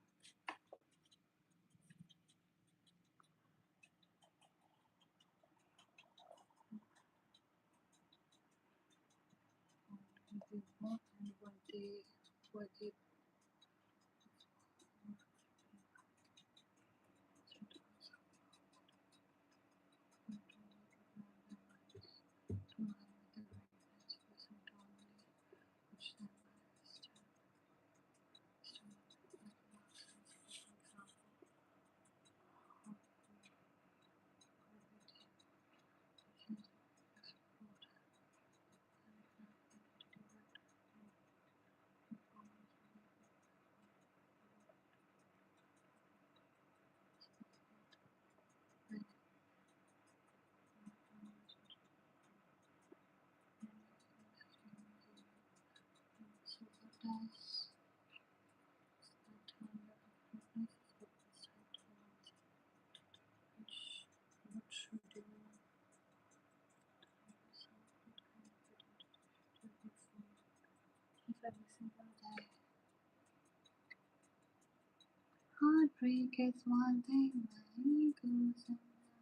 Heartbreak is one thing that goes in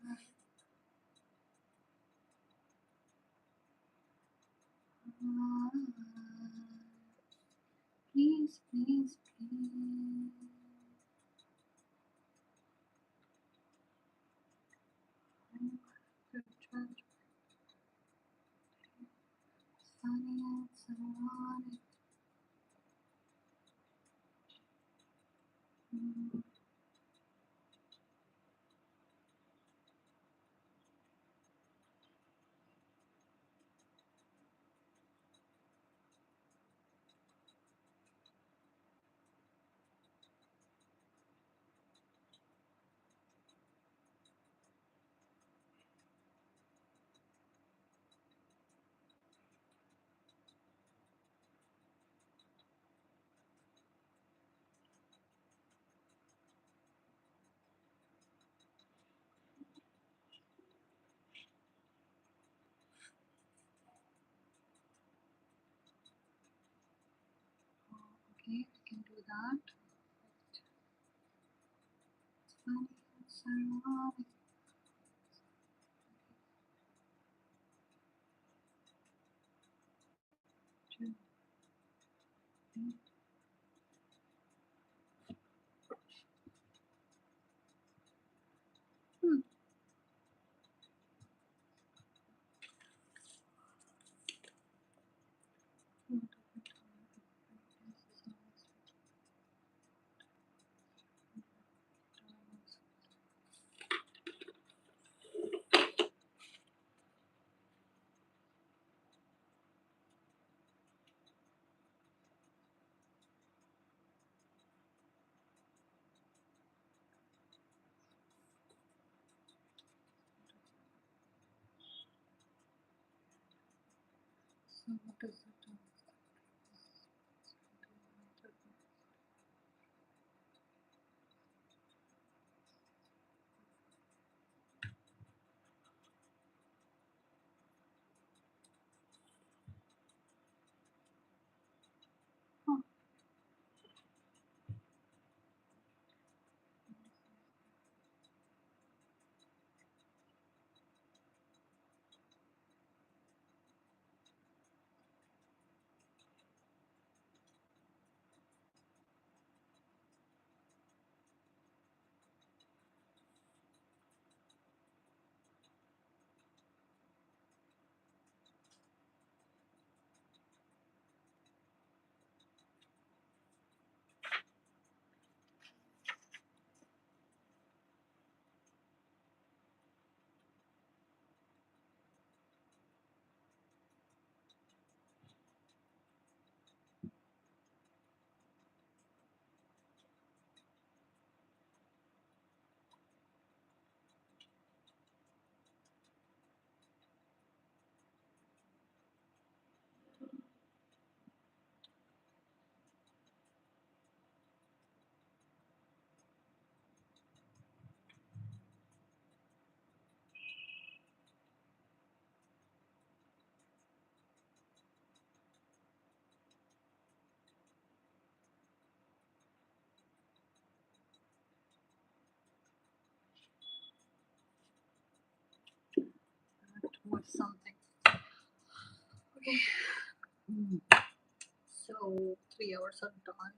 my heart. Please, please, please. Sunny and sunny. Okay, we can do that. Sunny and sunny. Hmm. So what is it? Huh. That was something. Okay. So 3 hours are done.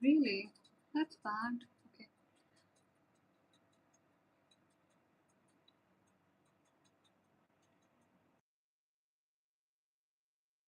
Really? That's bad.